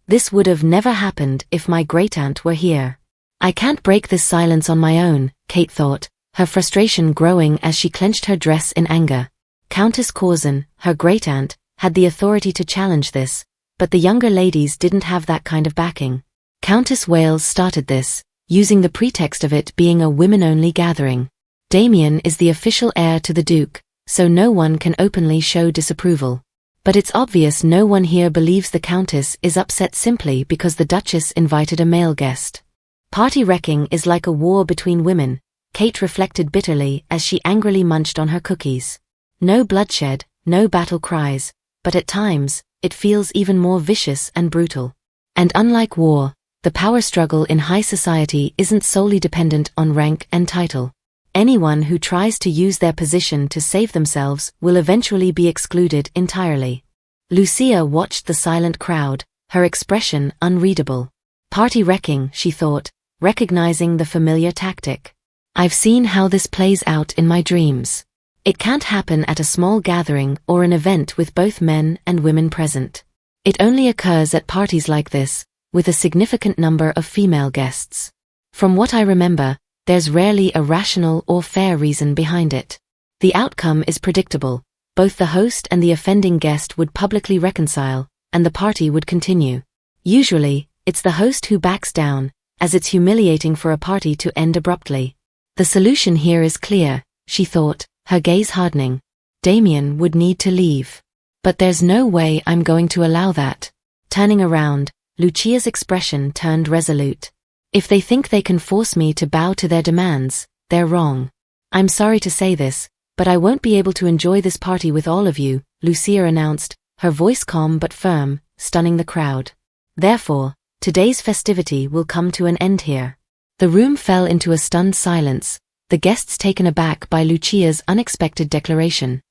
This would have never happened if my great-aunt were here. I can't break this silence on my own, Kate thought, her frustration growing as she clenched her dress in anger. Countess Corzin, her great-aunt, had the authority to challenge this, but the younger ladies didn't have that kind of backing. Countess Wales started this, using the pretext of it being a women-only gathering. Damien is the official heir to the Duke, so no one can openly show disapproval. But it's obvious no one here believes the Countess is upset simply because the Duchess invited a male guest. Party wrecking is like a war between women, Kate reflected bitterly as she angrily munched on her cookies. No bloodshed, no battle cries, but at times, it feels even more vicious and brutal. And unlike war, the power struggle in high society isn't solely dependent on rank and title. Anyone who tries to use their position to save themselves will eventually be excluded entirely. Lucia watched the silent crowd, her expression unreadable. Party wrecking, she thought, recognizing the familiar tactic. I've seen how this plays out in my dreams. It can't happen at a small gathering or an event with both men and women present. It only occurs at parties like this, with a significant number of female guests. From what I remember, there's rarely a rational or fair reason behind it. The outcome is predictable. Both the host and the offending guest would publicly reconcile, and the party would continue. Usually, it's the host who backs down, as it's humiliating for a party to end abruptly. The solution here is clear, she thought, her gaze hardening. Damien would need to leave. But there's no way I'm going to allow that. Turning around, Lucia's expression turned resolute. If they think they can force me to bow to their demands, they're wrong. I'm sorry to say this, but I won't be able to enjoy this party with all of you, Lucia announced, her voice calm but firm, stunning the crowd. Therefore, today's festivity will come to an end here. The room fell into a stunned silence, the guests taken aback by Lucia's unexpected declaration.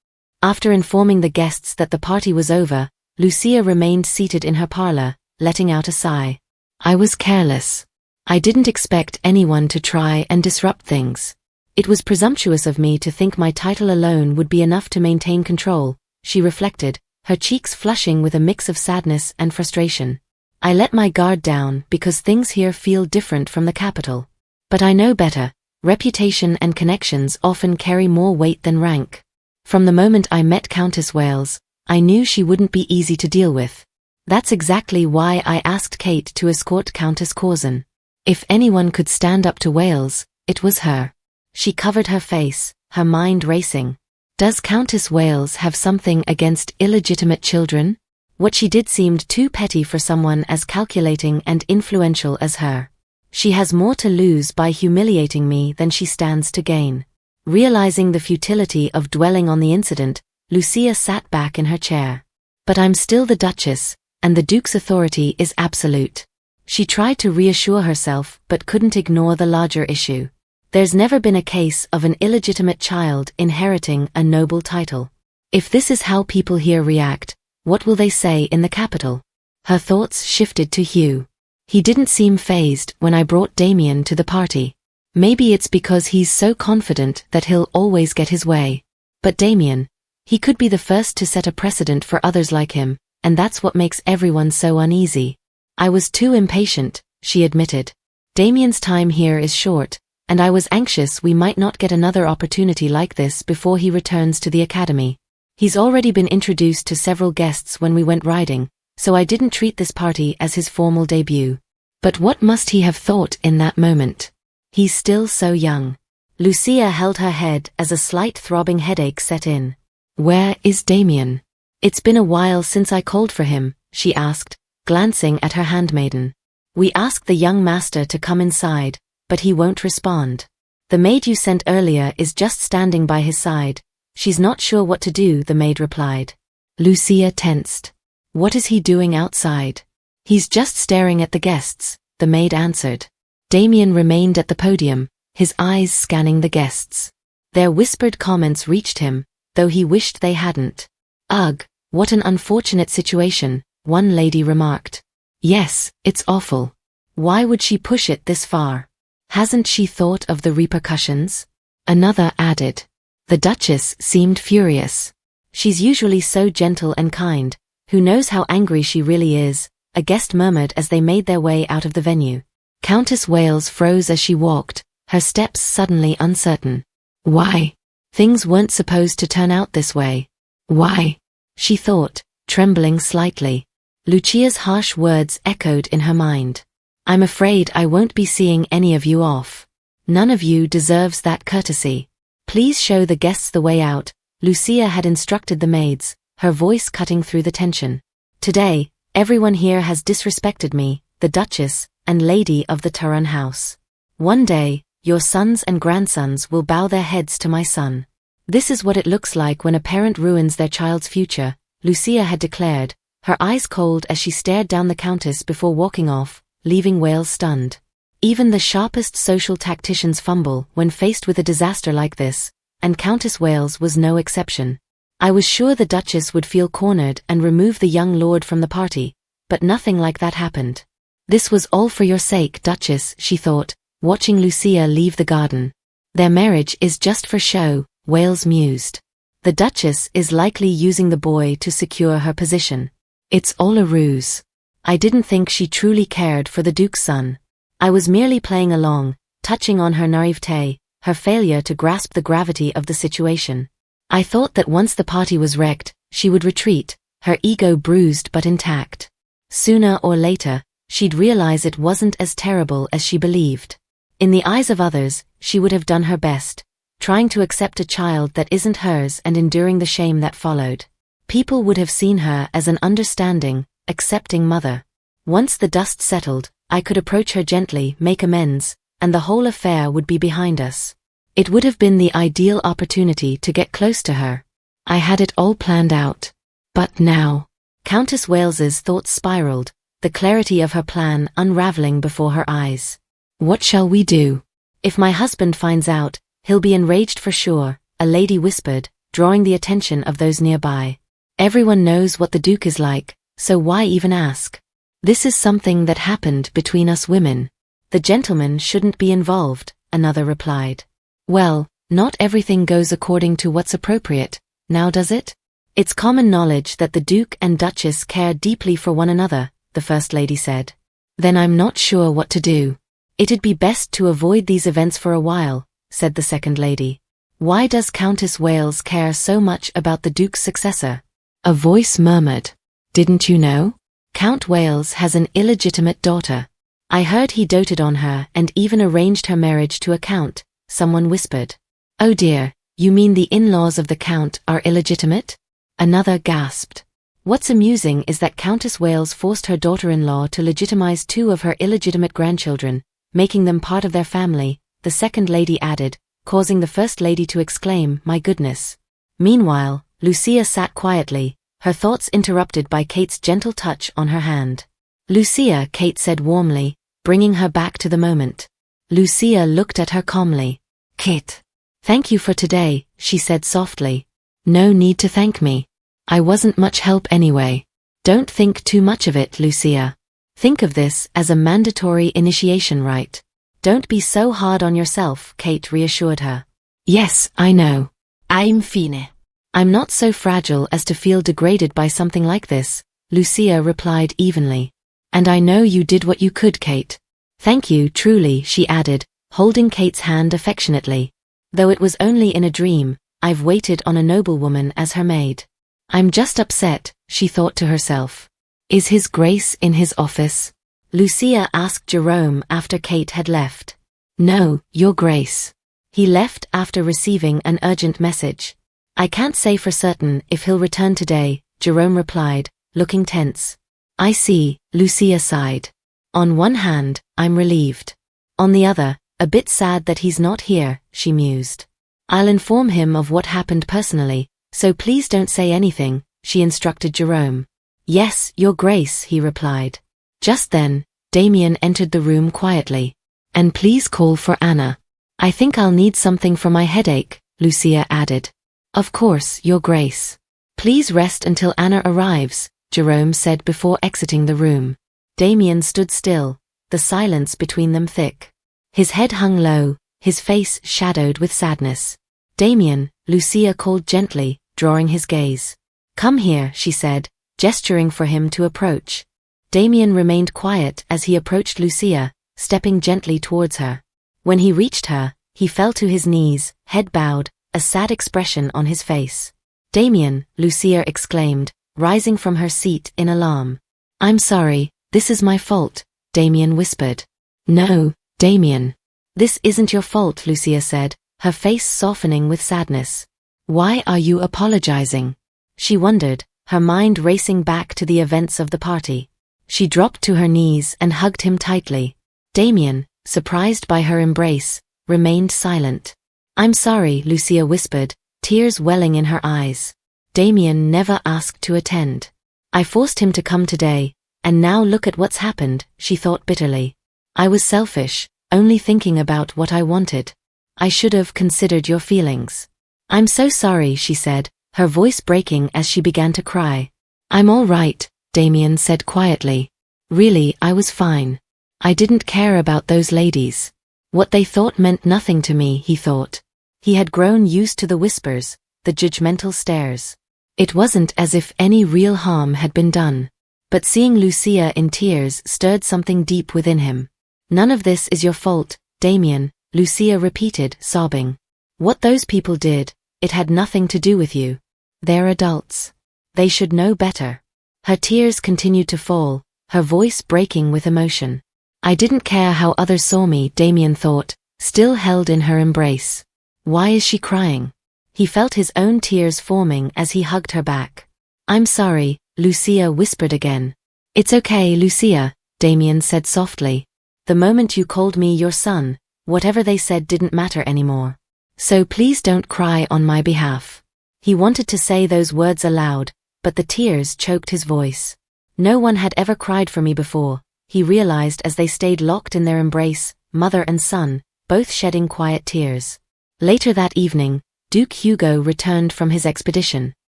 After informing the guests that the party was over, Lucia remained seated in her parlor, letting out a sigh. I was careless. I didn't expect anyone to try and disrupt things. It was presumptuous of me to think my title alone would be enough to maintain control, she reflected, her cheeks flushing with a mix of sadness and frustration. I let my guard down because things here feel different from the capital. But I know better. Reputation and connections often carry more weight than rank. From the moment I met Countess Wales, I knew she wouldn't be easy to deal with. That's exactly why I asked Kate to escort Countess Corzin. If anyone could stand up to Wales, it was her. She covered her face, her mind racing. Does Countess Wales have something against illegitimate children? What she did seemed too petty for someone as calculating and influential as her. She has more to lose by humiliating me than she stands to gain. Realizing the futility of dwelling on the incident, Lucia sat back in her chair. But I'm still the Duchess, and the Duke's authority is absolute. She tried to reassure herself but couldn't ignore the larger issue. There's never been a case of an illegitimate child inheriting a noble title. If this is how people here react, what will they say in the capital? Her thoughts shifted to Hugh. He didn't seem fazed when I brought Damien to the party. Maybe it's because he's so confident that he'll always get his way. But Damien, he could be the first to set a precedent for others like him, and that's what makes everyone so uneasy. I was too impatient, she admitted. Damien's time here is short, and I was anxious we might not get another opportunity like this before he returns to the academy. He's already been introduced to several guests when we went riding, so I didn't treat this party as his formal debut. But what must he have thought in that moment? He's still so young. Lucia held her head as a slight throbbing headache set in. Where is Damien? It's been a while since I called for him, she asked, glancing at her handmaiden. We asked the young master to come inside, but he won't respond. The maid you sent earlier is just standing by his side. She's not sure what to do, the maid replied. Lucia tensed. What is he doing outside? He's just staring at the guests, the maid answered. Damien remained at the podium, his eyes scanning the guests. Their whispered comments reached him, though he wished they hadn't. Ugh, what an unfortunate situation, one lady remarked. Yes, it's awful. Why would she push it this far? Hasn't she thought of the repercussions? Another added. The Duchess seemed furious. She's usually so gentle and kind. Who knows how angry she really is, a guest murmured as they made their way out of the venue. Countess Wales froze as she walked, her steps suddenly uncertain. Why? Things weren't supposed to turn out this way. Why? She thought, trembling slightly. Lucia's harsh words echoed in her mind. I'm afraid I won't be seeing any of you off. None of you deserves that courtesy. Please show the guests the way out, Lucia had instructed the maids, her voice cutting through the tension. Today, everyone here has disrespected me, the Duchess, and Lady of the Turan House. One day, your sons and grandsons will bow their heads to my son. This is what it looks like when a parent ruins their child's future, Lucia had declared, her eyes cold as she stared down the countess before walking off, leaving Wales stunned. Even the sharpest social tacticians fumble when faced with a disaster like this, and Countess Wales was no exception. I was sure the Duchess would feel cornered and remove the young lord from the party, but nothing like that happened. This was all for your sake, Duchess, she thought, watching Lucia leave the garden. Their marriage is just for show, Wales mused. The Duchess is likely using the boy to secure her position. It's all a ruse. I didn't think she truly cared for the Duke's son. I was merely playing along, touching on her naivete, her failure to grasp the gravity of the situation. I thought that once the party was wrecked, she would retreat, her ego bruised but intact. Sooner or later, she'd realize it wasn't as terrible as she believed. In the eyes of others, she would have done her best, trying to accept a child that isn't hers and enduring the shame that followed. People would have seen her as an understanding, accepting mother. Once the dust settled, I could approach her gently, make amends, and the whole affair would be behind us. It would have been the ideal opportunity to get close to her. I had it all planned out. But now, Countess Wales's thoughts spiraled, the clarity of her plan unraveling before her eyes. What shall we do? If my husband finds out, he'll be enraged for sure, a lady whispered, drawing the attention of those nearby. Everyone knows what the Duke is like, so why even ask? This is something that happened between us women. The gentleman shouldn't be involved, another replied. Well, not everything goes according to what's appropriate, now does it? It's common knowledge that the Duke and Duchess care deeply for one another, the First Lady said. Then I'm not sure what to do. It'd be best to avoid these events for a while, said the Second Lady. Why does Countess Wales care so much about the Duke's successor? A voice murmured. Didn't you know? Count Wales has an illegitimate daughter. I heard he doted on her and even arranged her marriage to a count, someone whispered. Oh dear, you mean the in-laws of the count are illegitimate? Another gasped. What's amusing is that Countess Wales forced her daughter-in-law to legitimize two of her illegitimate grandchildren, making them part of their family, the Second Lady added, causing the First Lady to exclaim, my goodness. Meanwhile, Lucia sat quietly, her thoughts interrupted by Kate's gentle touch on her hand. Lucia, Kate said warmly, bringing her back to the moment. Lucia looked at her calmly. Kate. Thank you for today, she said softly. No need to thank me. I wasn't much help anyway. Don't think too much of it, Lucia. Think of this as a mandatory initiation rite. Don't be so hard on yourself, Kate reassured her. Yes, I know. Infine. I'm not so fragile as to feel degraded by something like this, Lucia replied evenly. And I know you did what you could, Kate. Thank you, truly, she added, holding Kate's hand affectionately. Though it was only in a dream, I've waited on a noblewoman as her maid. I'm just upset, she thought to herself. Is His Grace in his office? Lucia asked Jerome after Kate had left. No, Your Grace. He left after receiving an urgent message. I can't say for certain if he'll return today, Jerome replied, looking tense. I see, Lucia sighed. On one hand, I'm relieved. On the other, a bit sad that he's not here, she mused. I'll inform him of what happened personally, so please don't say anything, she instructed Jerome. Yes, Your Grace, he replied. Just then, Damien entered the room quietly. And please call for Anna. I think I'll need something for my headache, Lucia added. Of course, Your Grace. Please rest until Anna arrives, Jerome said before exiting the room. Damien stood still, the silence between them thick. His head hung low, his face shadowed with sadness. Damien, Lucia called gently, drawing his gaze. Come here, she said, gesturing for him to approach. Damien remained quiet as he approached Lucia, stepping gently towards her. When he reached her, he fell to his knees, head bowed, a sad expression on his face. Damien, Lucia exclaimed, rising from her seat in alarm. I'm sorry, this is my fault, Damien whispered. No, Damien. This isn't your fault, Lucia said, her face softening with sadness. Why are you apologizing? She wondered, her mind racing back to the events of the party. She dropped to her knees and hugged him tightly. Damien, surprised by her embrace, remained silent. I'm sorry, Lucia whispered, tears welling in her eyes. Damien never asked to attend. I forced him to come today, and now look at what's happened, she thought bitterly. I was selfish, only thinking about what I wanted. I should have considered your feelings. I'm so sorry, she said, her voice breaking as she began to cry. I'm all right, Damien said quietly. Really, I was fine. I didn't care about those ladies. What they thought meant nothing to me, he thought. He had grown used to the whispers, the judgmental stares. It wasn't as if any real harm had been done. But seeing Lucia in tears stirred something deep within him. None of this is your fault, Damien, Lucia repeated, sobbing. What those people did, it had nothing to do with you. They're adults. They should know better. Her tears continued to fall, her voice breaking with emotion. I didn't care how others saw me, Damien thought, still held in her embrace. Why is she crying? He felt his own tears forming as he hugged her back. I'm sorry, Lucia whispered again. It's okay, Lucia, Damien said softly. The moment you called me your son, whatever they said didn't matter anymore. So please don't cry on my behalf. He wanted to say those words aloud, but the tears choked his voice. No one had ever cried for me before, he realized as they stayed locked in their embrace, mother and son, both shedding quiet tears. Later that evening, Duke Hugo returned from his expedition.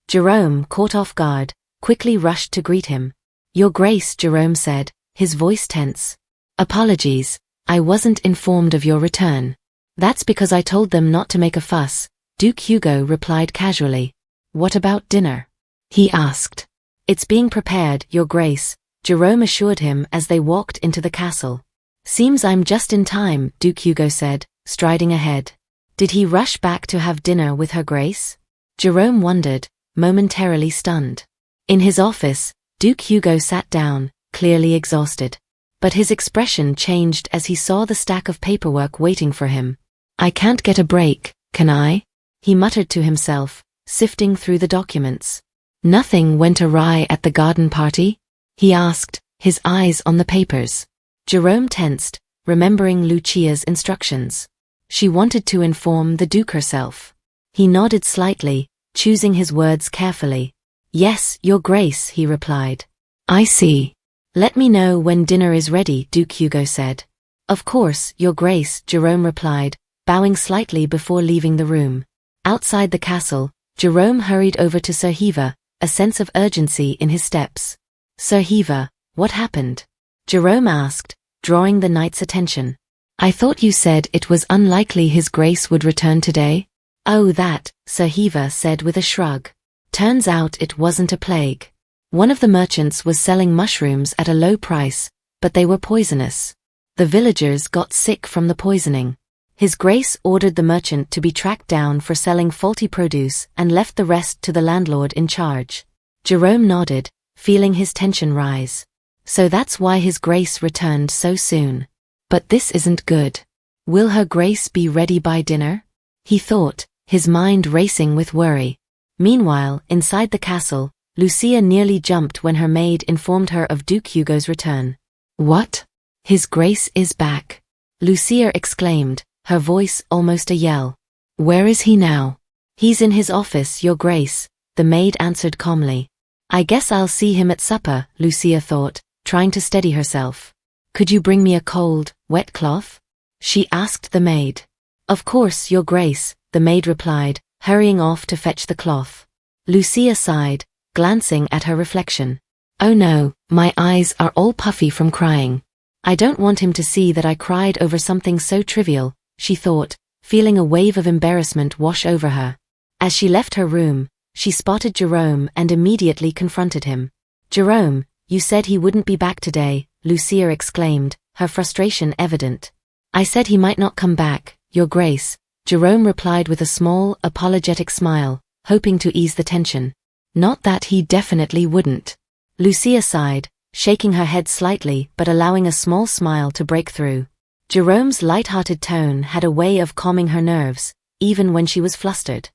Jerome, caught off guard, quickly rushed to greet him. Your Grace, Jerome said, his voice tense. Apologies, I wasn't informed of your return. That's because I told them not to make a fuss, Duke Hugo replied casually. What about dinner? He asked. It's being prepared, Your Grace, Jerome assured him as they walked into the castle. Seems I'm just in time, Duke Hugo said, striding ahead. Did he rush back to have dinner with Her Grace? Jerome wondered, momentarily stunned. In his office, Duke Hugo sat down, clearly exhausted. But his expression changed as he saw the stack of paperwork waiting for him. I can't get a break, can I? He muttered to himself, sifting through the documents. Nothing went awry at the garden party? He asked, his eyes on the papers. Jerome tensed, remembering Lucia's instructions. She wanted to inform the Duke herself. He nodded slightly, choosing his words carefully. Yes, Your Grace, he replied. I see. Let me know when dinner is ready, Duke Hugo said. Of course, Your Grace, Jerome replied, bowing slightly before leaving the room. Outside the castle, Jerome hurried over to Sir Hiva, a sense of urgency in his steps. Sir Hiva, what happened? Jerome asked, drawing the knight's attention. I thought you said it was unlikely His Grace would return today? Oh, that, Sir Hiva said with a shrug. Turns out it wasn't a plague. One of the merchants was selling mushrooms at a low price, but they were poisonous. The villagers got sick from the poisoning. His Grace ordered the merchant to be tracked down for selling faulty produce and left the rest to the landlord in charge. Jerome nodded, feeling his tension rise. So that's why His Grace returned so soon. But this isn't good. Will Her Grace be ready by dinner? He thought, his mind racing with worry. Meanwhile, inside the castle, Lucia nearly jumped when her maid informed her of Duke Hugo's return. What? His Grace is back. Lucia exclaimed, her voice almost a yell. Where is he now? He's in his office, Your Grace, the maid answered calmly. I guess I'll see him at supper, Lucia thought, trying to steady herself. Could you bring me a cold, wet cloth? She asked the maid. Of course, Your Grace, the maid replied, hurrying off to fetch the cloth. Lucia sighed, glancing at her reflection. Oh no, my eyes are all puffy from crying. I don't want him to see that I cried over something so trivial, she thought, feeling a wave of embarrassment wash over her. As she left her room, she spotted Jerome and immediately confronted him. Jerome, you said he wouldn't be back today, Lucia exclaimed, her frustration evident. I said he might not come back, Your Grace, Jerome replied with a small, apologetic smile, hoping to ease the tension. Not that he definitely wouldn't. Lucia sighed, shaking her head slightly but allowing a small smile to break through. Jerome's light-hearted tone had a way of calming her nerves, even when she was flustered.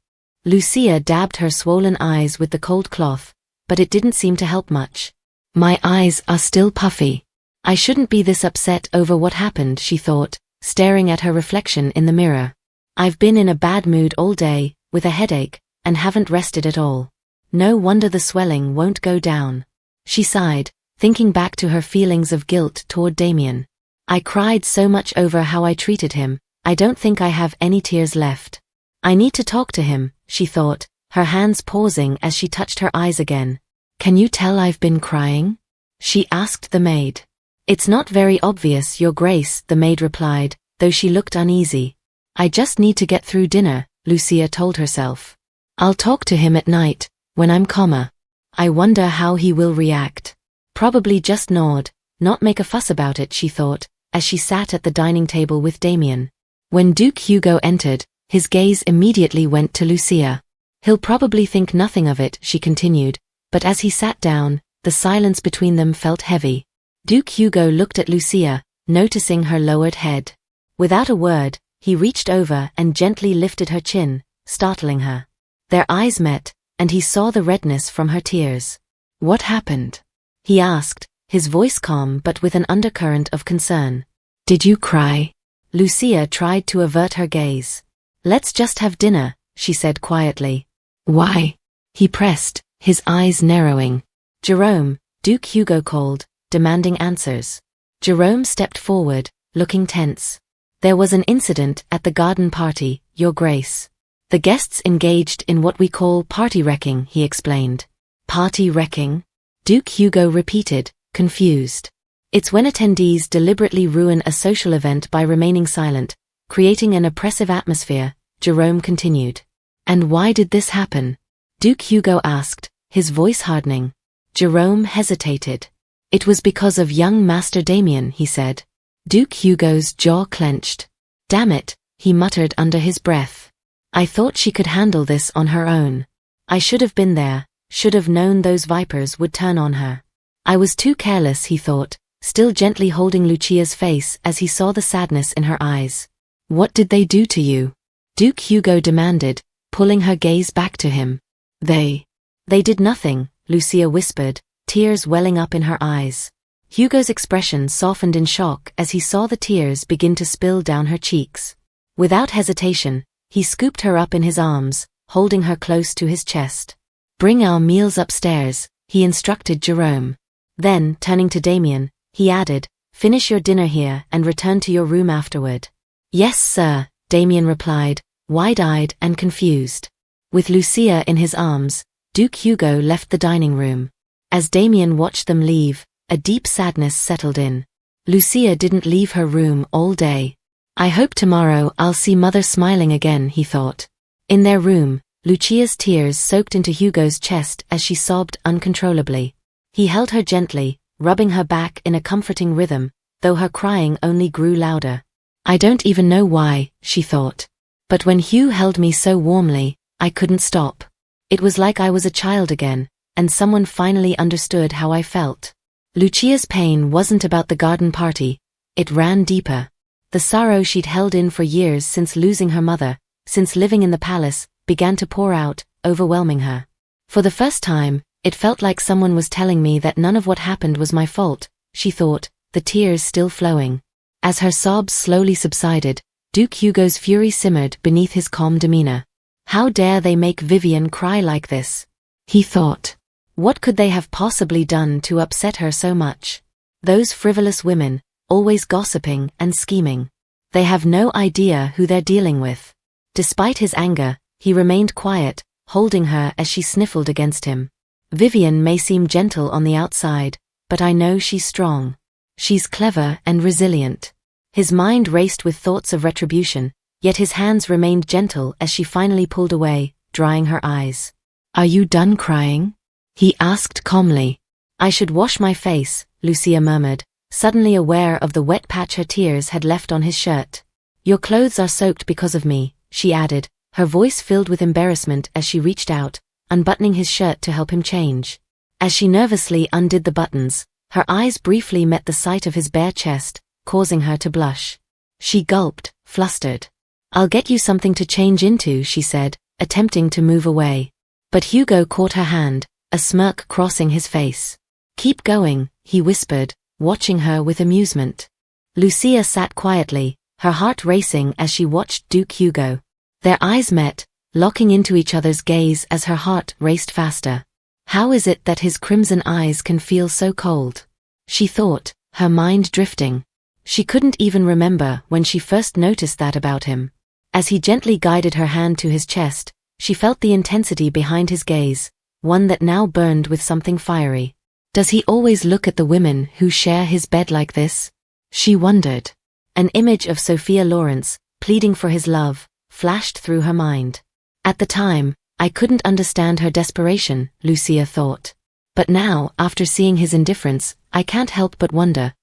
Lucia dabbed her swollen eyes with the cold cloth, but it didn't seem to help much. My eyes are still puffy. I shouldn't be this upset over what happened, she thought, staring at her reflection in the mirror. I've been in a bad mood all day, with a headache, and haven't rested at all. No wonder the swelling won't go down. She sighed, thinking back to her feelings of guilt toward Damien. I cried so much over how I treated him, I don't think I have any tears left. I need to talk to him, she thought, her hands pausing as she touched her eyes again. Can you tell I've been crying? She asked the maid. It's not very obvious, Your Grace, the maid replied, though she looked uneasy. I just need to get through dinner, Lucia told herself. I'll talk to him at night, when I'm calmer. I wonder how he will react. Probably just nod, not make a fuss about it, she thought, as she sat at the dining table with Damien. When Duke Hugo entered, his gaze immediately went to Lucia. He'll probably think nothing of it, she continued, but as he sat down, the silence between them felt heavy. Duke Hugo looked at Lucia, noticing her lowered head. Without a word, he reached over and gently lifted her chin, startling her. Their eyes met, and he saw the redness from her tears. What happened? He asked, his voice calm but with an undercurrent of concern. Did you cry? Lucia tried to avert her gaze. Let's just have dinner, she said quietly. Why? He pressed, his eyes narrowing. Jerome, Duke Hugo called, demanding answers. Jerome stepped forward, looking tense. There was an incident at the garden party, Your Grace. The guests engaged in what we call party wrecking, he explained. Party wrecking? Duke Hugo repeated, confused. It's when attendees deliberately ruin a social event by remaining silent, creating an oppressive atmosphere, Jerome continued. And why did this happen? Duke Hugo asked, his voice hardening. Jerome hesitated. It was because of young Master Damien, he said. Duke Hugo's jaw clenched. Damn it, he muttered under his breath. I thought she could handle this on her own. I should have been there, should have known those vipers would turn on her. I was too careless, he thought, still gently holding Lucia's face as he saw the sadness in her eyes. What did they do to you? Duke Hugo demanded, pulling her gaze back to him. They did nothing, Lucia whispered, tears welling up in her eyes. Hugo's expression softened in shock as he saw the tears begin to spill down her cheeks. Without hesitation, he scooped her up in his arms, holding her close to his chest. Bring our meals upstairs, he instructed Jerome. Then, turning to Damien, he added, finish your dinner here and return to your room afterward. Yes, sir, Damien replied, wide-eyed and confused. With Lucia in his arms, Duke Hugo left the dining room. As Damien watched them leave, a deep sadness settled in. Lucia didn't leave her room all day. I hope tomorrow I'll see Mother smiling again, he thought. In their room, Lucia's tears soaked into Hugo's chest as she sobbed uncontrollably. He held her gently, rubbing her back in a comforting rhythm, though her crying only grew louder. I don't even know why, she thought. But when Hugh held me so warmly, I couldn't stop. It was like I was a child again, and someone finally understood how I felt. Lucia's pain wasn't about the garden party, it ran deeper. The sorrow she'd held in for years since losing her mother, since living in the palace, began to pour out, overwhelming her. For the first time, it felt like someone was telling me that none of what happened was my fault, she thought, the tears still flowing. As her sobs slowly subsided, Duke Hugo's fury simmered beneath his calm demeanor. How dare they make Vivienne cry like this? He thought. What could they have possibly done to upset her so much? Those frivolous women, always gossiping and scheming. They have no idea who they're dealing with. Despite his anger, he remained quiet, holding her as she sniffled against him. Vivienne may seem gentle on the outside, but I know she's strong. She's clever and resilient. His mind raced with thoughts of retribution, yet his hands remained gentle as she finally pulled away, drying her eyes. Are you done crying? He asked calmly. I should wash my face, Lucia murmured, suddenly aware of the wet patch her tears had left on his shirt. Your clothes are soaked because of me, she added, her voice filled with embarrassment as she reached out, unbuttoning his shirt to help him change. As she nervously undid the buttons, her eyes briefly met the sight of his bare chest, causing her to blush. She gulped, flustered. I'll get you something to change into, she said, attempting to move away. But Hugo caught her hand, a smirk crossing his face. Keep going, he whispered, watching her with amusement. Lucia sat quietly, her heart racing as she watched Duke Hugo. Their eyes met, locking into each other's gaze as her heart raced faster. How is it that his crimson eyes can feel so cold? She thought, her mind drifting. She couldn't even remember when she first noticed that about him. As he gently guided her hand to his chest, she felt the intensity behind his gaze, one that now burned with something fiery. Does he always look at the women who share his bed like this? She wondered. An image of Sophia Lawrence, pleading for his love, flashed through her mind. At the time, I couldn't understand her desperation, Lucia thought. But now, after seeing his indifference, I can't help but wonder.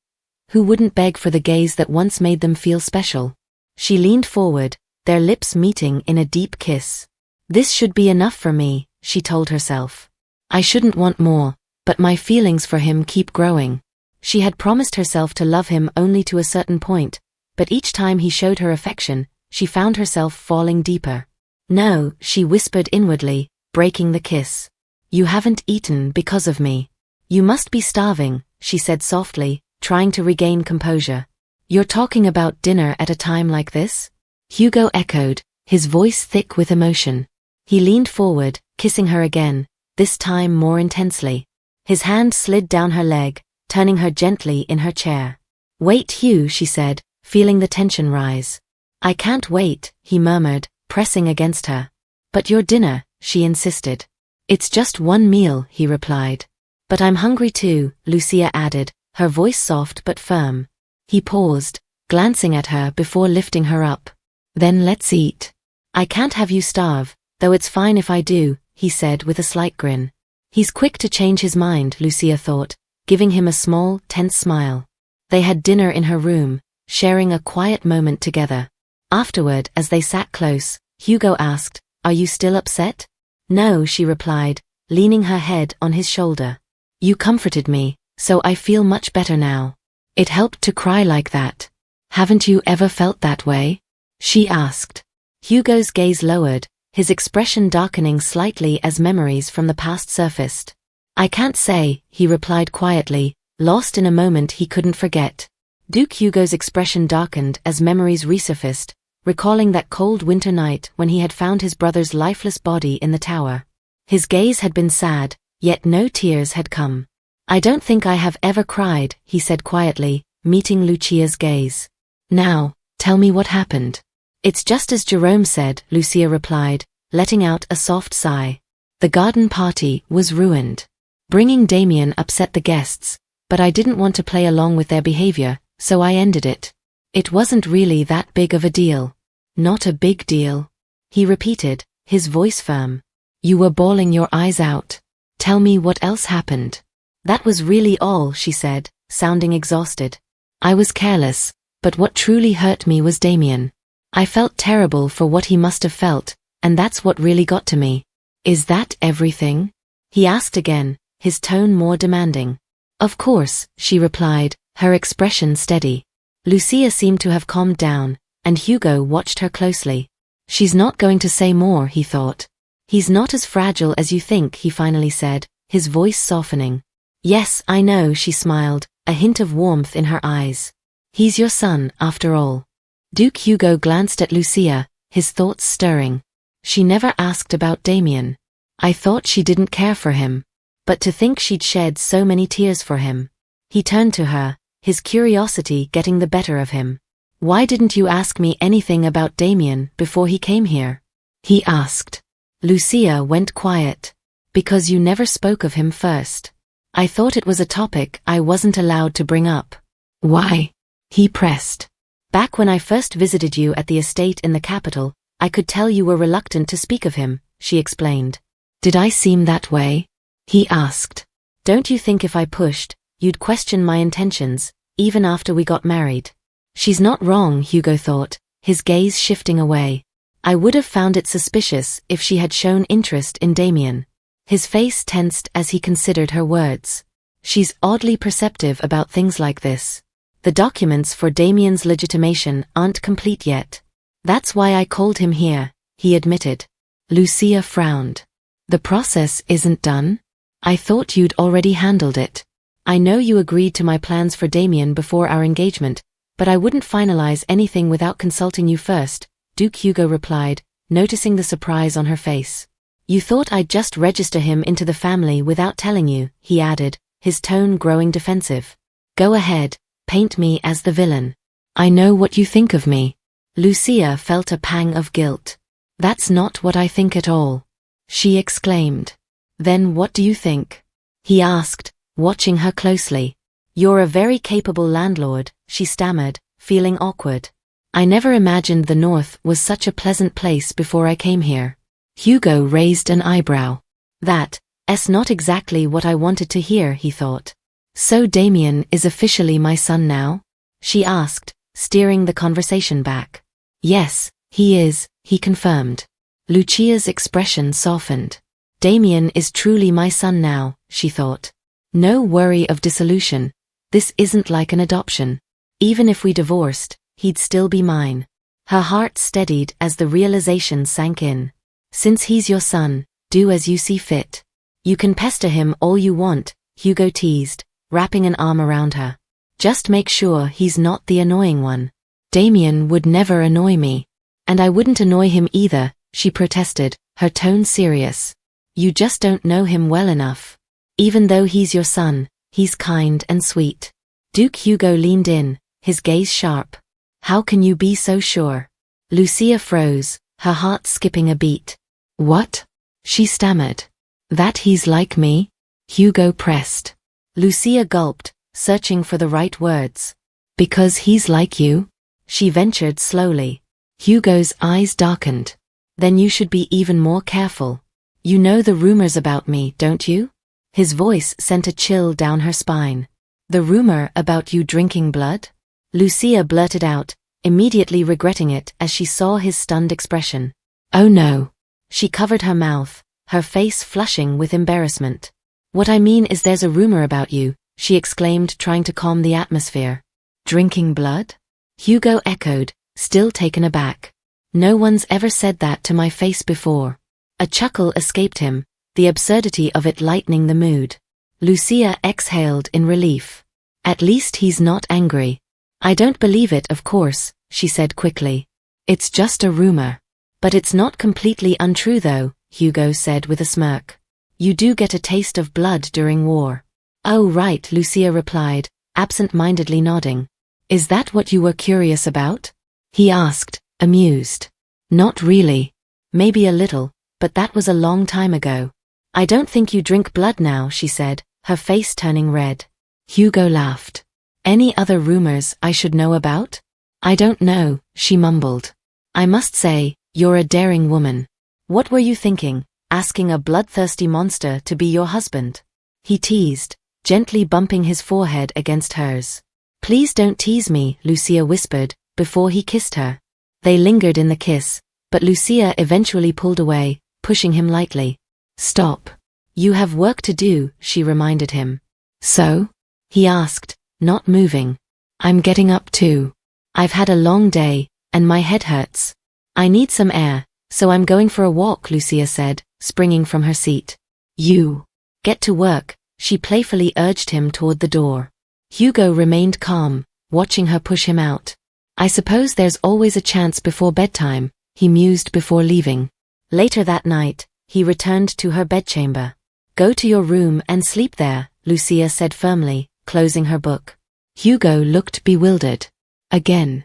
Who wouldn't beg for the gaze that once made them feel special? She leaned forward, their lips meeting in a deep kiss. This should be enough for me, she told herself. I shouldn't want more, but my feelings for him keep growing. She had promised herself to love him only to a certain point, but each time he showed her affection, she found herself falling deeper. No, she whispered inwardly, breaking the kiss. You haven't eaten because of me. You must be starving, she said softly, trying to regain composure. You're talking about dinner at a time like this? Hugo echoed, his voice thick with emotion. He leaned forward, kissing her again, this time more intensely. His hand slid down her leg, turning her gently in her chair. Wait, Hugh, she said, feeling the tension rise. I can't wait, he murmured, pressing against her. But your dinner, she insisted. It's just one meal, he replied. But I'm hungry too, Lucia added, her voice soft but firm. He paused, glancing at her before lifting her up. Then let's eat. I can't have you starve, though it's fine if I do, he said with a slight grin. He's quick to change his mind, Lucia thought, giving him a small, tense smile. They had dinner in her room, sharing a quiet moment together. Afterward, as they sat close, Hugo asked, Are you still upset? No, she replied, leaning her head on his shoulder. You comforted me, so I feel much better now. It helped to cry like that. Haven't you ever felt that way? She asked. Hugo's gaze lowered, his expression darkening slightly as memories from the past surfaced. I can't say, he replied quietly, lost in a moment he couldn't forget. Duke Hugo's expression darkened as memories resurfaced, recalling that cold winter night when he had found his brother's lifeless body in the tower. His gaze had been sad, yet no tears had come. I don't think I have ever cried, he said quietly, meeting Lucia's gaze. Now, tell me what happened. It's just as Jerome said, Lucia replied, letting out a soft sigh. The garden party was ruined. Bringing Damien upset the guests, but I didn't want to play along with their behavior, so I ended it. It wasn't really that big of a deal. Not a big deal, he repeated, his voice firm. You were bawling your eyes out. Tell me what else happened. That was really all, she said, sounding exhausted. I was careless, but what truly hurt me was Damien. I felt terrible for what he must have felt, and that's what really got to me. Is that everything? He asked again, his tone more demanding. Of course, she replied, her expression steady. Lucia seemed to have calmed down, and Hugo watched her closely. She's not going to say more, he thought. He's not as fragile as you think, he finally said, his voice softening. Yes, I know, she smiled, a hint of warmth in her eyes. He's your son, after all. Duke Hugo glanced at Lucia, his thoughts stirring. She never asked about Damien. I thought she didn't care for him. But to think she'd shed so many tears for him. He turned to her, his curiosity getting the better of him. Why didn't you ask me anything about Damien before he came here? He asked. Lucia went quiet. Because you never spoke of him first. I thought it was a topic I wasn't allowed to bring up. Why? He pressed. Back when I first visited you at the estate in the capital, I could tell you were reluctant to speak of him, she explained. Did I seem that way? He asked. Don't you think if I pushed, you'd question my intentions, even after we got married? She's not wrong, Hugo thought, his gaze shifting away. I would have found it suspicious if she had shown interest in Damien. His face tensed as he considered her words. She's oddly perceptive about things like this. The documents for Damien's legitimation aren't complete yet. That's why I called him here, he admitted. Lucia frowned. The process isn't done? I thought you'd already handled it. I know you agreed to my plans for Damien before our engagement, but I wouldn't finalize anything without consulting you first, Duke Hugo replied, noticing the surprise on her face. You thought I'd just register him into the family without telling you, he added, his tone growing defensive. Go ahead, paint me as the villain. I know what you think of me. Lucia felt a pang of guilt. That's not what I think at all. She exclaimed. Then what do you think? He asked, watching her closely. You're a very capable landlord, she stammered, feeling awkward. I never imagined the North was such a pleasant place before I came here. Hugo raised an eyebrow. That's not exactly what I wanted to hear, he thought. So Damien is officially my son now? She asked, steering the conversation back. Yes, he is, he confirmed. Lucia's expression softened. Damien is truly my son now, she thought. No worry of dissolution. This isn't like an adoption. Even if we divorced, he'd still be mine. Her heart steadied as the realization sank in. Since he's your son, do as you see fit. You can pester him all you want, Hugo teased, wrapping an arm around her. Just make sure he's not the annoying one. Damien would never annoy me. And I wouldn't annoy him either, she protested, her tone serious. You just don't know him well enough. Even though he's your son, he's kind and sweet. Duke Hugo leaned in, his gaze sharp. How can you be so sure? Lucia froze, her heart skipping a beat. What? She stammered. That he's like me? Hugo pressed. Lucia gulped, searching for the right words. Because he's like you? She ventured slowly. Hugo's eyes darkened. Then you should be even more careful. You know the rumors about me, don't you? His voice sent a chill down her spine. The rumor about you drinking blood? Lucia blurted out, immediately regretting it as she saw his stunned expression. Oh no. She covered her mouth, her face flushing with embarrassment. What I mean is there's a rumor about you, she exclaimed, trying to calm the atmosphere. Drinking blood? Hugo echoed, still taken aback. No one's ever said that to my face before. A chuckle escaped him, the absurdity of it lightening the mood. Lucia exhaled in relief. At least he's not angry. I don't believe it, of course, she said quickly. It's just a rumor. But it's not completely untrue though, Hugo said with a smirk. You do get a taste of blood during war. Oh right, Lucia replied, absent-mindedly nodding. Is that what you were curious about? He asked, amused. Not really. Maybe a little, but that was a long time ago. I don't think you drink blood now, she said, her face turning red. Hugo laughed. Any other rumors I should know about? I don't know, she mumbled. I must say, you're a daring woman. What were you thinking, asking a bloodthirsty monster to be your husband? He teased, gently bumping his forehead against hers. Please don't tease me, Lucia whispered, before he kissed her. They lingered in the kiss, but Lucia eventually pulled away, pushing him lightly. Stop. You have work to do, she reminded him. So? He asked, not moving. I'm getting up too. I've had a long day, and my head hurts. I need some air, so I'm going for a walk, Lucia said, springing from her seat. You. Get to work, she playfully urged him toward the door. Hugo remained calm, watching her push him out. I suppose there's always a chance before bedtime, he mused before leaving. Later that night, he returned to her bedchamber. Go to your room and sleep there, Lucia said firmly, closing her book. Hugo looked bewildered. Again.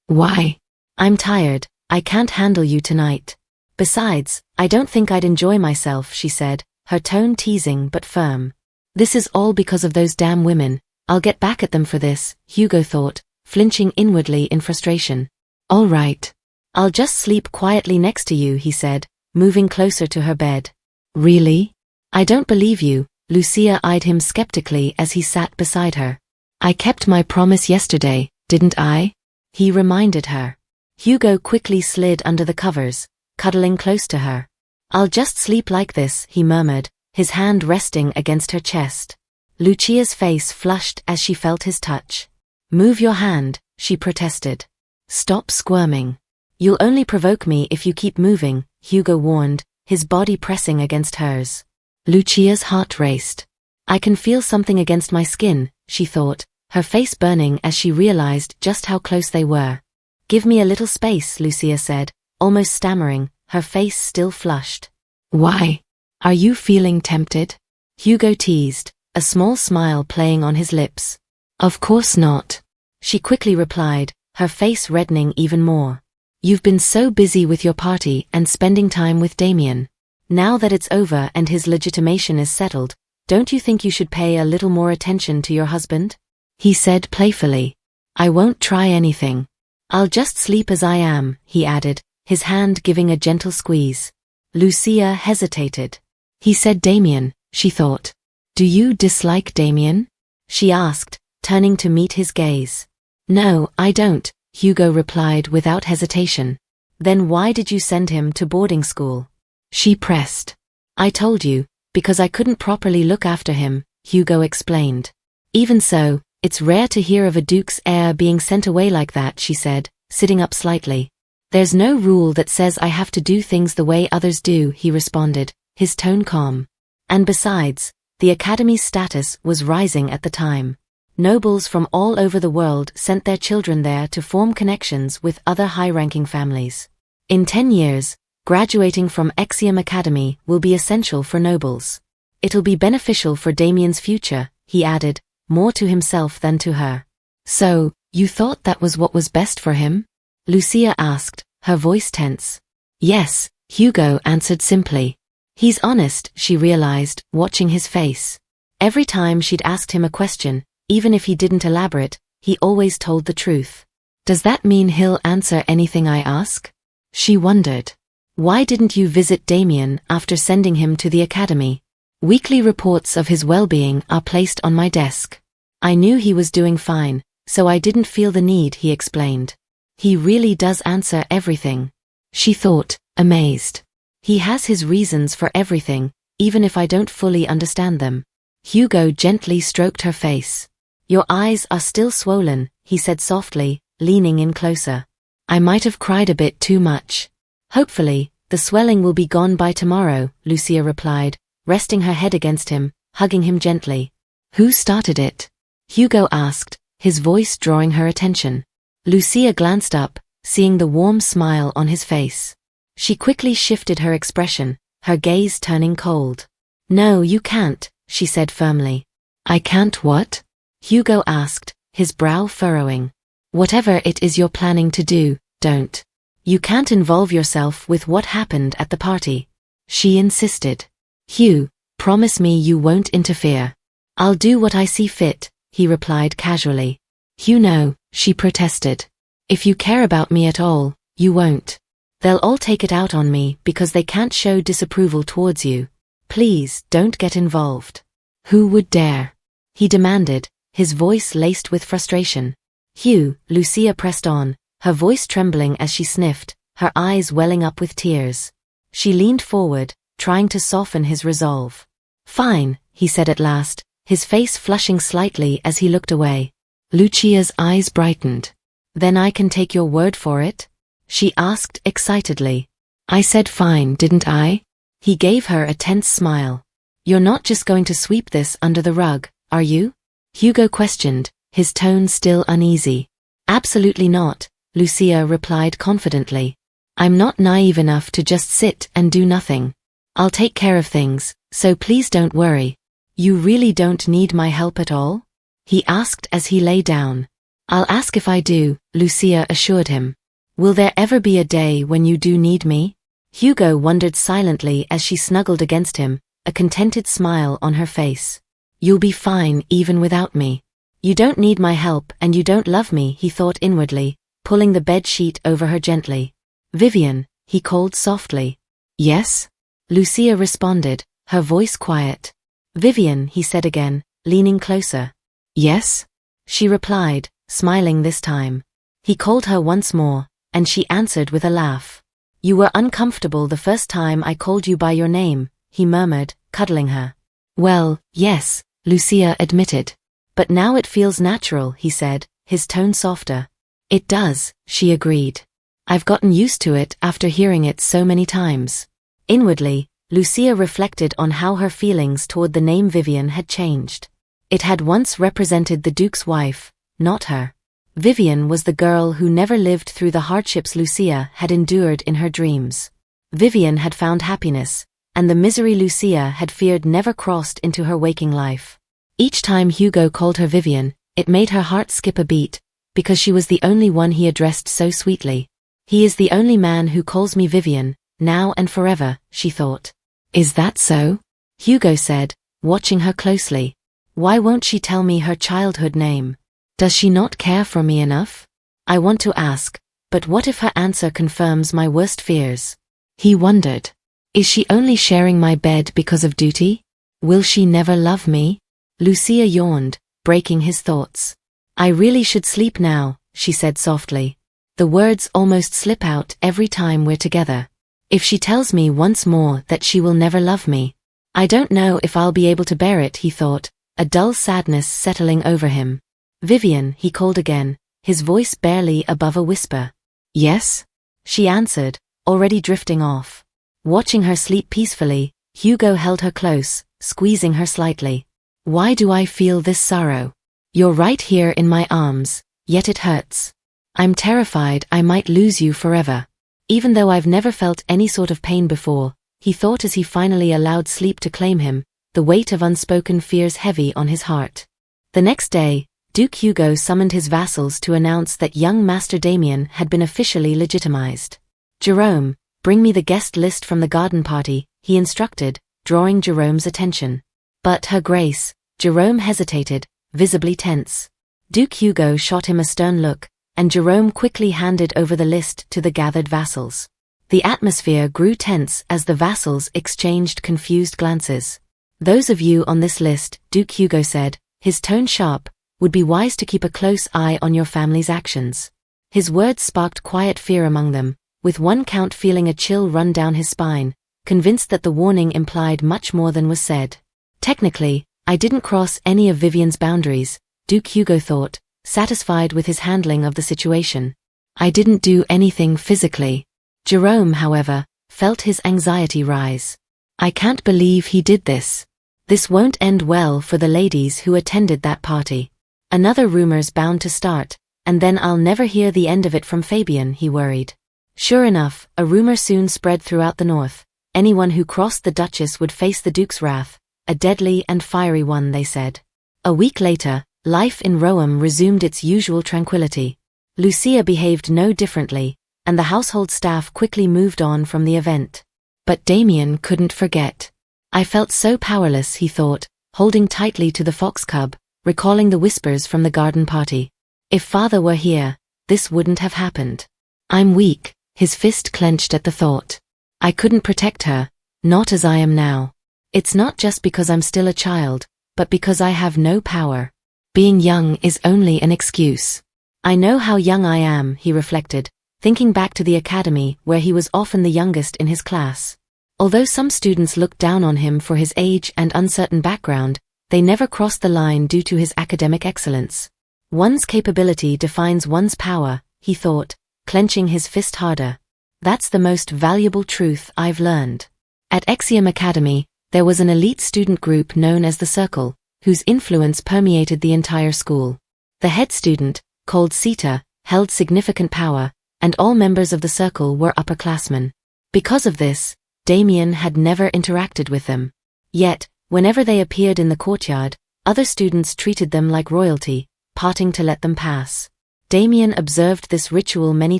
Why? I'm tired, I can't handle you tonight. Besides, I don't think I'd enjoy myself, she said, her tone teasing but firm. This is all because of those damn women. I'll get back at them for this, Hugo thought, flinching inwardly in frustration. All right. I'll just sleep quietly next to you, he said, moving closer to her bed. Really? I don't believe you, Lucia eyed him skeptically as he sat beside her. I kept my promise yesterday, didn't I? He reminded her. Hugo quickly slid under the covers, cuddling close to her. I'll just sleep like this, he murmured, his hand resting against her chest. Lucia's face flushed as she felt his touch. Move your hand, she protested. Stop squirming. You'll only provoke me if you keep moving, Hugo warned, his body pressing against hers. Lucia's heart raced. I can feel something against my skin, she thought, her face burning as she realized just how close they were. Give me a little space, Lucia said, almost stammering, her face still flushed. Why? Are you feeling tempted? Hugo teased, a small smile playing on his lips. Of course not. She quickly replied, her face reddening even more. You've been so busy with your party and spending time with Damien. Now that it's over and his legitimation is settled, don't you think you should pay a little more attention to your husband? He said playfully. I won't try anything. I'll just sleep as I am, he added, his hand giving a gentle squeeze. Lucia hesitated. He said Damien, she thought. Do you dislike Damien? She asked, turning to meet his gaze. No, I don't, Hugo replied without hesitation. Then why did you send him to boarding school? She pressed. I told you, because I couldn't properly look after him, Hugo explained. Even so, it's rare to hear of a duke's heir being sent away like that, she said, sitting up slightly. There's no rule that says I have to do things the way others do, he responded, his tone calm. And besides, the Academy's status was rising at the time. Nobles from all over the world sent their children there to form connections with other high-ranking families. In 10 years, graduating from Exium Academy will be essential for nobles. It'll be beneficial for Damien's future, he added, more to himself than to her. So, you thought that was what was best for him? Lucia asked, her voice tense. Yes, Hugo answered simply. He's honest, she realized, watching his face. Every time she'd asked him a question, even if he didn't elaborate, he always told the truth. Does that mean he'll answer anything I ask? She wondered. Why didn't you visit Damien after sending him to the academy? Weekly reports of his well-being are placed on my desk. I knew he was doing fine, so I didn't feel the need, he explained. He really does answer everything. She thought, amazed. He has his reasons for everything, even if I don't fully understand them. Hugo gently stroked her face. Your eyes are still swollen, he said softly, leaning in closer. I might have cried a bit too much. Hopefully, the swelling will be gone by tomorrow, Lucia replied, resting her head against him, hugging him gently. Who started it? Hugo asked, his voice drawing her attention. Lucia glanced up, seeing the warm smile on his face. She quickly shifted her expression, her gaze turning cold. No, you can't, she said firmly. I can't what? Hugo asked, his brow furrowing. Whatever it is you're planning to do, don't. You can't involve yourself with what happened at the party. She insisted. Hugh, promise me you won't interfere. I'll do what I see fit, he replied casually. Hugh, no, she protested. If you care about me at all, you won't. They'll all take it out on me because they can't show disapproval towards you. Please, don't get involved. Who would dare? He demanded, his voice laced with frustration. Hugh, Lucia pressed on, her voice trembling as she sniffed, her eyes welling up with tears. She leaned forward, trying to soften his resolve. Fine, he said at last, his face flushing slightly as he looked away. Lucia's eyes brightened. Then I can take your word for it? She asked excitedly. I said fine, didn't I? He gave her a tense smile. You're not just going to sweep this under the rug, are you? Hugo questioned, his tone still uneasy. Absolutely not, Lucia replied confidently. I'm not naive enough to just sit and do nothing. I'll take care of things, so please don't worry. You really don't need my help at all? He asked as he lay down. I'll ask if I do, Lucia assured him. Will there ever be a day when you do need me? Hugo wondered silently as she snuggled against him, a contented smile on her face. You'll be fine even without me. You don't need my help and you don't love me, he thought inwardly, pulling the bed sheet over her gently. Vivian, he called softly. Yes? Lucia responded, her voice quiet. Vivian, he said again, leaning closer. Yes? She replied, smiling this time. He called her once more, and she answered with a laugh. You were uncomfortable the first time I called you by your name, he murmured, cuddling her. Well, yes, Lucia admitted. But now it feels natural, he said, his tone softer. It does, she agreed. I've gotten used to it after hearing it so many times. Inwardly, Lucia reflected on how her feelings toward the name Vivian had changed. It had once represented the Duke's wife, not her. Vivian was the girl who never lived through the hardships Lucia had endured in her dreams. Vivian had found happiness, and the misery Lucia had feared never crossed into her waking life. Each time Hugo called her Vivian, it made her heart skip a beat, because she was the only one he addressed so sweetly. He is the only man who calls me Vivian, now and forever, she thought. Is that so? Hugo said, watching her closely. Why won't she tell me her childhood name? Does she not care for me enough? I want to ask, but what if her answer confirms my worst fears? He wondered. Is she only sharing my bed because of duty? Will she never love me? Lucia yawned, breaking his thoughts. I really should sleep now, she said softly. The words almost slip out every time we're together. If she tells me once more that she will never love me, I don't know if I'll be able to bear it, he thought, a dull sadness settling over him. Vivian, he called again, his voice barely above a whisper. Yes? She answered, already drifting off. Watching her sleep peacefully, Hugo held her close, squeezing her slightly. Why do I feel this sorrow? You're right here in my arms, yet it hurts. I'm terrified I might lose you forever. Even though I've never felt any sort of pain before, he thought as he finally allowed sleep to claim him, the weight of unspoken fears heavy on his heart. The next day, Duke Hugo summoned his vassals to announce that young Master Damien had been officially legitimized. Jerome, bring me the guest list from the garden party, he instructed, drawing Jerome's attention. But Her Grace, Jerome hesitated, visibly tense. Duke Hugo shot him a stern look, and Jerome quickly handed over the list to the gathered vassals. The atmosphere grew tense as the vassals exchanged confused glances. Those of you on this list, Duke Hugo said, his tone sharp, would be wise to keep a close eye on your family's actions. His words sparked quiet fear among them, with one count feeling a chill run down his spine, convinced that the warning implied much more than was said. Technically, I didn't cross any of Vivian's boundaries, Duke Hugo thought, satisfied with his handling of the situation. I didn't do anything physically. Jerome, however, felt his anxiety rise. I can't believe he did this. This won't end well for the ladies who attended that party. Another rumor's bound to start, and then I'll never hear the end of it from Fabian, he worried. Sure enough, a rumor soon spread throughout the north. Anyone who crossed the Duchess would face the Duke's wrath, a deadly and fiery one, they said. A week later, life in Roham resumed its usual tranquility. Lucia behaved no differently, and the household staff quickly moved on from the event. But Damien couldn't forget. I felt so powerless, he thought, holding tightly to the fox cub, recalling the whispers from the garden party. If father were here, this wouldn't have happened. I'm weak, his fist clenched at the thought. I couldn't protect her, not as I am now. It's not just because I'm still a child, but because I have no power. Being young is only an excuse. I know how young I am, he reflected, thinking back to the academy where he was often the youngest in his class. Although some students looked down on him for his age and uncertain background, they never crossed the line due to his academic excellence. One's capability defines one's power, he thought, clenching his fist harder. That's the most valuable truth I've learned. At Exium Academy, there was an elite student group known as the Circle, whose influence permeated the entire school. The head student, called Sita, held significant power, and all members of the Circle were upperclassmen. Because of this, Damien had never interacted with them. Yet, whenever they appeared in the courtyard, other students treated them like royalty, parting to let them pass. Damien observed this ritual many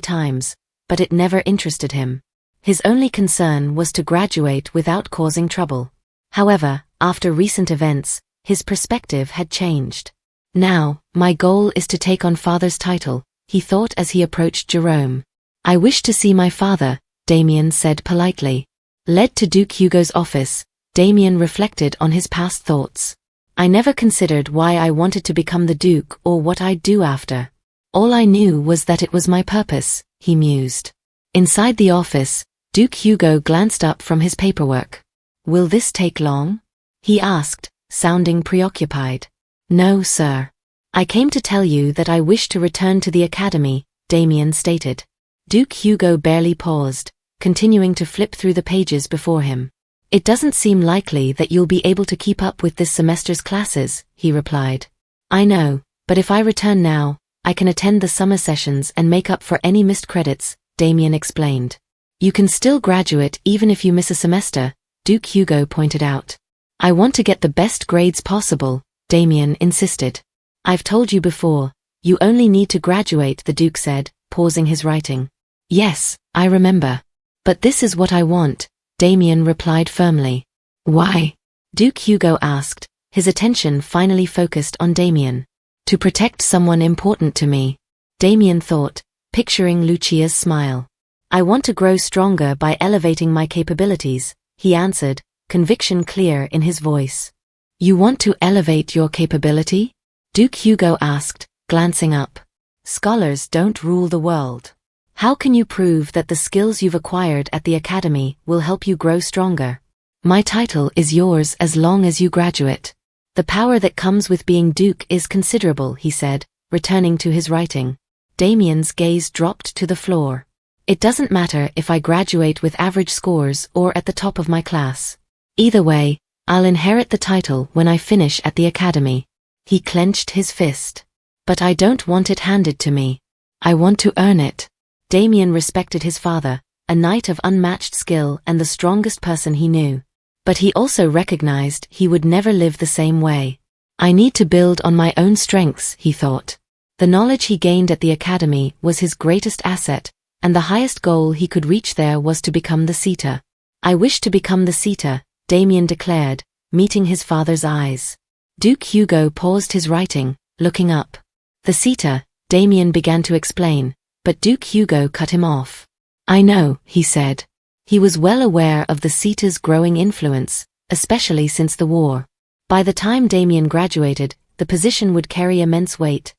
times, but it never interested him. His only concern was to graduate without causing trouble. However, after recent events, his perspective had changed. Now, my goal is to take on father's title, he thought as he approached Jerome. I wish to see my father, Damien said politely. Led to Duke Hugo's office, Damien reflected on his past thoughts. I never considered why I wanted to become the Duke or what I'd do after. All I knew was that it was my purpose, he mused. Inside the office, Duke Hugo glanced up from his paperwork. Will this take long? He asked, sounding preoccupied. No, sir. I came to tell you that I wish to return to the academy, Damien stated. Duke Hugo barely paused, continuing to flip through the pages before him. It doesn't seem likely that you'll be able to keep up with this semester's classes, he replied. I know, but if I return now, I can attend the summer sessions and make up for any missed credits, Damien explained. You can still graduate even if you miss a semester, Duke Hugo pointed out. I want to get the best grades possible, Damien insisted. I've told you before, you only need to graduate, the Duke said, pausing his writing. Yes, I remember. But this is what I want, Damien replied firmly. Why? Duke Hugo asked, his attention finally focused on Damien. To protect someone important to me, Damien thought, picturing Lucia's smile. I want to grow stronger by elevating my capabilities, he answered, conviction clear in his voice. You want to elevate your capability? Duke Hugo asked, glancing up. Scholars don't rule the world. How can you prove that the skills you've acquired at the academy will help you grow stronger? My title is yours as long as you graduate. The power that comes with being Duke is considerable, he said, returning to his writing. Damien's gaze dropped to the floor. It doesn't matter if I graduate with average scores or at the top of my class. Either way, I'll inherit the title when I finish at the academy. He clenched his fist. But I don't want it handed to me. I want to earn it. Damien respected his father, a knight of unmatched skill and the strongest person he knew. But he also recognized he would never live the same way. I need to build on my own strengths, he thought. The knowledge he gained at the academy was his greatest asset, and the highest goal he could reach there was to become the Sita. I wish to become the Sita, Damien declared, meeting his father's eyes. Duke Hugo paused his writing, looking up. The Sita, Damien began to explain, but Duke Hugo cut him off. I know, he said. He was well aware of the Sita's growing influence, especially since the war. By the time Damien graduated, the position would carry immense weight,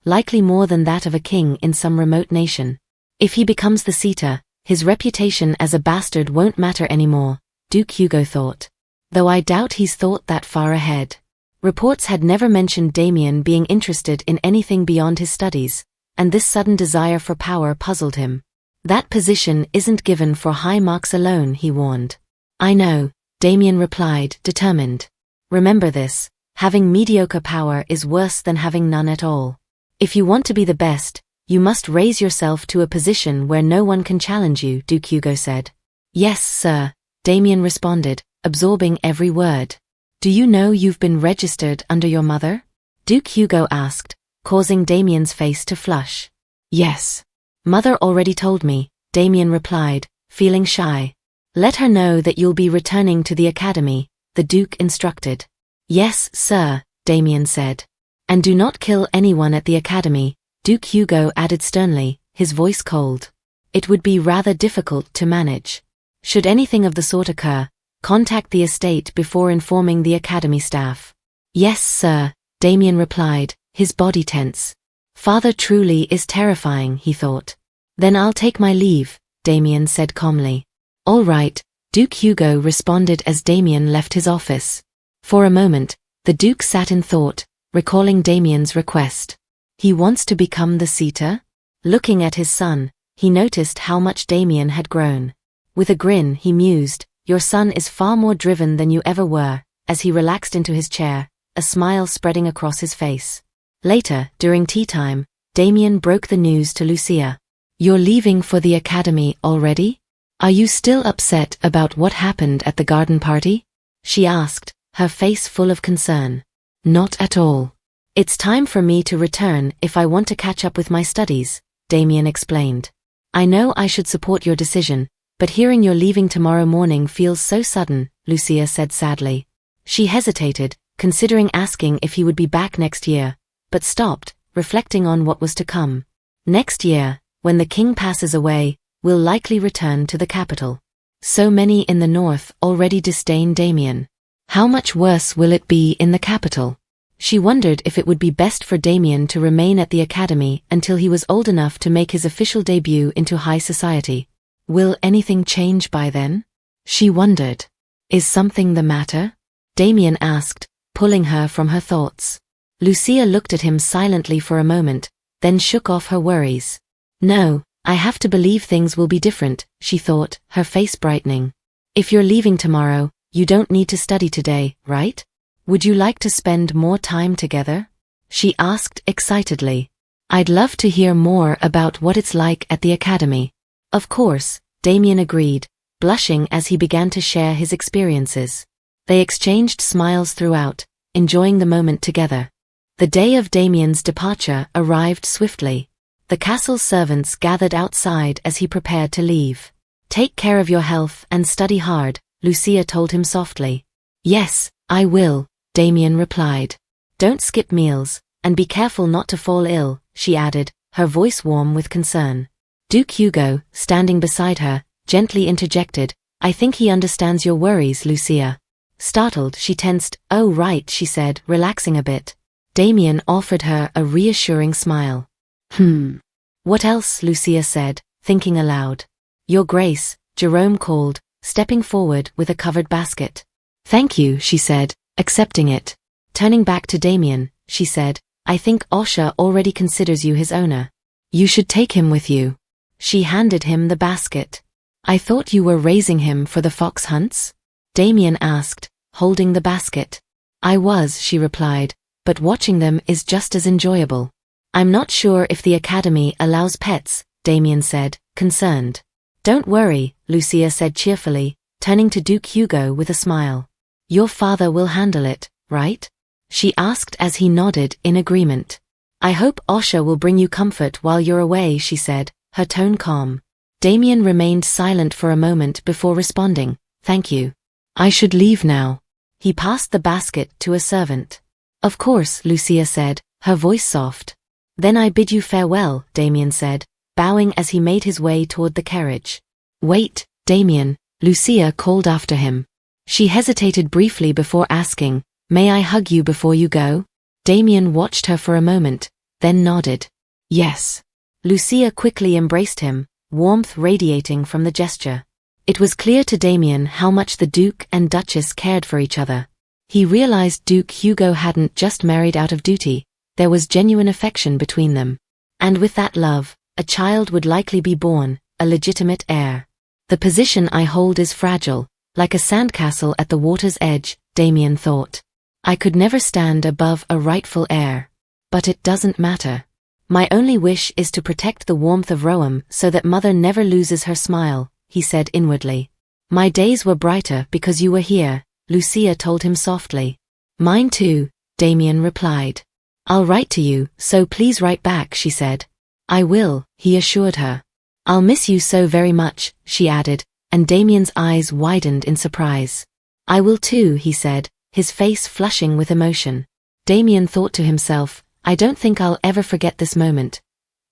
likely more than that of a king in some remote nation. If he becomes the Sita, his reputation as a bastard won't matter anymore, Duke Hugo thought. Though I doubt he's thought that far ahead. Reports had never mentioned Damien being interested in anything beyond his studies, and this sudden desire for power puzzled him. That position isn't given for high marks alone, he warned. I know, Damien replied, determined. Remember this, having mediocre power is worse than having none at all. If you want to be the best, you must raise yourself to a position where no one can challenge you, Duke Hugo said. Yes, sir, Damien responded, absorbing every word. Do you know you've been registered under your mother? Duke Hugo asked, causing Damien's face to flush. Yes. Mother already told me, Damien replied, feeling shy. Let her know that you'll be returning to the academy, the Duke instructed. Yes, sir, Damien said. And do not kill anyone at the academy, Duke Hugo added sternly, his voice cold. It would be rather difficult to manage. Should anything of the sort occur, contact the estate before informing the academy staff. Yes, sir, Damien replied, his body tense. Father truly is terrifying, he thought. Then I'll take my leave, Damien said calmly. All right, Duke Hugo responded as Damien left his office. For a moment, the Duke sat in thought, recalling Damien's request. He wants to become the Seater? Looking at his son, he noticed how much Damien had grown. With a grin, he mused, your son is far more driven than you ever were, as he relaxed into his chair, a smile spreading across his face. Later, during tea time, Damien broke the news to Lucia. You're leaving for the academy already? Are you still upset about what happened at the garden party? She asked, her face full of concern. Not at all. It's time for me to return if I want to catch up with my studies, Damien explained. I know I should support your decision, but hearing you're leaving tomorrow morning feels so sudden, Lucia said sadly. She hesitated, considering asking if he would be back next year, but stopped, reflecting on what was to come. Next year, when the king passes away, we'll likely return to the capital. So many in the north already disdain Damien. How much worse will it be in the capital? She wondered if it would be best for Damien to remain at the academy until he was old enough to make his official debut into high society. Will anything change by then? She wondered. Is something the matter? Damien asked, pulling her from her thoughts. Lucia looked at him silently for a moment, then shook off her worries. No, I have to believe things will be different, she thought, her face brightening. If you're leaving tomorrow, you don't need to study today, right? Would you like to spend more time together? She asked excitedly. I'd love to hear more about what it's like at the academy. Of course, Damien agreed, blushing as he began to share his experiences. They exchanged smiles throughout, enjoying the moment together. The day of Damien's departure arrived swiftly. The castle's servants gathered outside as he prepared to leave. Take care of your health and study hard, Lucia told him softly. Yes, I will, Damien replied. Don't skip meals, and be careful not to fall ill, she added, her voice warm with concern. Duke Hugo, standing beside her, gently interjected, I think he understands your worries, Lucia. Startled, she tensed. Oh right, she said, relaxing a bit. Damien offered her a reassuring smile. What else, Lucia said, thinking aloud. Your Grace, Jerome called, stepping forward with a covered basket. Thank you, she said, accepting it. Turning back to Damien, she said, I think Osha already considers you his owner. You should take him with you. She handed him the basket. I thought you were raising him for the fox hunts? Damien asked, holding the basket. I was, she replied, but watching them is just as enjoyable. I'm not sure if the academy allows pets, Damien said, concerned. Don't worry, Lucia said cheerfully, turning to Duke Hugo with a smile. Your father will handle it, right? She asked as he nodded in agreement. I hope Osha will bring you comfort while you're away, she said, her tone calm. Damien remained silent for a moment before responding, thank you. I should leave now. He passed the basket to a servant. Of course, Lucia said, her voice soft. Then I bid you farewell, Damien said, bowing as he made his way toward the carriage. Wait, Damien, Lucia called after him. She hesitated briefly before asking, may I hug you before you go? Damien watched her for a moment, then nodded. Yes. Lucia quickly embraced him, warmth radiating from the gesture. It was clear to Damien how much the Duke and Duchess cared for each other. He realized Duke Hugo hadn't just married out of duty, there was genuine affection between them. And with that love, a child would likely be born, a legitimate heir. The position I hold is fragile, like a sandcastle at the water's edge, Damien thought. I could never stand above a rightful heir. But it doesn't matter. My only wish is to protect the warmth of Roam so that mother never loses her smile, he said inwardly. My days were brighter because you were here, Lucia told him softly. Mine too, Damien replied. I'll write to you, so please write back, she said. I will, he assured her. I'll miss you so very much, she added, and Damien's eyes widened in surprise. I will too, he said, his face flushing with emotion. Damien thought to himself, I don't think I'll ever forget this moment.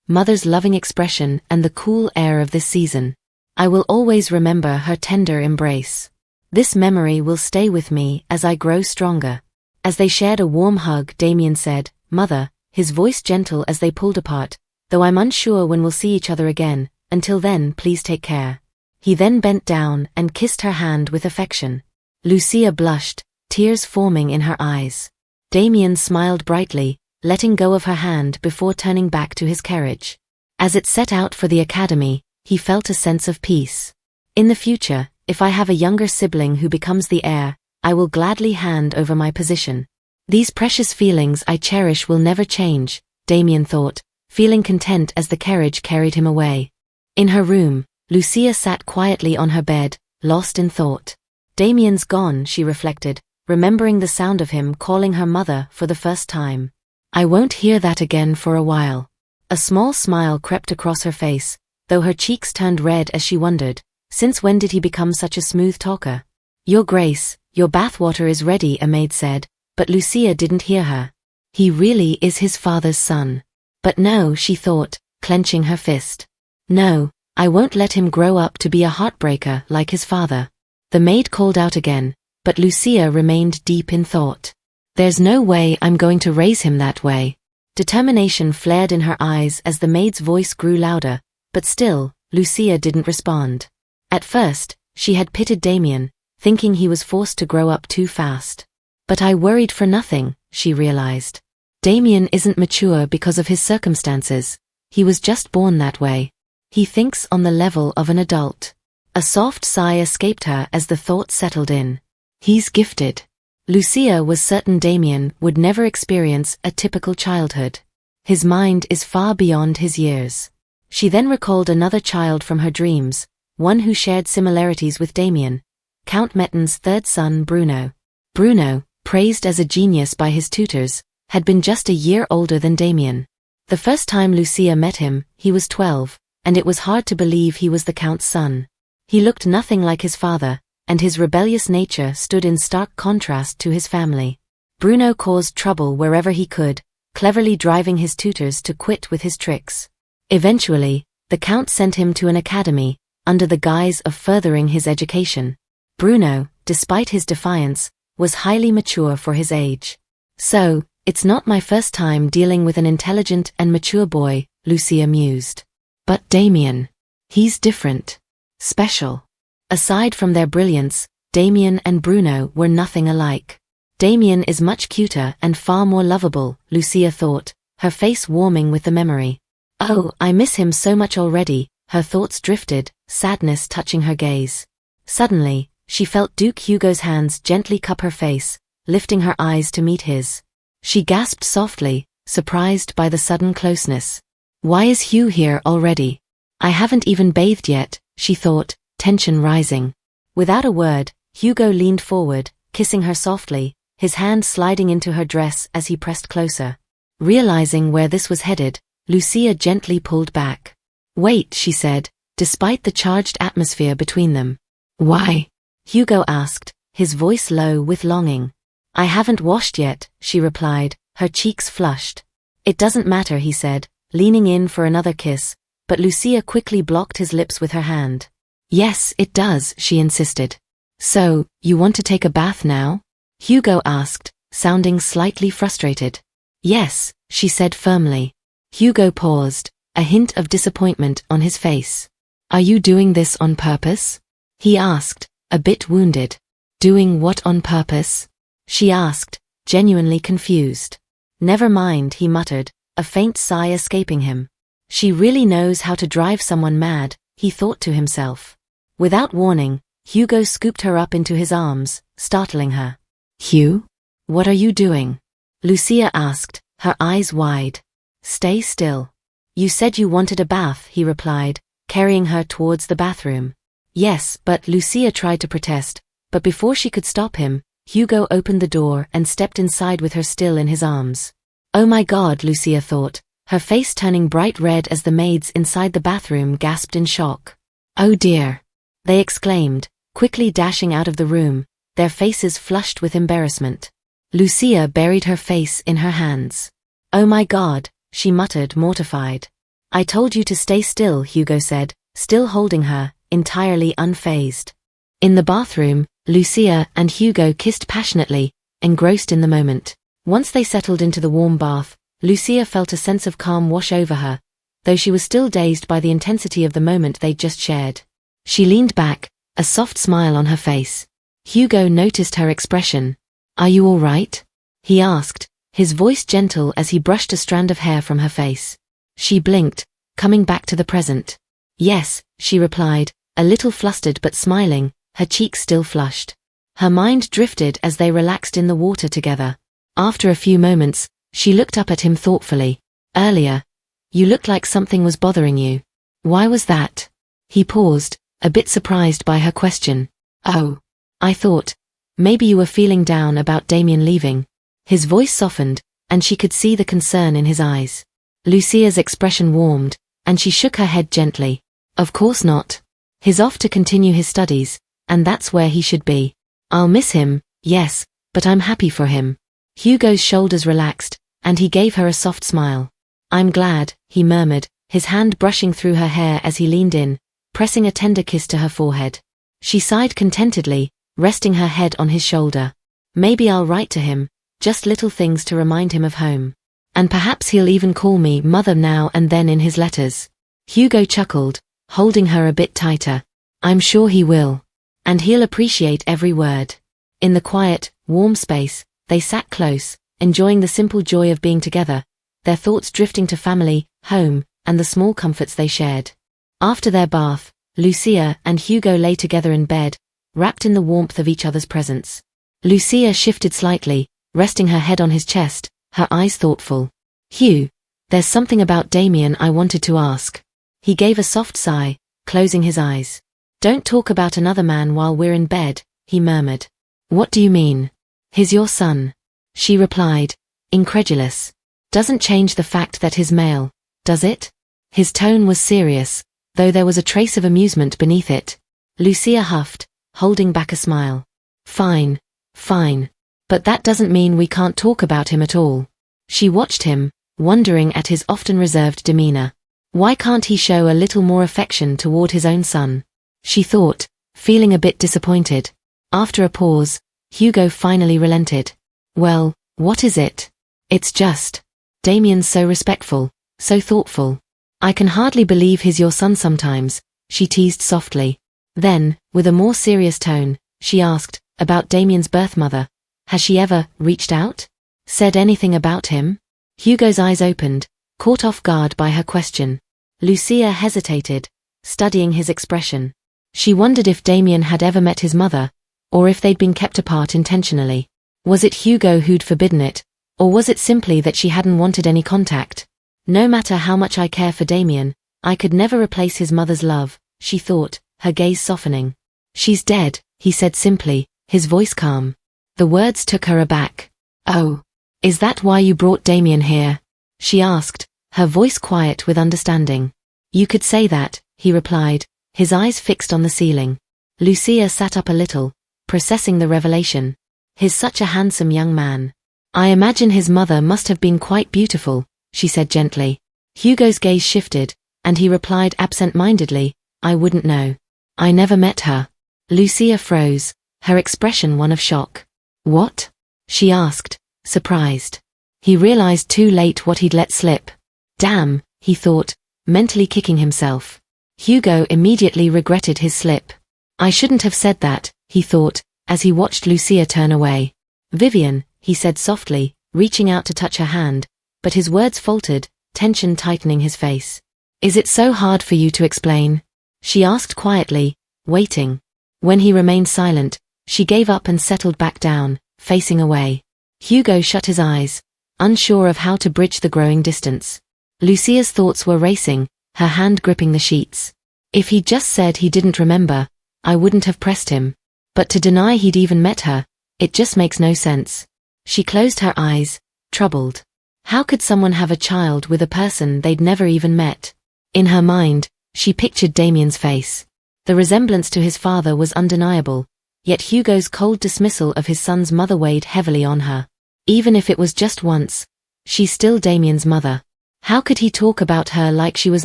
Mother's loving expression and the cool air of this season. I will always remember her tender embrace. This memory will stay with me as I grow stronger. As they shared a warm hug, Damien said, Mother, his voice gentle as they pulled apart, though I'm unsure when we'll see each other again, until then please take care. He then bent down and kissed her hand with affection. Lucia blushed, tears forming in her eyes. Damien smiled brightly, letting go of her hand before turning back to his carriage. As it set out for the academy, he felt a sense of peace. In the future, if I have a younger sibling who becomes the heir, I will gladly hand over my position. These precious feelings I cherish will never change, Damien thought, feeling content as the carriage carried him away. In her room, Lucia sat quietly on her bed, lost in thought. Damien's gone, she reflected, remembering the sound of him calling her mother for the first time. I won't hear that again for a while. A small smile crept across her face, though her cheeks turned red as she wondered, since when did he become such a smooth talker? Your Grace, your bathwater is ready, a maid said, but Lucia didn't hear her. He really is his father's son. But no, she thought, clenching her fist. No, I won't let him grow up to be a heartbreaker like his father. The maid called out again, but Lucia remained deep in thought. There's no way I'm going to raise him that way. Determination flared in her eyes as the maid's voice grew louder, but still, Lucia didn't respond. At first, she had pitied Damien, thinking he was forced to grow up too fast. But I worried for nothing, she realized. Damien isn't mature because of his circumstances. He was just born that way. He thinks on the level of an adult. A soft sigh escaped her as the thought settled in. He's gifted. Lucia was certain Damien would never experience a typical childhood. His mind is far beyond his years. She then recalled another child from her dreams, one who shared similarities with Damien, Count Metten's third son Bruno. Bruno, praised as a genius by his tutors, had been just a year older than Damien. The first time Lucia met him, he was 12, and it was hard to believe he was the Count's son. He looked nothing like his father, and his rebellious nature stood in stark contrast to his family. Bruno caused trouble wherever he could, cleverly driving his tutors to quit with his tricks. Eventually, the Count sent him to an academy, under the guise of furthering his education. Bruno, despite his defiance, was highly mature for his age. So, it's not my first time dealing with an intelligent and mature boy, Lucia mused. But Damien. He's different. Special. Aside from their brilliance, Damien and Bruno were nothing alike. Damien is much cuter and far more lovable, Lucia thought, her face warming with the memory. Oh, I miss him so much already, her thoughts drifted, sadness touching her gaze. Suddenly, she felt Duke Hugo's hands gently cup her face, lifting her eyes to meet his. She gasped softly, surprised by the sudden closeness. Why is Hugh here already? I haven't even bathed yet, she thought, tension rising. Without a word, Hugo leaned forward, kissing her softly, his hand sliding into her dress as he pressed closer. Realizing where this was headed, Lucia gently pulled back. Wait, she said, despite the charged atmosphere between them. Why? Hugo asked, his voice low with longing. I haven't washed yet, she replied, her cheeks flushed. It doesn't matter, he said, leaning in for another kiss, but Lucia quickly blocked his lips with her hand. Yes, it does, she insisted. So, you want to take a bath now? Hugo asked, sounding slightly frustrated. Yes, she said firmly. Hugo paused, a hint of disappointment on his face. Are you doing this on purpose? He asked, a bit wounded. Doing what on purpose? She asked, genuinely confused. Never mind, he muttered, a faint sigh escaping him. She really knows how to drive someone mad, he thought to himself. Without warning, Hugo scooped her up into his arms, startling her. Hugh? What are you doing? Lucia asked, her eyes wide. Stay still. You said you wanted a bath, he replied, carrying her towards the bathroom. Yes, but Lucia tried to protest, but before she could stop him, Hugo opened the door and stepped inside with her still in his arms. Oh my God, Lucia thought, her face turning bright red as the maids inside the bathroom gasped in shock. "Oh dear!" they exclaimed, quickly dashing out of the room, their faces flushed with embarrassment. Lucia buried her face in her hands. "Oh my God," she muttered, mortified. "I told you to stay still," Hugo said, still holding her, entirely unfazed. In the bathroom, Lucia and Hugo kissed passionately, engrossed in the moment. Once they settled into the warm bath, Lucia felt a sense of calm wash over her, though she was still dazed by the intensity of the moment they'd just shared. She leaned back, a soft smile on her face. Hugo noticed her expression. "Are you all right?" he asked, his voice gentle as he brushed a strand of hair from her face. She blinked, coming back to the present. "Yes," she replied, a little flustered but smiling, her cheeks still flushed. Her mind drifted as they relaxed in the water together. After a few moments, she looked up at him thoughtfully. "Earlier, you looked like something was bothering you. Why was that?" He paused, a bit surprised by her question. "Oh, I thought, maybe you were feeling down about Damien leaving." His voice softened, and she could see the concern in his eyes. Lucia's expression warmed, and she shook her head gently. "Of course not. He's off to continue his studies, and that's where he should be. I'll miss him, yes, but I'm happy for him." Hugo's shoulders relaxed, and he gave her a soft smile. "I'm glad," he murmured, his hand brushing through her hair as he leaned in, pressing a tender kiss to her forehead. She sighed contentedly, resting her head on his shoulder. "Maybe I'll write to him, just little things to remind him of home. And perhaps he'll even call me mother now and then in his letters." Hugo chuckled, holding her a bit tighter. "I'm sure he will. And he'll appreciate every word." In the quiet, warm space, they sat close, enjoying the simple joy of being together, their thoughts drifting to family, home, and the small comforts they shared. After their bath, Lucia and Hugo lay together in bed, wrapped in the warmth of each other's presence. Lucia shifted slightly, resting her head on his chest, her eyes thoughtful. "Hugh, there's something about Damien I wanted to ask." He gave a soft sigh, closing his eyes. "Don't talk about another man while we're in bed," he murmured. "What do you mean?" "He's your son," she replied, incredulous. "Doesn't change the fact that he's male, does it?" His tone was serious, though there was a trace of amusement beneath it. Lucia huffed, holding back a smile. "Fine, fine. But that doesn't mean we can't talk about him at all." She watched him, wondering at his often reserved demeanor. Why can't he show a little more affection toward his own son? She thought, feeling a bit disappointed. After a pause, Hugo finally relented. "Well, what is it?" "It's just, Damien's so respectful, so thoughtful. I can hardly believe he's your son sometimes," she teased softly. Then, with a more serious tone, she asked, "About Damien's birth mother. Has she ever reached out? Said anything about him?" Hugo's eyes opened, caught off guard by her question. Lucia hesitated, studying his expression. She wondered if Damien had ever met his mother, or if they'd been kept apart intentionally. Was it Hugo who'd forbidden it, or was it simply that she hadn't wanted any contact? "No matter how much I care for Damien, I could never replace his mother's love," she thought, her gaze softening. "She's dead," he said simply, his voice calm. The words took her aback. "Oh, is that why you brought Damien here?" she asked, her voice quiet with understanding. "You could say that," he replied, his eyes fixed on the ceiling. Lucia sat up a little, processing the revelation. "He's such a handsome young man. I imagine his mother must have been quite beautiful," she said gently. Hugo's gaze shifted, and he replied absent-mindedly, "I wouldn't know. I never met her." Lucia froze, her expression one of shock. "What?" she asked, surprised. He realized too late what he'd let slip. Damn, he thought, mentally kicking himself. Hugo immediately regretted his slip. I shouldn't have said that, he thought, as he watched Lucia turn away. Vivian, he said softly, reaching out to touch her hand, but his words faltered, tension tightening his face. Is it so hard for you to explain? She asked quietly, waiting. When he remained silent, she gave up and settled back down, facing away. Hugo shut his eyes, unsure of how to bridge the growing distance. Lucia's thoughts were racing, her hand gripping the sheets. If he'd just said he didn't remember, I wouldn't have pressed him. But to deny he'd even met her, it just makes no sense. She closed her eyes, troubled. How could someone have a child with a person they'd never even met? In her mind, she pictured Damien's face. The resemblance to his father was undeniable, yet Hugo's cold dismissal of his son's mother weighed heavily on her. Even if it was just once, she's still Damien's mother. How could he talk about her like she was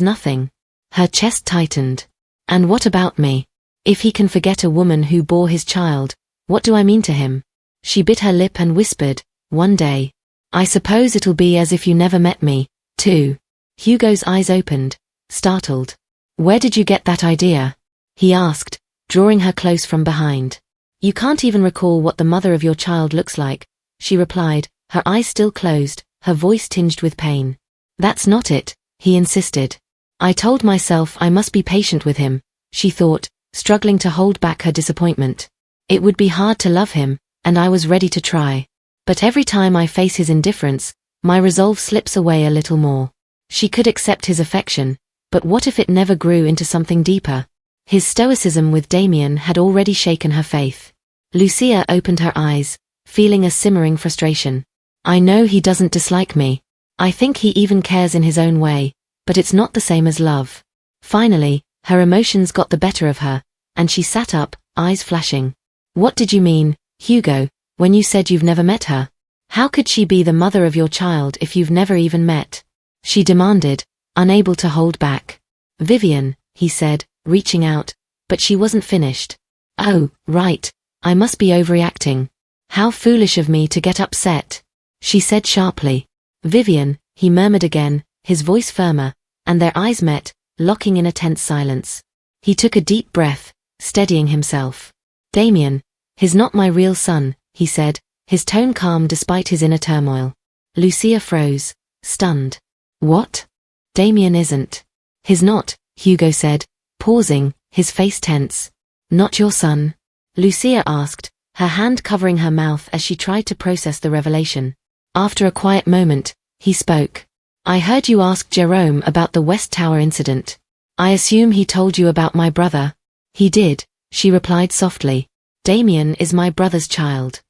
nothing? Her chest tightened. And what about me? If he can forget a woman who bore his child, what do I mean to him? She bit her lip and whispered, "One day. I suppose it'll be as if you never met me, too." Hugo's eyes opened, startled. "Where did you get that idea?" he asked, drawing her close from behind. "You can't even recall what the mother of your child looks like," she replied, her eyes still closed, her voice tinged with pain. "That's not it," he insisted. "I told myself I must be patient with him," she thought, struggling to hold back her disappointment. "It would be hard to love him, and I was ready to try. But every time I face his indifference, my resolve slips away a little more." She could accept his affection, but what if it never grew into something deeper? His stoicism with Damien had already shaken her faith. Lucia opened her eyes, feeling a simmering frustration. "I know he doesn't dislike me. I think he even cares in his own way, but it's not the same as love." Finally, her emotions got the better of her, and she sat up, eyes flashing. "What did you mean, Hugo, when you said you've never met her? How could she be the mother of your child if you've never even met?" she demanded, unable to hold back. "Vivian," he said, reaching out, but she wasn't finished. "Oh, right, I must be overreacting. How foolish of me to get upset," she said sharply. "Vivian," he murmured again, his voice firmer, and their eyes met, locking in a tense silence. He took a deep breath, steadying himself. "Damien, he's not my real son," he said, his tone calm despite his inner turmoil. Lucia froze, stunned. "What? Damien isn't." "He's not," Hugo said, pausing, his face tense. "Not your son?" Lucia asked, her hand covering her mouth as she tried to process the revelation. After a quiet moment, he spoke. "I heard you ask Jerome about the West Tower incident. I assume he told you about my brother?" "He did," she replied softly. "Damien is my brother's child."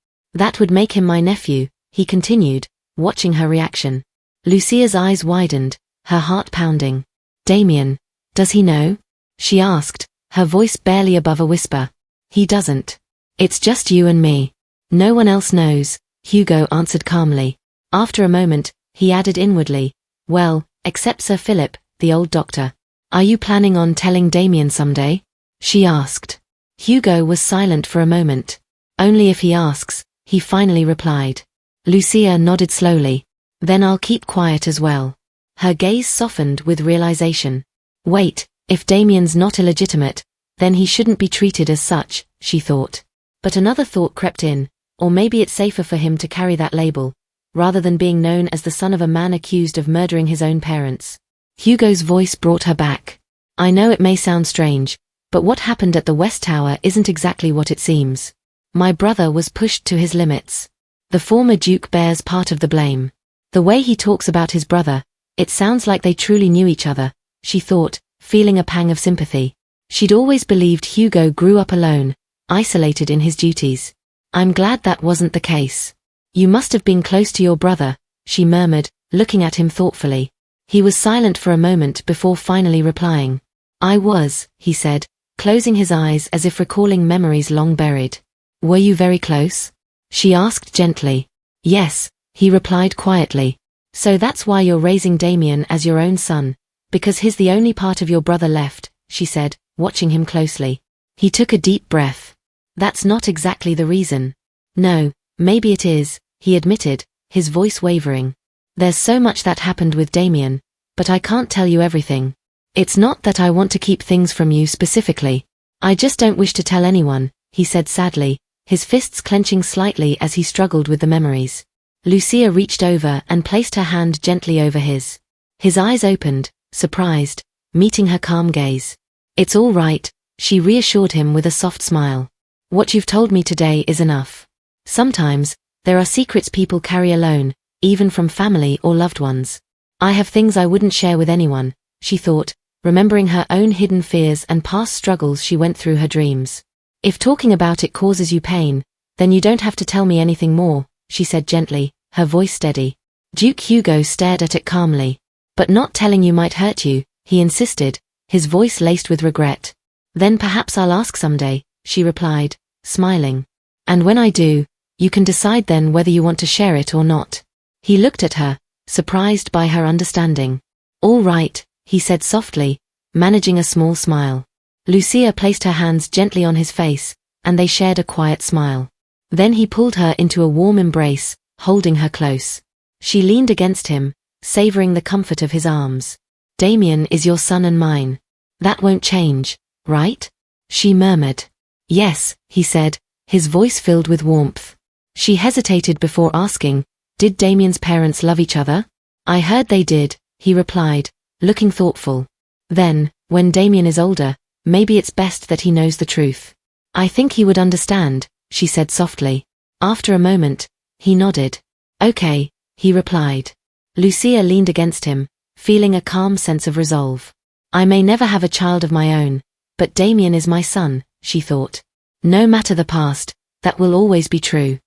"That would make him my nephew," he continued, watching her reaction. Lucia's eyes widened, her heart pounding. "Damien, does he know?" she asked, her voice barely above a whisper. "He doesn't. It's just you and me. No one else knows," Hugo answered calmly. After a moment, he added inwardly, "Well, except Sir Philip, the old doctor. Are you planning on telling Damien someday?" she asked. Hugo was silent for a moment. "Only if he asks," he finally replied. Lucia nodded slowly. "Then I'll keep quiet as well." Her gaze softened with realization. "Wait, if Damien's not illegitimate, then he shouldn't be treated as such," she thought. But another thought crept in, or maybe it's safer for him to carry that label, rather than being known as the son of a man accused of murdering his own parents. Hugo's voice brought her back. "I know it may sound strange, but what happened at the West Tower isn't exactly what it seems. My brother was pushed to his limits. The former Duke bears part of the blame. The way he talks about his brother, it sounds like they truly knew each other," she thought, feeling a pang of sympathy. She'd always believed Hugo grew up alone, isolated in his duties. "I'm glad that wasn't the case. You must have been close to your brother," she murmured, looking at him thoughtfully. He was silent for a moment before finally replying. "I was," he said, closing his eyes as if recalling memories long buried. "Were you very close?" she asked gently. "Yes," he replied quietly. "So that's why you're raising Damien as your own son, because he's the only part of your brother left," she said, watching him closely. He took a deep breath. "That's not exactly the reason." "No, maybe it is," he admitted, his voice wavering. "There's so much that happened with Damien, but I can't tell you everything. It's not that I want to keep things from you specifically. I just don't wish to tell anyone," he said sadly, his fists clenching slightly as he struggled with the memories. Lucia reached over and placed her hand gently over his. His eyes opened, surprised, meeting her calm gaze. "It's all right," she reassured him with a soft smile. "What you've told me today is enough. Sometimes, there are secrets people carry alone, even from family or loved ones. I have things I wouldn't share with anyone," she thought, remembering her own hidden fears and past struggles she went through her dreams. "If talking about it causes you pain, then you don't have to tell me anything more," she said gently, her voice steady. Duke Hugo stared at it calmly. But not telling you might hurt you, he insisted, his voice laced with regret. Then perhaps I'll ask someday, she replied, smiling. And when I do, you can decide then whether you want to share it or not. He looked at her, surprised by her understanding. All right, he said softly, managing a small smile. Lucia placed her hands gently on his face, and they shared a quiet smile. Then he pulled her into a warm embrace, holding her close. She leaned against him, savoring the comfort of his arms. Damien is your son and mine. That won't change, right? She murmured. Yes, he said, his voice filled with warmth. She hesitated before asking, did Damien's parents love each other? I heard they did, he replied, looking thoughtful. Then, when Damien is older, maybe it's best that he knows the truth. I think he would understand, she said softly. After a moment, he nodded. Okay, he replied. Lucia leaned against him, feeling a calm sense of resolve. I may never have a child of my own, but Damien is my son, she thought. No matter the past, that will always be true.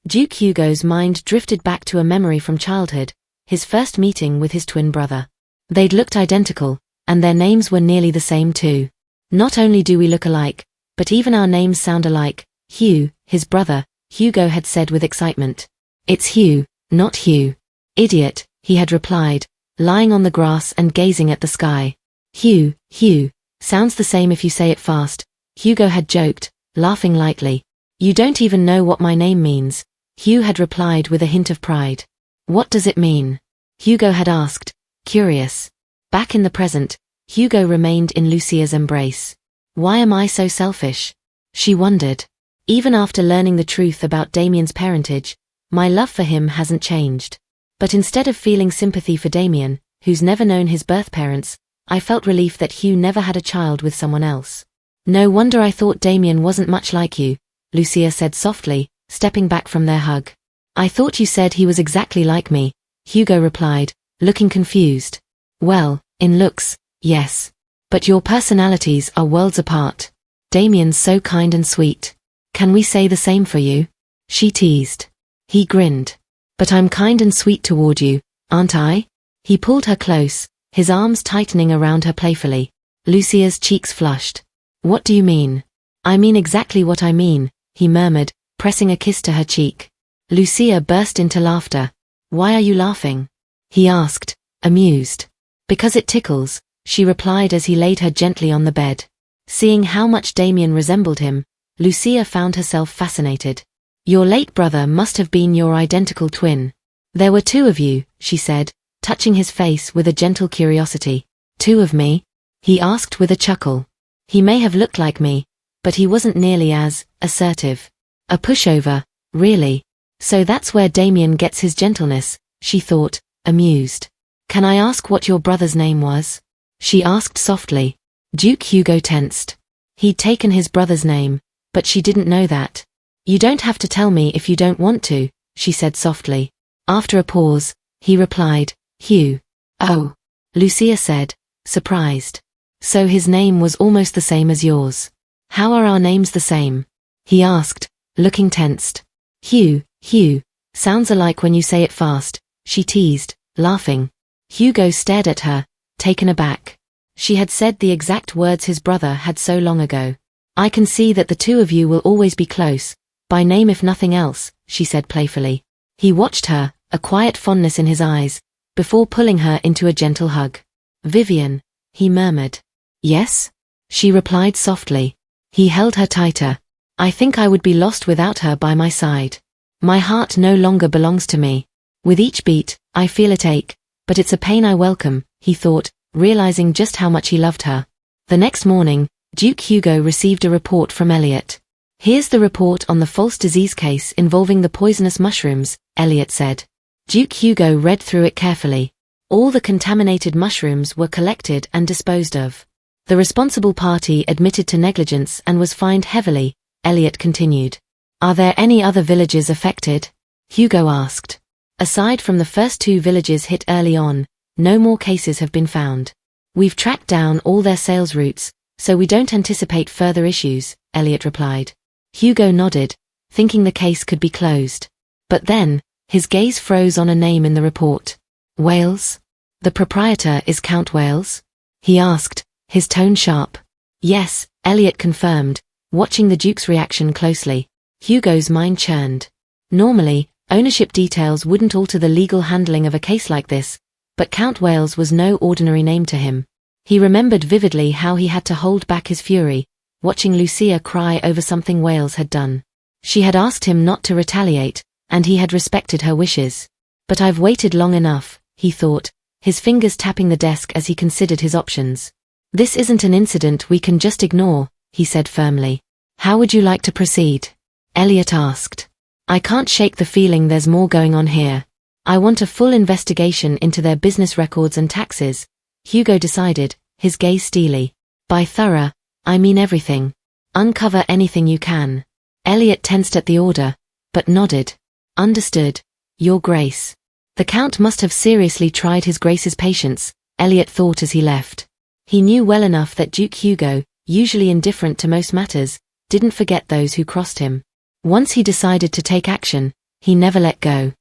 Duke Hugo's mind drifted back to a memory from childhood, his first meeting with his twin brother. They'd looked identical, and their names were nearly the same too. Not only do we look alike, but even our names sound alike. Hugh, his brother, Hugo had said with excitement. It's Hugh, not Hugh. Idiot, he had replied, lying on the grass and gazing at the sky. Hugh, sounds the same if you say it fast, Hugo had joked, laughing lightly. You don't even know what my name means, Hugh had replied with a hint of pride. What does it mean? Hugo had asked, curious. Back in the present, Hugo remained in Lucia's embrace. Why am I so selfish? She wondered. Even after learning the truth about Damien's parentage, my love for him hasn't changed. But instead of feeling sympathy for Damien, who's never known his birth parents, I felt relief that Hugh never had a child with someone else. No wonder I thought Damien wasn't much like you, Lucia said softly, stepping back from their hug. I thought you said he was exactly like me, Hugo replied, looking confused. Well, in looks, yes. But your personalities are worlds apart. Damien's so kind and sweet. Can we say the same for you? She teased. He grinned. But I'm kind and sweet toward you, aren't I? He pulled her close, his arms tightening around her playfully. Lucia's cheeks flushed. What do you mean? I mean exactly what I mean, he murmured, pressing a kiss to her cheek. Lucia burst into laughter. Why are you laughing? He asked, amused. Because it tickles, she replied as he laid her gently on the bed. Seeing how much Damien resembled him, Lucia found herself fascinated. Your late brother must have been your identical twin. There were two of you, she said, touching his face with a gentle curiosity. Two of me? He asked with a chuckle. He may have looked like me, but he wasn't nearly as assertive. A pushover, really. So that's where Damien gets his gentleness, she thought, amused. Can I ask what your brother's name was? She asked softly. Duke Hugo tensed. He'd taken his brother's name, but she didn't know that. You don't have to tell me if you don't want to, she said softly. After a pause, he replied, Hugh. Oh, Lucia said, surprised. So his name was almost the same as yours. How are our names the same? He asked, looking tensed. Hugh, sounds alike when you say it fast, she teased, laughing. Hugo stared at her, taken aback. She had said the exact words his brother had so long ago. I can see that the two of you will always be close, by name if nothing else, she said playfully. He watched her, a quiet fondness in his eyes, before pulling her into a gentle hug. Vivian, he murmured. Yes? She replied softly. He held her tighter. I think I would be lost without her by my side. My heart no longer belongs to me. With each beat, I feel it ache, but it's a pain I welcome, he thought, realizing just how much he loved her. The next morning, Duke Hugo received a report from Elliot. Here's the report on the false disease case involving the poisonous mushrooms, Elliot said. Duke Hugo read through it carefully. All the contaminated mushrooms were collected and disposed of. The responsible party admitted to negligence and was fined heavily, Elliot continued. Are there any other villages affected? Hugo asked. Aside from the first two villages hit early on, no more cases have been found. We've tracked down all their sales routes, so we don't anticipate further issues, Elliot replied. Hugo nodded, thinking the case could be closed. But then, His gaze froze on a name in the report. Wales? The proprietor is Count Wales? He asked, his tone sharp. Yes, Elliot confirmed, watching the Duke's reaction closely. Hugo's mind churned. Normally, ownership details wouldn't alter the legal handling of a case like this, but Count Wales was no ordinary name to him. He remembered vividly how he had to hold back his fury, watching Lucia cry over something Wales had done. She had asked him not to retaliate, and he had respected her wishes. But I've waited long enough, he thought, his fingers tapping the desk as he considered his options. This isn't an incident we can just ignore, he said firmly. How would you like to proceed? Elliot asked. I can't shake the feeling there's more going on here. I want a full investigation into their business records and taxes, Hugo decided, his gaze steely. By thorough, I mean everything. Uncover anything you can. Elliot tensed at the order, but nodded. Understood, Your Grace. The Count must have seriously tried his Grace's patience, Elliot thought as he left. He knew well enough that Duke Hugo, usually indifferent to most matters, didn't forget those who crossed him. Once he decided to take action, he never let go.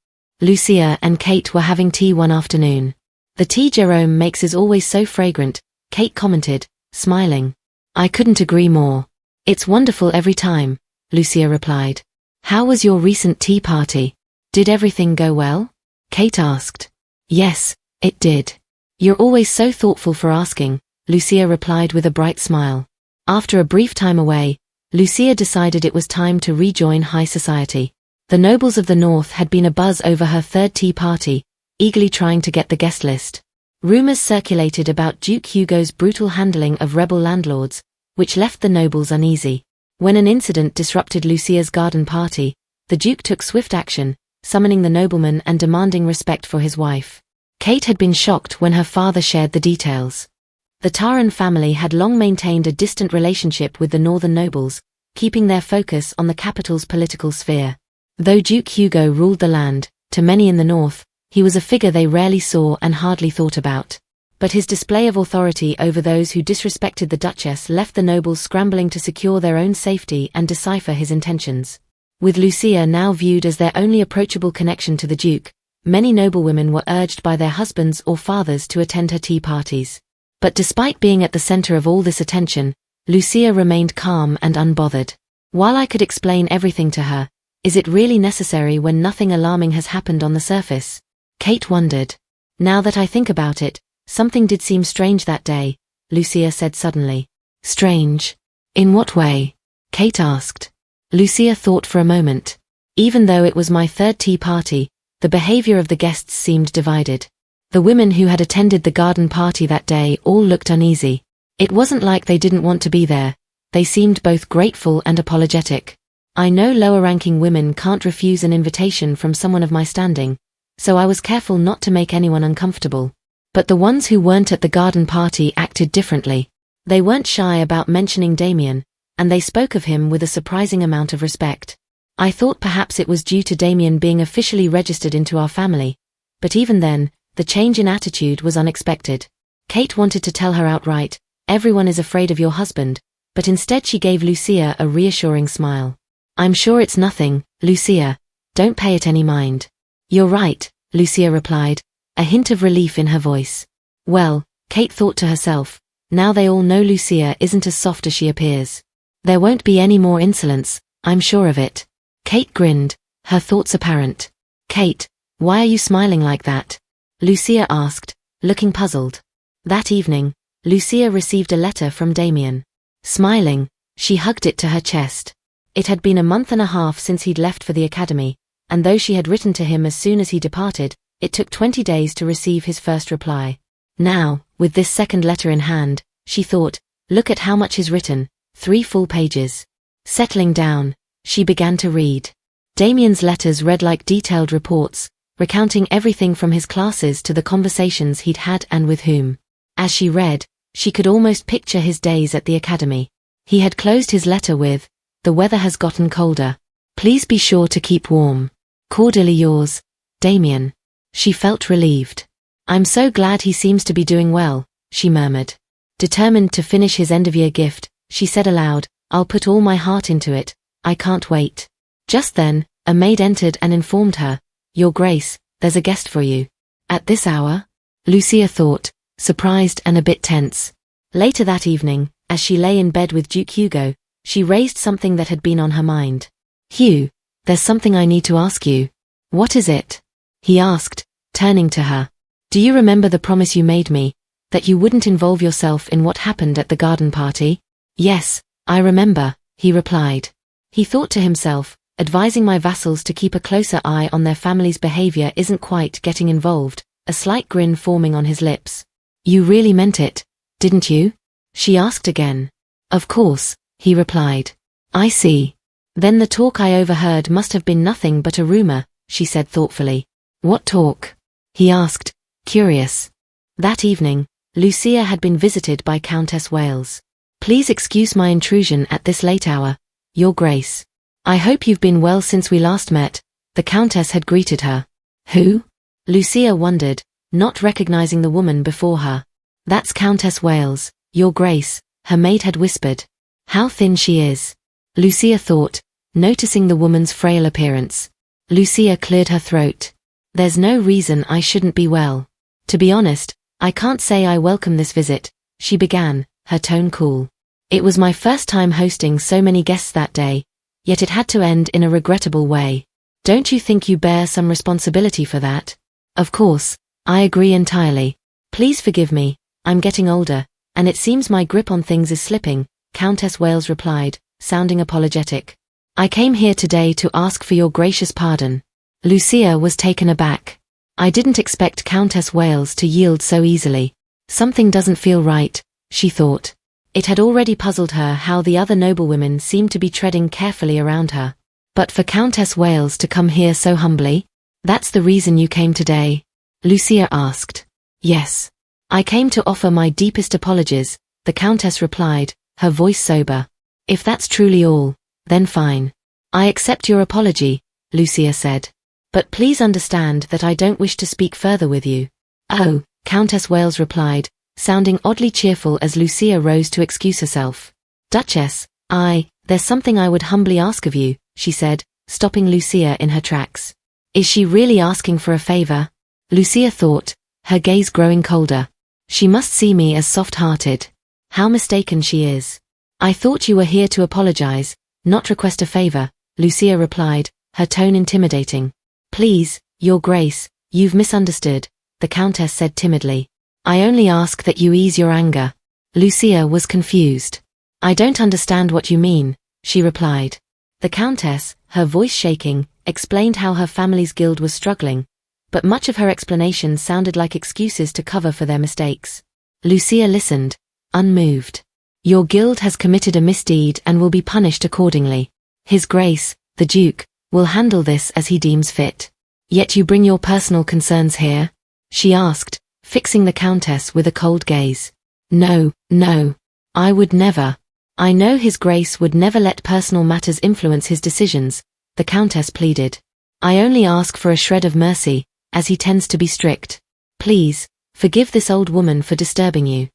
Lucia and Kate were having tea one afternoon. The tea Jerome makes is always so fragrant, Kate commented, smiling. I couldn't agree more. It's wonderful every time, Lucia replied. How was your recent tea party? Did everything go well? Kate asked. Yes, it did. You're always so thoughtful for asking, Lucia replied with a bright smile. After a brief time away, Lucia decided it was time to rejoin high society. The nobles of the north had been abuzz over her third tea party, eagerly trying to get the guest list. Rumors circulated about Duke Hugo's brutal handling of rebel landlords, which left the nobles uneasy. When an incident disrupted Lucia's garden party, the Duke took swift action, summoning the nobleman and demanding respect for his wife. Kate had been shocked when her father shared the details. The Taran family had long maintained a distant relationship with the northern nobles, keeping their focus on the capital's political sphere. Though Duke Hugo ruled the land, to many in the north, he was a figure they rarely saw and hardly thought about. But his display of authority over those who disrespected the Duchess left the nobles scrambling to secure their own safety and decipher his intentions. With Lucia now viewed as their only approachable connection to the Duke, many noblewomen were urged by their husbands or fathers to attend her tea parties. But despite being at the center of all this attention, Lucia remained calm and unbothered. While I could explain everything to her, is it really necessary when nothing alarming has happened on the surface? Kate wondered. Now that I think about it, something did seem strange that day, Lucia said suddenly. Strange? In what way? Kate asked. Lucia thought for a moment. Even though it was my third tea party, the behavior of the guests seemed divided. The women who had attended the garden party that day all looked uneasy. It wasn't like they didn't want to be there, they seemed both grateful and apologetic. I know lower-ranking women can't refuse an invitation from someone of my standing, so I was careful not to make anyone uncomfortable. But the ones who weren't at the garden party acted differently. They weren't shy about mentioning Damien, and they spoke of him with a surprising amount of respect. I thought perhaps it was due to Damien being officially registered into our family, but even then, the change in attitude was unexpected. Kate wanted to tell her outright, everyone is afraid of your husband, but instead she gave Lucia a reassuring smile. I'm sure it's nothing, Lucia. Don't pay it any mind. You're right, Lucia replied, a hint of relief in her voice. Well, Kate thought to herself, now they all know Lucia isn't as soft as she appears. There won't be any more insolence, I'm sure of it. Kate grinned, her thoughts apparent. Kate, why are you smiling like that? Lucia asked, looking puzzled. That evening, Lucia received a letter from Damien. Smiling, she hugged it to her chest. It had been a month and a half since he'd left for the academy, and though she had written to him as soon as he departed, it took 20 days to receive his first reply. Now, with this second letter in hand, she thought, look at how much is written, 3 full pages. Settling down, she began to read. Damien's letters read like detailed reports, recounting everything from his classes to the conversations he'd had and with whom. As she read, she could almost picture his days at the academy. He had closed his letter with, the weather has gotten colder. Please be sure to keep warm. Cordially yours, Damien. She felt relieved. I'm so glad he seems to be doing well, she murmured. Determined to finish his end-of-year gift, she said aloud, I'll put all my heart into it, I can't wait. Just then, a maid entered and informed her, Your Grace, there's a guest for you. At this hour? Lucia thought, surprised and a bit tense. Later that evening, as she lay in bed with Duke Hugo, she raised something that had been on her mind. Hugh, there's something I need to ask you. What is it? He asked, turning to her. Do you remember the promise you made me, that you wouldn't involve yourself in what happened at the garden party? Yes, I remember, he replied. He thought to himself, advising my vassals to keep a closer eye on their family's behavior isn't quite getting involved, a slight grin forming on his lips. You really meant it, didn't you? She asked again. Of course, he replied. I see. Then the talk I overheard must have been nothing but a rumor, she said thoughtfully. What talk? He asked, curious. That evening, Lucia had been visited by Countess Wales. Please excuse my intrusion at this late hour, Your Grace. I hope you've been well since we last met, the Countess had greeted her. Who? Lucia wondered, not recognizing the woman before her. That's Countess Wales, Your Grace, her maid had whispered. How thin she is. Lucia thought, noticing the woman's frail appearance. Lucia cleared her throat. There's no reason I shouldn't be well. To be honest, I can't say I welcome this visit, she began, her tone cool. It was my first time hosting so many guests that day, yet it had to end in a regrettable way. Don't you think you bear some responsibility for that? Of course, I agree entirely. Please forgive me, I'm getting older, and it seems my grip on things is slipping, Countess Wales replied, sounding apologetic. I came here today to ask for your gracious pardon. Lucia was taken aback. I didn't expect Countess Wales to yield so easily. Something doesn't feel right, she thought. It had already puzzled her how the other noblewomen seemed to be treading carefully around her. But for Countess Wales to come here so humbly? That's the reason you came today? Lucia asked. Yes. I came to offer my deepest apologies, the Countess replied, her voice sober. If that's truly all, then fine. I accept your apology, Lucia said. But please understand that I don't wish to speak further with you. Oh, Countess Wales replied, sounding oddly cheerful as Lucia rose to excuse herself. Duchess, there's something I would humbly ask of you, she said, stopping Lucia in her tracks. Is she really asking for a favor? Lucia thought, her gaze growing colder. She must see me as soft-hearted. How mistaken she is. I thought you were here to apologize, not request a favor, Lucia replied, her tone intimidating. Please, Your Grace, you've misunderstood, the Countess said timidly. I only ask that you ease your anger. Lucia was confused. I don't understand what you mean, she replied. The Countess, her voice shaking, explained how her family's guild was struggling, but much of her explanation sounded like excuses to cover for their mistakes. Lucia listened, unmoved. Your guild has committed a misdeed and will be punished accordingly. His Grace, the Duke, will handle this as he deems fit. Yet you bring your personal concerns here? She asked, fixing the Countess with a cold gaze. No, I would never. I know His Grace would never let personal matters influence his decisions, the Countess pleaded. I only ask for a shred of mercy, as he tends to be strict. Please, forgive this old woman for disturbing you.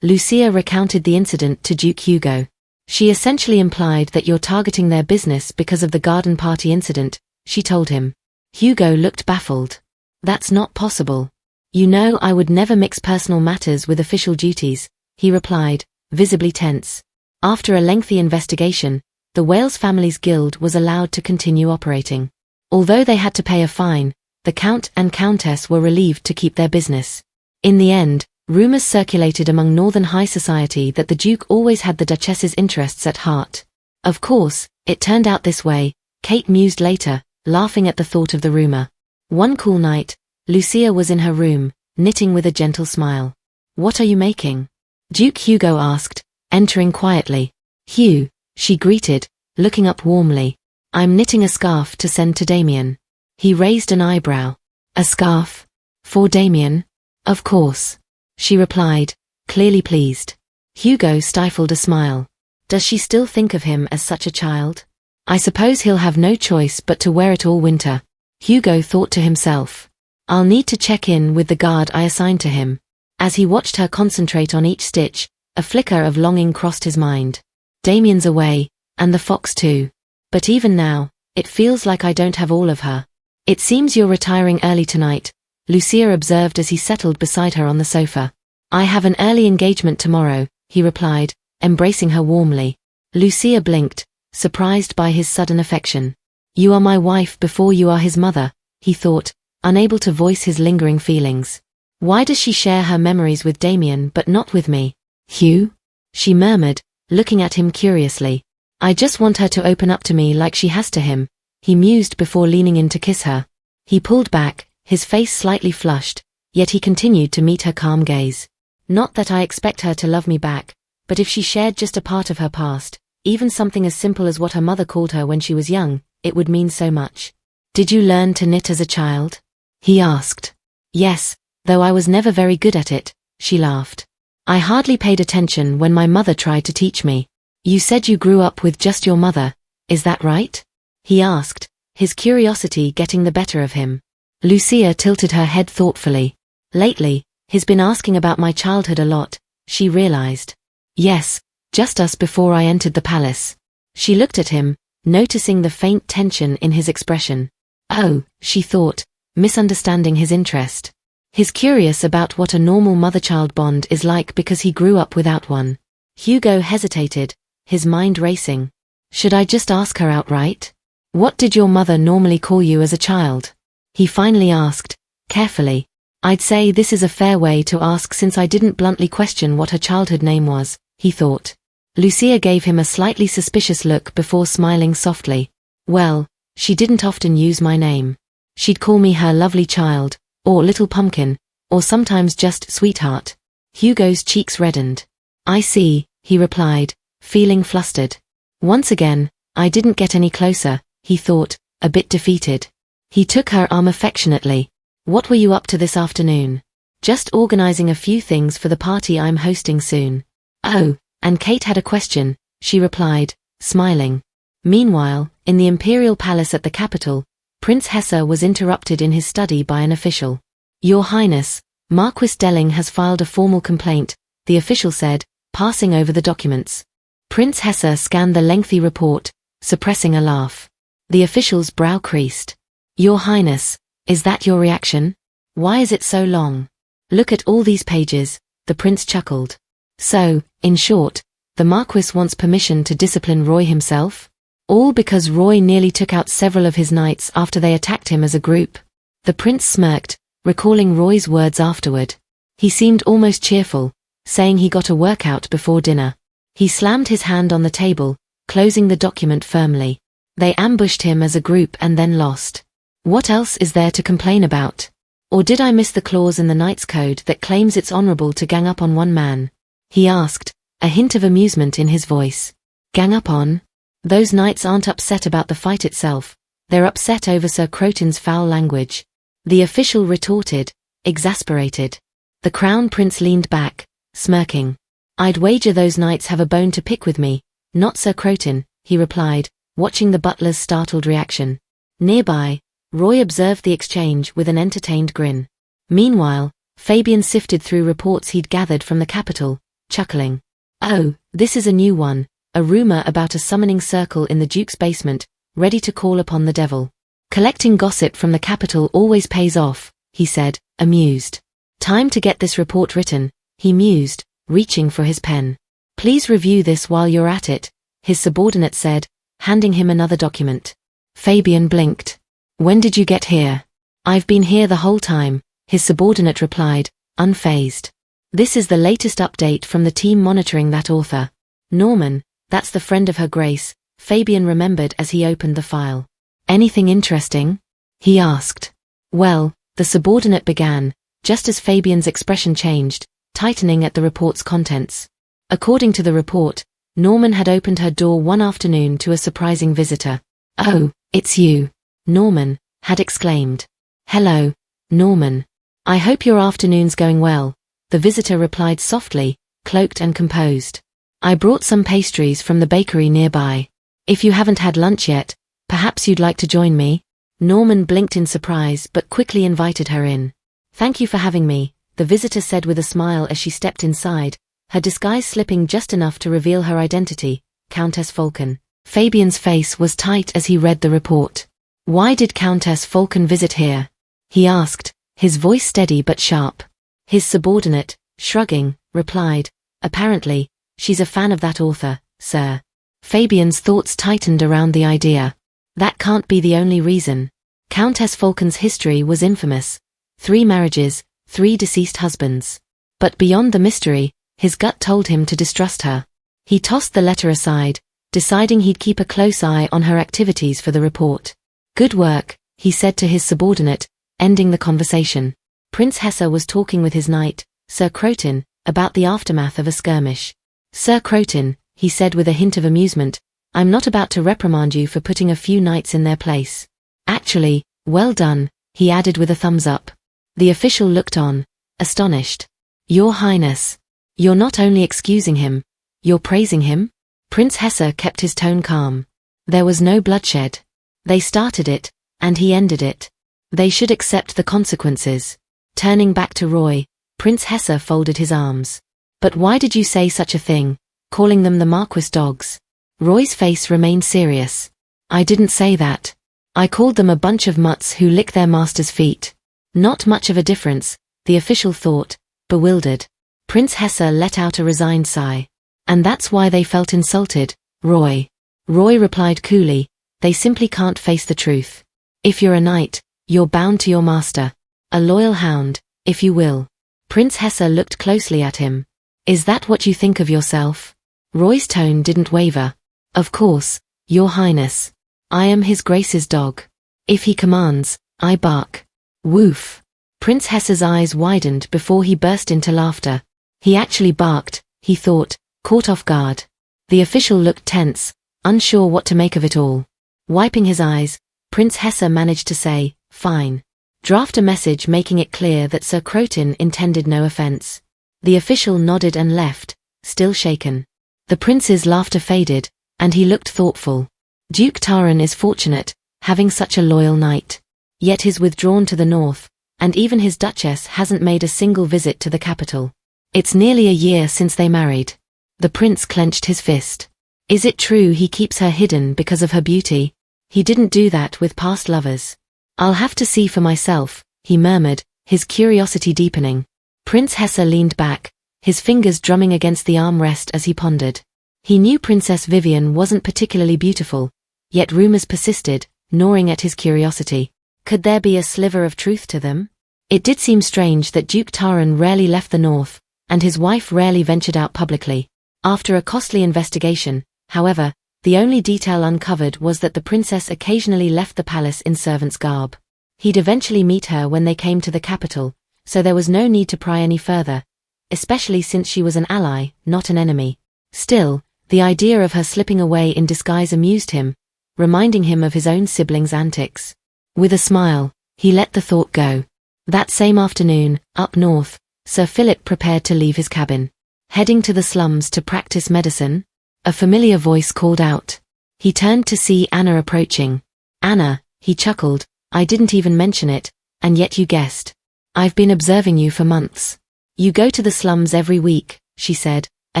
Lucia recounted the incident to Duke Hugo. She essentially implied that you're targeting their business because of the garden party incident, she told him. Hugo looked baffled. That's not possible. You know I would never mix personal matters with official duties, he replied, visibly tense. After a lengthy investigation, the Wales family's guild was allowed to continue operating. Although they had to pay a fine, the Count and Countess were relieved to keep their business. In the end, rumors circulated among Northern high society that the Duke always had the Duchess's interests at heart. Of course, it turned out this way, Kate mused later, laughing at the thought of the rumor. One cool night, Lucia was in her room, knitting with a gentle smile. What are you making? Duke Hugo asked, entering quietly. Hugh, she greeted, looking up warmly. I'm knitting a scarf to send to Damien. He raised an eyebrow. A scarf? For Damien? Of course. She replied, clearly pleased. Hugo stifled a smile. Does she still think of him as such a child? I suppose he'll have no choice but to wear it all winter. Hugo thought to himself. I'll need to check in with the guard I assigned to him. As he watched her concentrate on each stitch, a flicker of longing crossed his mind. Damien's away, and the fox too. But even now, it feels like I don't have all of her. It seems you're retiring early tonight, Lucia observed as he settled beside her on the sofa. I have an early engagement tomorrow, he replied, embracing her warmly. Lucia blinked, surprised by his sudden affection. You are my wife before you are his mother, he thought, unable to voice his lingering feelings. Why does she share her memories with Damien but not with me? Hugh? She murmured, looking at him curiously. I just want her to open up to me like she has to him, he mused before leaning in to kiss her. He pulled back, his face slightly flushed, yet he continued to meet her calm gaze. Not that I expect her to love me back, but if she shared just a part of her past, even something as simple as what her mother called her when she was young, it would mean so much. Did you learn to knit as a child? He asked. Yes, though I was never very good at it, she laughed. I hardly paid attention when my mother tried to teach me. You said you grew up with just your mother, is that right? He asked, his curiosity getting the better of him. Lucia tilted her head thoughtfully. Lately, he's been asking about my childhood a lot, she realized. Yes, just us before I entered the palace. She looked at him, noticing the faint tension in his expression. Oh, she thought, misunderstanding his interest. He's curious about what a normal mother-child bond is like because he grew up without one. Hugo hesitated, his mind racing. Should I just ask her outright? What did your mother normally call you as a child? He finally asked, carefully. I'd say this is a fair way to ask since I didn't bluntly question what her childhood name was, he thought. Lucia gave him a slightly suspicious look before smiling softly. Well, she didn't often use my name. She'd call me her lovely child, or little pumpkin, or sometimes just sweetheart. Hugo's cheeks reddened. I see, he replied, feeling flustered. Once again, I didn't get any closer, he thought, a bit defeated. He took her arm affectionately. What were you up to this afternoon? Just organizing a few things for the party I'm hosting soon. Oh, and Kate had a question, she replied, smiling. Meanwhile, in the imperial palace at the capital, Prince Hesse was interrupted in his study by an official. Your Highness, Marquis Delling has filed a formal complaint, the official said, passing over the documents. Prince Hesse scanned the lengthy report, suppressing a laugh. The official's brow creased. Your Highness, is that your reaction? Why is it so long? Look at all these pages, the prince chuckled. So, in short, the Marquis wants permission to discipline Roy himself? All because Roy nearly took out several of his knights after they attacked him as a group. The prince smirked, recalling Roy's words afterward. He seemed almost cheerful, saying he got a workout before dinner. He slammed his hand on the table, closing the document firmly. They ambushed him as a group and then lost. What else is there to complain about? Or did I miss the clause in the Knight's Code that claims it's honorable to gang up on one man? He asked, a hint of amusement in his voice. Gang up on? Those knights aren't upset about the fight itself, they're upset over Sir Croton's foul language. The official retorted, exasperated. The Crown Prince leaned back, smirking. I'd wager those knights have a bone to pick with me, not Sir Croton, he replied, watching the butler's startled reaction. Nearby, Roy observed the exchange with an entertained grin. Meanwhile, Fabian sifted through reports he'd gathered from the capital, chuckling. Oh, this is a new one, a rumor about a summoning circle in the Duke's basement, ready to call upon the devil. Collecting gossip from the capital always pays off, he said, amused. Time to get this report written, he mused, reaching for his pen. Please review this while you're at it, his subordinate said, handing him another document. Fabian blinked. When did you get here? I've been here the whole time, his subordinate replied, unfazed. This is the latest update from the team monitoring that author. Norman, that's the friend of Her Grace, Fabian remembered as he opened the file. Anything interesting? He asked. Well, the subordinate began, just as Fabian's expression changed, tightening at the report's contents. According to the report, Norman had opened her door one afternoon to a surprising visitor. Oh, it's you. Norman had exclaimed. Hello, Norman. I hope your afternoon's going well, the visitor replied softly, cloaked and composed. I brought some pastries from the bakery nearby. If you haven't had lunch yet, perhaps you'd like to join me? Norman blinked in surprise but quickly invited her in. Thank you for having me, the visitor said with a smile as she stepped inside, her disguise slipping just enough to reveal her identity, Countess Falcon. Fabian's face was tight as he read the report. Why did Countess Falcon visit here? He asked, his voice steady but sharp. His subordinate, shrugging, replied, apparently, she's a fan of that author, sir. Fabian's thoughts tightened around the idea. That can't be the only reason. Countess Falcon's history was infamous. 3 marriages, 3 deceased husbands. But beyond the mystery, his gut told him to distrust her. He tossed the letter aside, deciding he'd keep a close eye on her activities for the report. Good work, he said to his subordinate, ending the conversation. Prince Hesse was talking with his knight, Sir Crotin, about the aftermath of a skirmish. Sir Crotin, he said with a hint of amusement, I'm not about to reprimand you for putting a few knights in their place. Actually, well done, he added with a thumbs up. The official looked on, astonished. Your Highness. You're not only excusing him, you're praising him? Prince Hesse kept his tone calm. There was no bloodshed. They started it, and he ended it. They should accept the consequences. Turning back to Roy, Prince Hesse folded his arms. But why did you say such a thing, calling them the Marquis dogs? Roy's face remained serious. I didn't say that. I called them a bunch of mutts who lick their master's feet. Not much of a difference, the official thought, bewildered. Prince Hesse let out a resigned sigh. And that's why they felt insulted, Roy. Roy replied coolly, they simply can't face the truth. If you're a knight, you're bound to your master. A loyal hound, if you will. Prince Hesse looked closely at him. Is that what you think of yourself? Roy's tone didn't waver. Of course, Your Highness. I am His Grace's dog. If he commands, I bark. Woof. Prince Hesse's eyes widened before he burst into laughter. He actually barked, he thought, caught off guard. The official looked tense, unsure what to make of it all. Wiping his eyes, Prince Hesse managed to say, fine. Draft a message making it clear that Sir Crotin intended no offense. The official nodded and left, still shaken. The prince's laughter faded, and he looked thoughtful. Duke Taran is fortunate, having such a loyal knight. Yet he's withdrawn to the north, and even his duchess hasn't made a single visit to the capital. It's nearly a year since they married. The prince clenched his fist. Is it true he keeps her hidden because of her beauty? He didn't do that with past lovers. I'll have to see for myself, he murmured, his curiosity deepening. Prince Hesse leaned back, his fingers drumming against the armrest as he pondered. He knew Princess Vivian wasn't particularly beautiful, yet rumors persisted, gnawing at his curiosity. Could there be a sliver of truth to them? It did seem strange that Duke Taran rarely left the north, and his wife rarely ventured out publicly. After a costly investigation, however, the only detail uncovered was that the princess occasionally left the palace in servant's garb. He'd eventually meet her when they came to the capital, so there was no need to pry any further, especially since she was an ally, not an enemy. Still, the idea of her slipping away in disguise amused him, reminding him of his own siblings' antics. With a smile, he let the thought go. That same afternoon, up north, Sir Philip prepared to leave his cabin. Heading to the slums to practice medicine? A familiar voice called out. He turned to see Anna approaching. Anna, he chuckled, I didn't even mention it, and yet you guessed. I've been observing you for months. You go to the slums every week, she said, a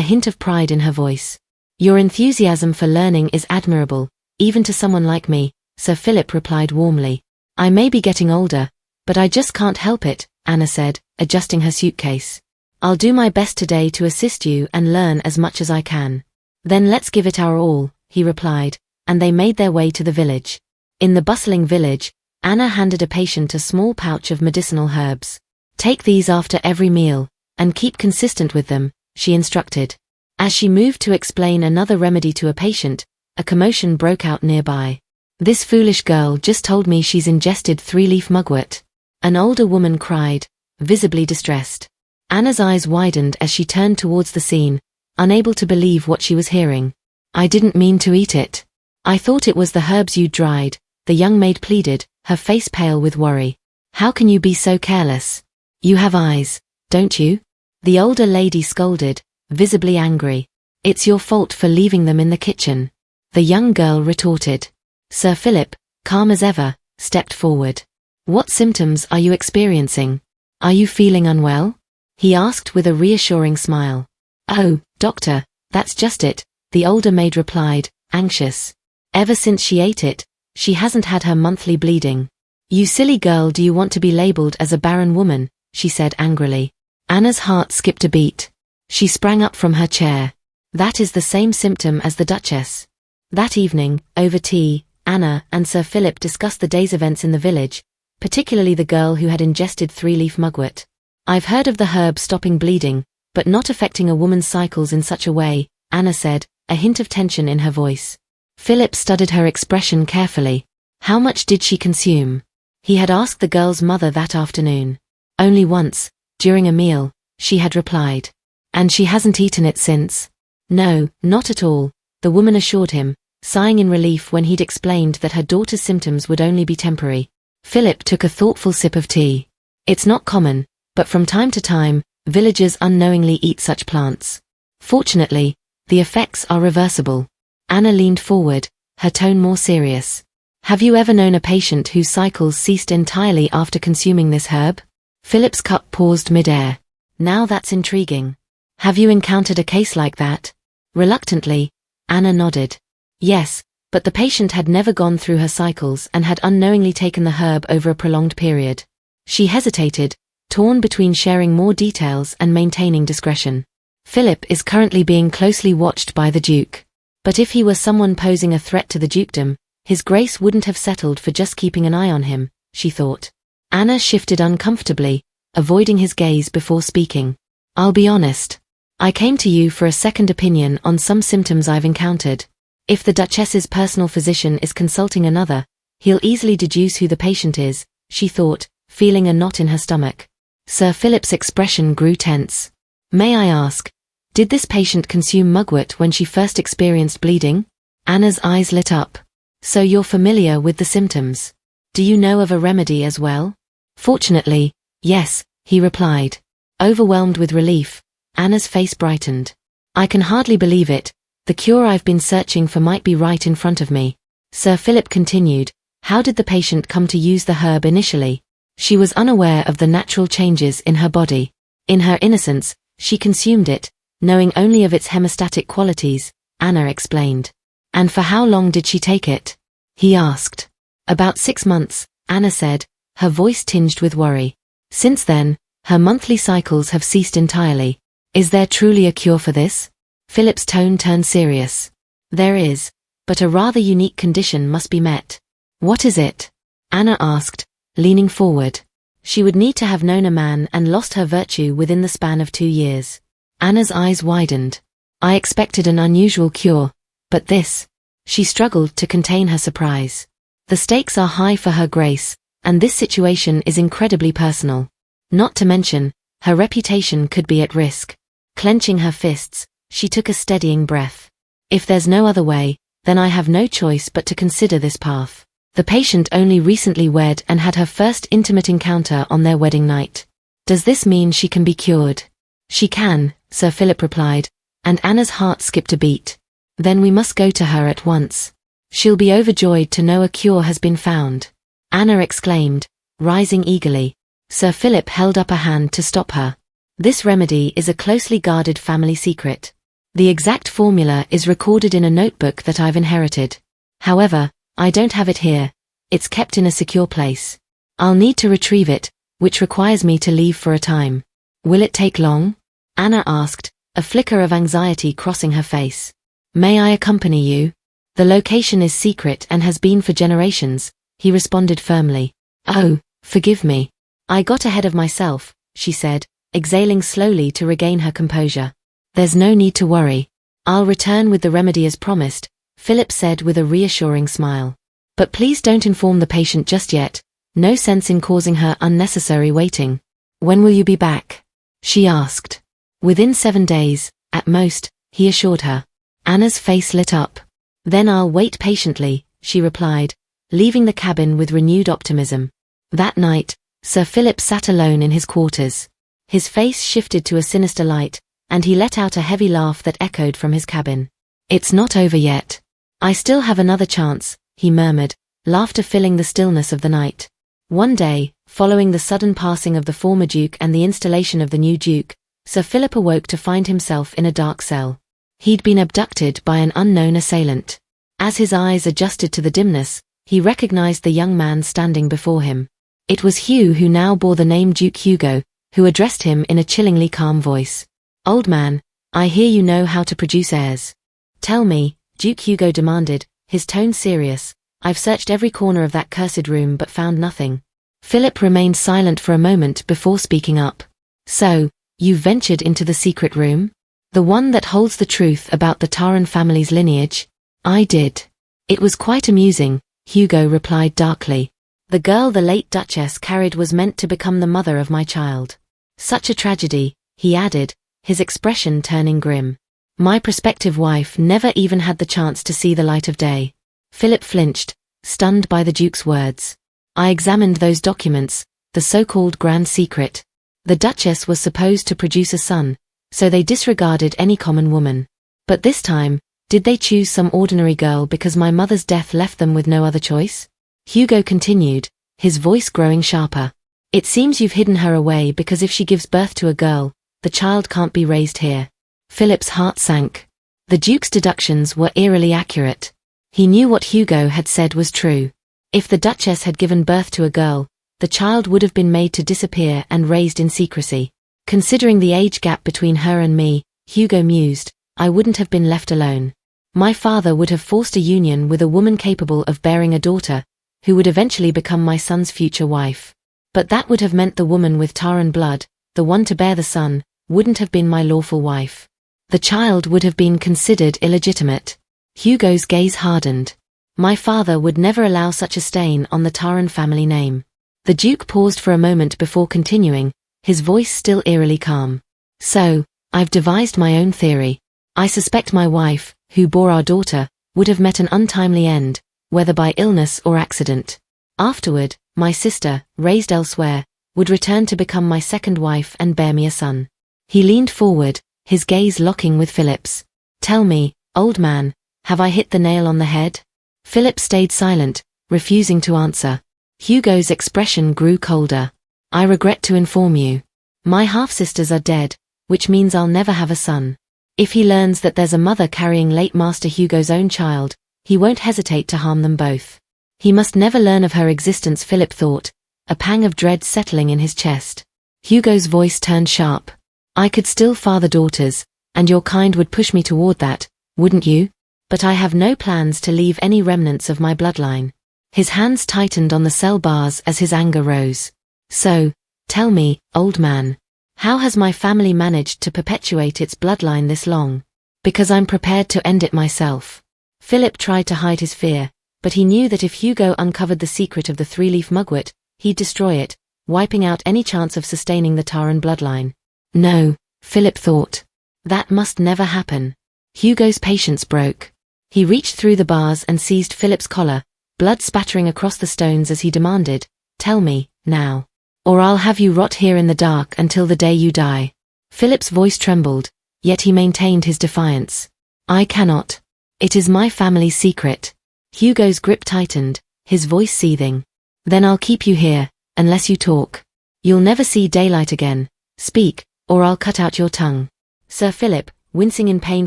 hint of pride in her voice. Your enthusiasm for learning is admirable, even to someone like me, Sir Philip replied warmly. I may be getting older, but I just can't help it, Anna said, adjusting her suitcase. I'll do my best today to assist you and learn as much as I can. Then let's give it our all, he replied, and they made their way to the village. In the bustling village, Anna handed a patient a small pouch of medicinal herbs. Take these after every meal, and keep consistent with them, she instructed. As she moved to explain another remedy to a patient, a commotion broke out nearby. This foolish girl just told me she's ingested 3-leaf mugwort. An older woman cried, visibly distressed. Anna's eyes widened as she turned towards the scene, unable to believe what she was hearing. I didn't mean to eat it. I thought it was the herbs you dried, the young maid pleaded, her face pale with worry. How can you be so careless? You have eyes, don't you? The older lady scolded, visibly angry. It's your fault for leaving them in the kitchen. The young girl retorted. Sir Philip, calm as ever, stepped forward. What symptoms are you experiencing? Are you feeling unwell? He asked with a reassuring smile. Oh, doctor, that's just it, the older maid replied, anxious. Ever since she ate it, She hasn't had her monthly bleeding. You silly girl, do you want to be labeled as a barren woman? She said angrily. Anna's heart skipped a beat. She sprang up from her chair. That is the same symptom as the Duchess. That evening, over tea, Anna and Sir Philip discussed the day's events in the village, particularly the girl who had ingested 3-leaf mugwort. I've heard of the herb stopping bleeding, but not affecting a woman's cycles in such a way, Anna said, a hint of tension in her voice. Philip studied her expression carefully. How much did she consume? He had asked the girl's mother that afternoon. Only once, during a meal, she had replied. And she hasn't eaten it since? No, not at all, the woman assured him, sighing in relief when he'd explained that her daughter's symptoms would only be temporary. Philip took a thoughtful sip of tea. It's not common, but from time to time, villagers unknowingly eat such plants. Fortunately, the effects are reversible. Anna leaned forward, her tone more serious. Have you ever known a patient whose cycles ceased entirely after consuming this herb? Philip's cup paused mid-air. Now that's intriguing. Have you encountered a case like that? Reluctantly, Anna nodded. Yes, but the patient had never gone through her cycles and had unknowingly taken the herb over a prolonged period. She hesitated, torn between sharing more details and maintaining discretion. Philip is currently being closely watched by the Duke. But if he were someone posing a threat to the dukedom, His Grace wouldn't have settled for just keeping an eye on him, she thought. Anna shifted uncomfortably, avoiding his gaze before speaking. I'll be honest. I came to you for a second opinion on some symptoms I've encountered. If the Duchess's personal physician is consulting another, he'll easily deduce who the patient is, she thought, feeling a knot in her stomach. Sir Philip's expression grew tense. May I ask, did this patient consume mugwort when she first experienced bleeding? Anna's eyes lit up. So you're familiar with the symptoms. Do you know of a remedy as well? Fortunately, yes, he replied. Overwhelmed with relief, Anna's face brightened. I can hardly believe it. The cure I've been searching for might be right in front of me. Sir Philip continued. How did the patient come to use the herb initially? She was unaware of the natural changes in her body. In her innocence, she consumed it, knowing only of its hemostatic qualities, Anna explained. And for how long did she take it? He asked. About 6 months, Anna said, her voice tinged with worry. Since then, her monthly cycles have ceased entirely. Is there truly a cure for this? Philip's tone turned serious. There is, but a rather unique condition must be met. What is it? Anna asked, leaning forward. She would need to have known a man and lost her virtue within the span of 2 years. Anna's eyes widened. I expected an unusual cure, but this. She struggled to contain her surprise. The stakes are high for Her Grace, and this situation is incredibly personal. Not to mention, her reputation could be at risk. Clenching her fists, she took a steadying breath. If there's no other way, then I have no choice but to consider this path. The patient only recently wed and had her first intimate encounter on their wedding night. Does this mean she can be cured? She can, Sir Philip replied, and Anna's heart skipped a beat. Then we must go to her at once. She'll be overjoyed to know a cure has been found. Anna exclaimed, rising eagerly. Sir Philip held up a hand to stop her. This remedy is a closely guarded family secret. The exact formula is recorded in a notebook that I've inherited. However, I don't have it here. It's kept in a secure place. I'll need to retrieve it, which requires me to leave for a time. Will it take long? Anna asked, a flicker of anxiety crossing her face. May I accompany you? The location is secret and has been for generations, he responded firmly. Oh, forgive me. I got ahead of myself, she said, exhaling slowly to regain her composure. There's no need to worry. I'll return with the remedy as promised, Philip said with a reassuring smile. But please don't inform the patient just yet. No sense in causing her unnecessary waiting. When will you be back? She asked. Within 7 days, at most, he assured her. Anna's face lit up. Then I'll wait patiently, she replied, leaving the cabin with renewed optimism. That night, Sir Philip sat alone in his quarters. His face shifted to a sinister light, and he let out a heavy laugh that echoed from his cabin. It's not over yet. I still have another chance, he murmured, laughter filling the stillness of the night. One day, following the sudden passing of the former duke and the installation of the new duke, Sir Philip awoke to find himself in a dark cell. He'd been abducted by an unknown assailant. As his eyes adjusted to the dimness, He recognized the young man standing before him. It was Hugh, who now bore the name Duke Hugo, who addressed him in a chillingly calm voice. "Old man, I hear you know how to produce heirs. Tell me," Duke Hugo demanded, his tone serious. "I've searched every corner of that cursed room but found nothing." Philip remained silent for a moment before speaking up. "So, you've ventured into the secret room? The one that holds the truth about the Taran family's lineage?" "I did. It was quite amusing," Hugo replied darkly. "The girl the late Duchess carried was meant to become the mother of my child. Such a tragedy," he added, his expression turning grim. "My prospective wife never even had the chance to see the light of day." Philip flinched, stunned by the Duke's words. "I examined those documents, the so-called Grand Secret. The Duchess was supposed to produce a son, so they disregarded any common woman. But this time, did they choose some ordinary girl because my mother's death left them with no other choice?" Hugo continued, his voice growing sharper. "It seems you've hidden her away because if she gives birth to a girl, the child can't be raised here." Philip's heart sank. The Duke's deductions were eerily accurate. He knew what Hugo had said was true. If the Duchess had given birth to a girl, the child would have been made to disappear and raised in secrecy. "Considering the age gap between her and me," Hugo mused, "I wouldn't have been left alone. My father would have forced a union with a woman capable of bearing a daughter, who would eventually become my son's future wife. But that would have meant the woman with Taran blood, the one to bear the son, wouldn't have been my lawful wife. The child would have been considered illegitimate." Hugo's gaze hardened. "My father would never allow such a stain on the Taran family name." The Duke paused for a moment before continuing, his voice still eerily calm. "So, I've devised my own theory. I suspect my wife, who bore our daughter, would have met an untimely end, whether by illness or accident. Afterward, my sister, raised elsewhere, would return to become my second wife and bear me a son." He leaned forward, his gaze locking with Philip's. "Tell me, old man, have I hit the nail on the head?" Philip stayed silent, refusing to answer. Hugo's expression grew colder. "I regret to inform you. My half-sisters are dead, which means I'll never have a son. If he learns that there's a mother carrying late Master Hugo's own child, he won't hesitate to harm them both. He must never learn of her existence," Philip thought, a pang of dread settling in his chest. Hugo's voice turned sharp. "I could still father daughters, and your kind would push me toward that, wouldn't you? But I have no plans to leave any remnants of my bloodline." His hands tightened on the cell bars as his anger rose. "So, tell me, old man, how has my family managed to perpetuate its bloodline this long? Because I'm prepared to end it myself." Philip tried to hide his fear, but he knew that if Hugo uncovered the secret of the three-leaf mugwort, he'd destroy it, wiping out any chance of sustaining the Taran bloodline. No, Philip thought. That must never happen. Hugo's patience broke. He reached through the bars and seized Philip's collar, blood spattering across the stones as he demanded, "Tell me, now. Or I'll have you rot here in the dark until the day you die." Philip's voice trembled, yet he maintained his defiance. "I cannot. It is my family's secret." Hugo's grip tightened, his voice seething. "Then I'll keep you here, unless you talk. You'll never see daylight again. Speak, or I'll cut out your tongue." Sir Philip, wincing in pain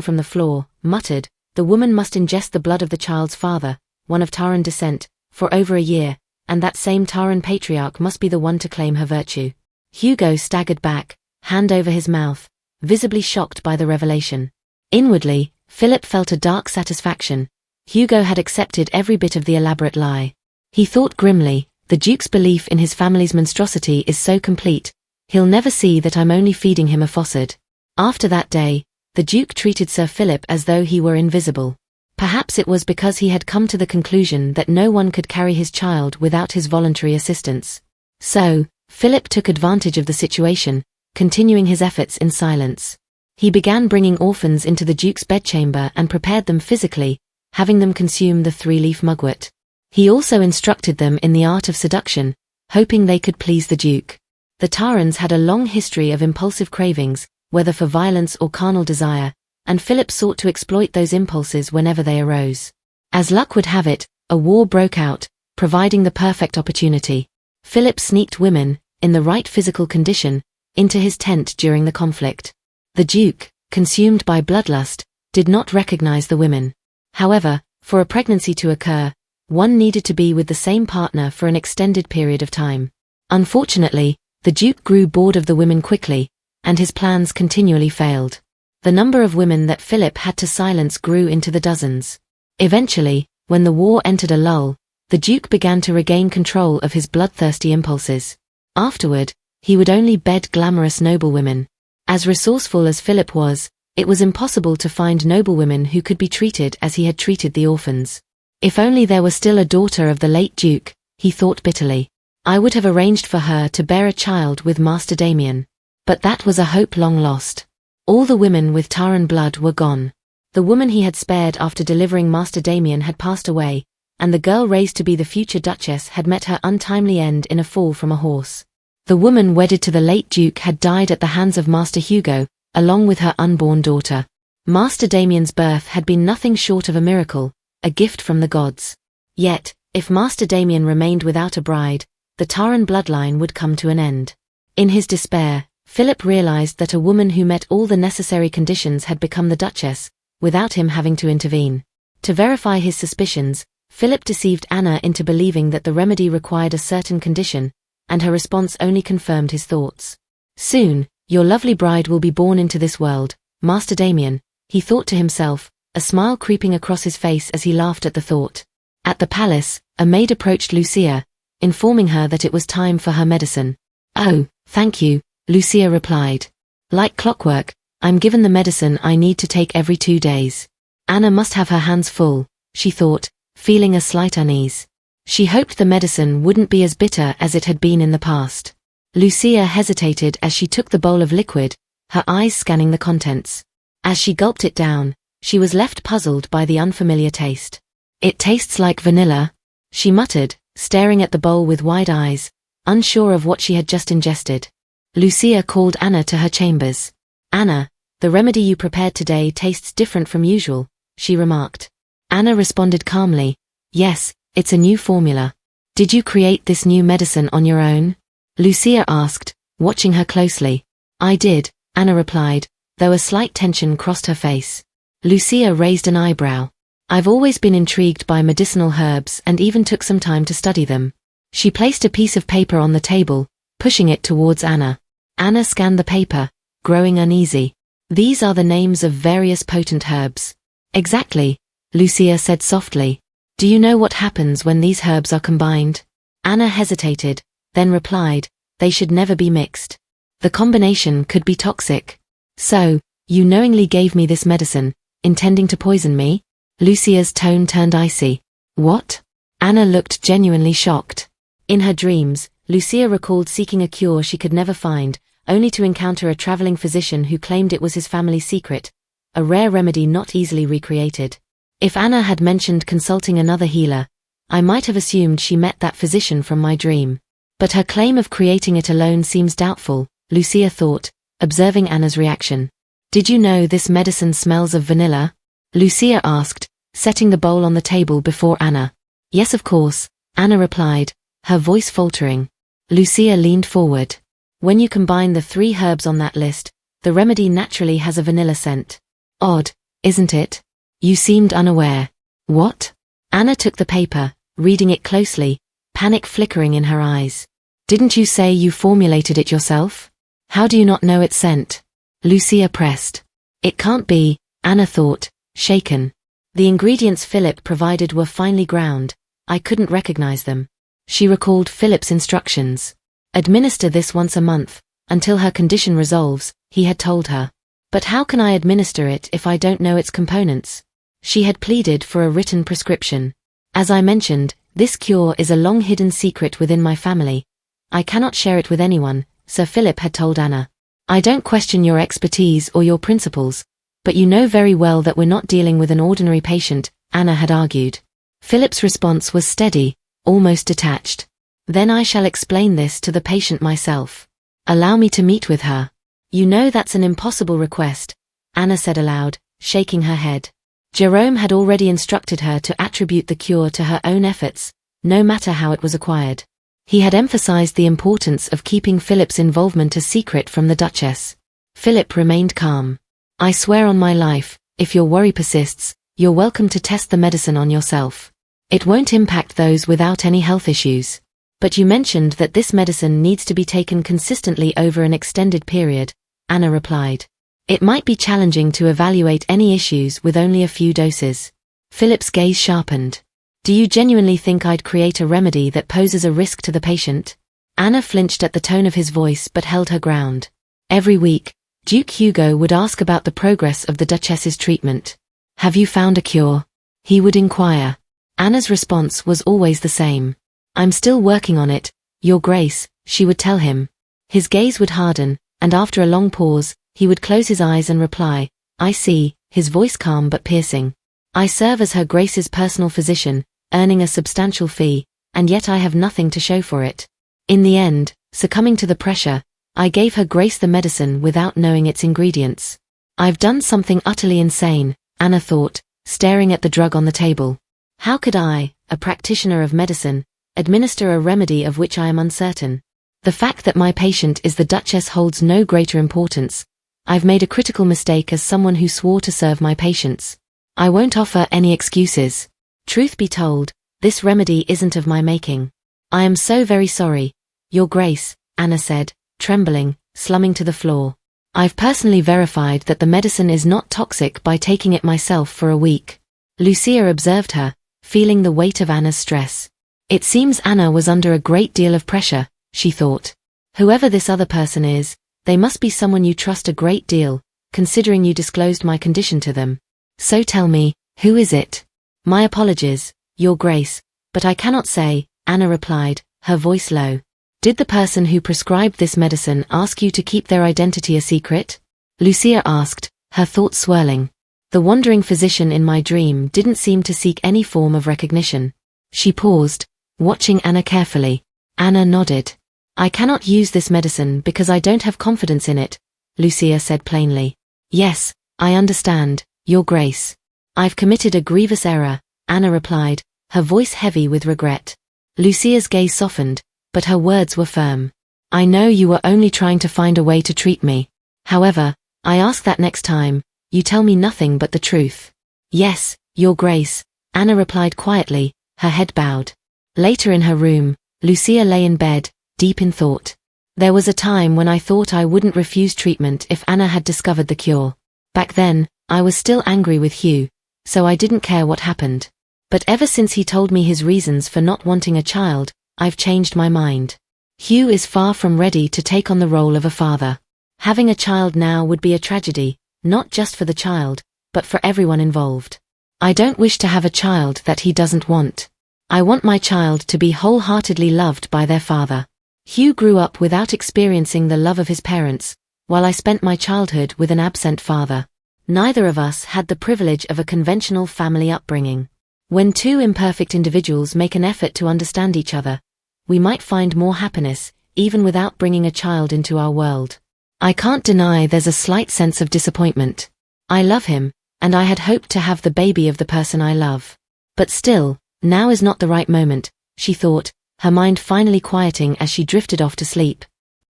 from the floor, muttered, "The woman must ingest the blood of the child's father, one of Taran descent, for over a year, and that same Taran patriarch must be the one to claim her virtue." Hugo staggered back, hand over his mouth, visibly shocked by the revelation. Inwardly, Philip felt a dark satisfaction. Hugo had accepted every bit of the elaborate lie. He thought grimly, the Duke's belief in his family's monstrosity is so complete, he'll never see that I'm only feeding him a fossard. After that day, the Duke treated Sir Philip as though he were invisible. Perhaps it was because he had come to the conclusion that no one could carry his child without his voluntary assistance. So, Philip took advantage of the situation, continuing his efforts in silence. He began bringing orphans into the Duke's bedchamber and prepared them physically, having them consume the three-leaf mugwort. He also instructed them in the art of seduction, hoping they could please the Duke. The Tarans had a long history of impulsive cravings, whether for violence or carnal desire, and Philip sought to exploit those impulses whenever they arose. As luck would have it, a war broke out, providing the perfect opportunity. Philip sneaked women, in the right physical condition, into his tent during the conflict. The Duke, consumed by bloodlust, did not recognize the women. However, for a pregnancy to occur, One needed to be with the same partner for an extended period of time. Unfortunately, the Duke grew bored of the women quickly, and his plans continually failed. The number of women that Philip had to silence grew into the dozens. Eventually, when the war entered a lull, the Duke began to regain control of his bloodthirsty impulses. Afterward, he would only bed glamorous noblewomen. As resourceful as Philip was, it was impossible to find noblewomen who could be treated as he had treated the orphans. If only there were still a daughter of the late Duke, he thought bitterly. I would have arranged for her to bear a child with Master Damien. But that was a hope long lost. All the women with Taran blood were gone. The woman he had spared after delivering Master Damien had passed away, and the girl raised to be the future Duchess had met her untimely end in a fall from a horse. The woman wedded to the late Duke had died at the hands of Master Hugo, along with her unborn daughter. Master Damien's birth had been nothing short of a miracle, a gift from the gods. Yet, if Master Damien remained without a bride, the Taran bloodline would come to an end. In his despair, Philip realized that a woman who met all the necessary conditions had become the Duchess, without him having to intervene. To verify his suspicions, Philip deceived Anna into believing that the remedy required a certain condition, and her response only confirmed his thoughts. Soon, your lovely bride will be born into this world, Master Damien, he thought to himself, a smile creeping across his face as he laughed at the thought. At the palace, a maid approached Lucia, informing her that it was time for her medicine. Oh, thank you, Lucia replied. Like clockwork, I'm given the medicine I need to take every 2 days. Anna must have her hands full, she thought, feeling a slight unease. She hoped the medicine wouldn't be as bitter as it had been in the past. Lucia hesitated as she took the bowl of liquid, her eyes scanning the contents. As she gulped it down, she was left puzzled by the unfamiliar taste. It tastes like vanilla, she muttered, staring at the bowl with wide eyes, unsure of what she had just ingested. Lucia called Anna to her chambers. Anna, the remedy you prepared today tastes different from usual, she remarked. Anna responded calmly, yes, it's a new formula. Did you create this new medicine on your own? Lucia asked, watching her closely. I did, Anna replied, though a slight tension crossed her face. Lucia raised an eyebrow. I've always been intrigued by medicinal herbs and even took some time to study them. She placed a piece of paper on the table, pushing it towards Anna. Anna scanned the paper, growing uneasy. These are the names of various potent herbs. Exactly, Lucia said softly. Do you know what happens when these herbs are combined? Anna hesitated, then replied, they should never be mixed. The combination could be toxic. So, you knowingly gave me this medicine, intending to poison me? Lucia's tone turned icy. What? Anna looked genuinely shocked. In her dreams, Lucia recalled seeking a cure she could never find, only to encounter a traveling physician who claimed it was his family secret, a rare remedy not easily recreated. If Anna had mentioned consulting another healer, I might have assumed she met that physician from my dream. But her claim of creating it alone seems doubtful, Lucia thought, observing Anna's reaction. Did you know this medicine smells of vanilla? Lucia asked, setting the bowl on the table before Anna. Yes, of course, Anna replied, her voice faltering. Lucia leaned forward. When you combine the 3 herbs on that list, the remedy naturally has a vanilla scent. Odd, isn't it? You seemed unaware. What? Anna took the paper, reading it closely, panic flickering in her eyes. Didn't you say you formulated it yourself? How do you not know its scent? Lucia pressed. It can't be, Anna thought, shaken. The ingredients Philip provided were finely ground, I couldn't recognize them. She recalled Philip's instructions. Administer this once a month, until her condition resolves, he had told her. But how can I administer it if I don't know its components? She had pleaded for a written prescription. As I mentioned, this cure is a long-hidden secret within my family. I cannot share it with anyone, Sir Philip had told Anna. I don't question your expertise or your principles, but you know very well that we're not dealing with an ordinary patient, Anna had argued. Philip's response was steady, almost detached. Then I shall explain this to the patient myself. Allow me to meet with her. You know that's an impossible request, Anna said aloud, shaking her head. Jerome had already instructed her to attribute the cure to her own efforts, no matter how it was acquired. He had emphasized the importance of keeping Philip's involvement a secret from the Duchess. Philip remained calm. I swear on my life, if your worry persists, you're welcome to test the medicine on yourself. It won't impact those without any health issues. But you mentioned that this medicine needs to be taken consistently over an extended period, Anna replied. It might be challenging to evaluate any issues with only a few doses. Philip's gaze sharpened. Do you genuinely think I'd create a remedy that poses a risk to the patient? Anna flinched at the tone of his voice but held her ground. Every week, Duke Hugo would ask about the progress of the Duchess's treatment. Have you found a cure? He would inquire. Anna's response was always the same. I'm still working on it, Your Grace, she would tell him. His gaze would harden, and after a long pause, he would close his eyes and reply, I see, his voice calm but piercing. I serve as Her Grace's personal physician, earning a substantial fee, and yet I have nothing to show for it. In the end, succumbing to the pressure, I gave Her Grace the medicine without knowing its ingredients. I've done something utterly insane, Anna thought, staring at the drug on the table. How could I, a practitioner of medicine, administer a remedy of which I am uncertain? The fact that my patient is the Duchess holds no greater importance. I've made a critical mistake as someone who swore to serve my patients. I won't offer any excuses. Truth be told, this remedy isn't of my making. I am so very sorry, Your Grace, Anna said, trembling, slumping to the floor. I've personally verified that the medicine is not toxic by taking it myself for a week. Lucia observed her, feeling the weight of Anna's stress. It seems Anna was under a great deal of pressure, she thought. Whoever this other person is, they must be someone you trust a great deal, considering you disclosed my condition to them. So tell me, who is it? My apologies, Your Grace, but I cannot say, Anna replied, her voice low. Did the person who prescribed this medicine ask you to keep their identity a secret? Lucia asked, her thoughts swirling. The wandering physician in my dream didn't seem to seek any form of recognition. She paused, watching Anna carefully. Anna nodded. I cannot use this medicine because I don't have confidence in it, Lucia said plainly. Yes, I understand, Your Grace. I've committed a grievous error, Anna replied, her voice heavy with regret. Lucia's gaze softened, but her words were firm. I know you were only trying to find a way to treat me. However, I ask that next time, you tell me nothing but the truth. Yes, Your Grace, Anna replied quietly, her head bowed. Later in her room, Lucia lay in bed, deep in thought. There was a time when I thought I wouldn't refuse treatment if Anna had discovered the cure. Back then, I was still angry with Hugh, so I didn't care what happened. But ever since he told me his reasons for not wanting a child, I've changed my mind. Hugh is far from ready to take on the role of a father. Having a child now would be a tragedy, not just for the child, but for everyone involved. I don't wish to have a child that he doesn't want. I want my child to be wholeheartedly loved by their father. Hugh grew up without experiencing the love of his parents, while I spent my childhood with an absent father. Neither of us had the privilege of a conventional family upbringing. When two imperfect individuals make an effort to understand each other, we might find more happiness, even without bringing a child into our world. I can't deny there's a slight sense of disappointment. I love him, and I had hoped to have the baby of the person I love. But still, now is not the right moment, she thought, her mind finally quieting as she drifted off to sleep.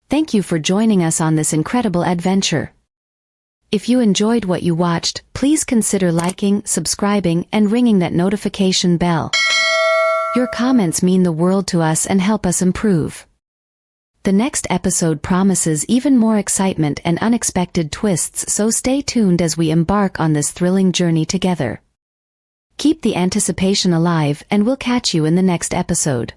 Thank you for joining us on this incredible adventure. If you enjoyed what you watched, please consider liking, subscribing, and ringing that notification bell. Your comments mean the world to us and help us improve. The next episode promises even more excitement and unexpected twists, so stay tuned as we embark on this thrilling journey together. Keep the anticipation alive, and we'll catch you in the next episode.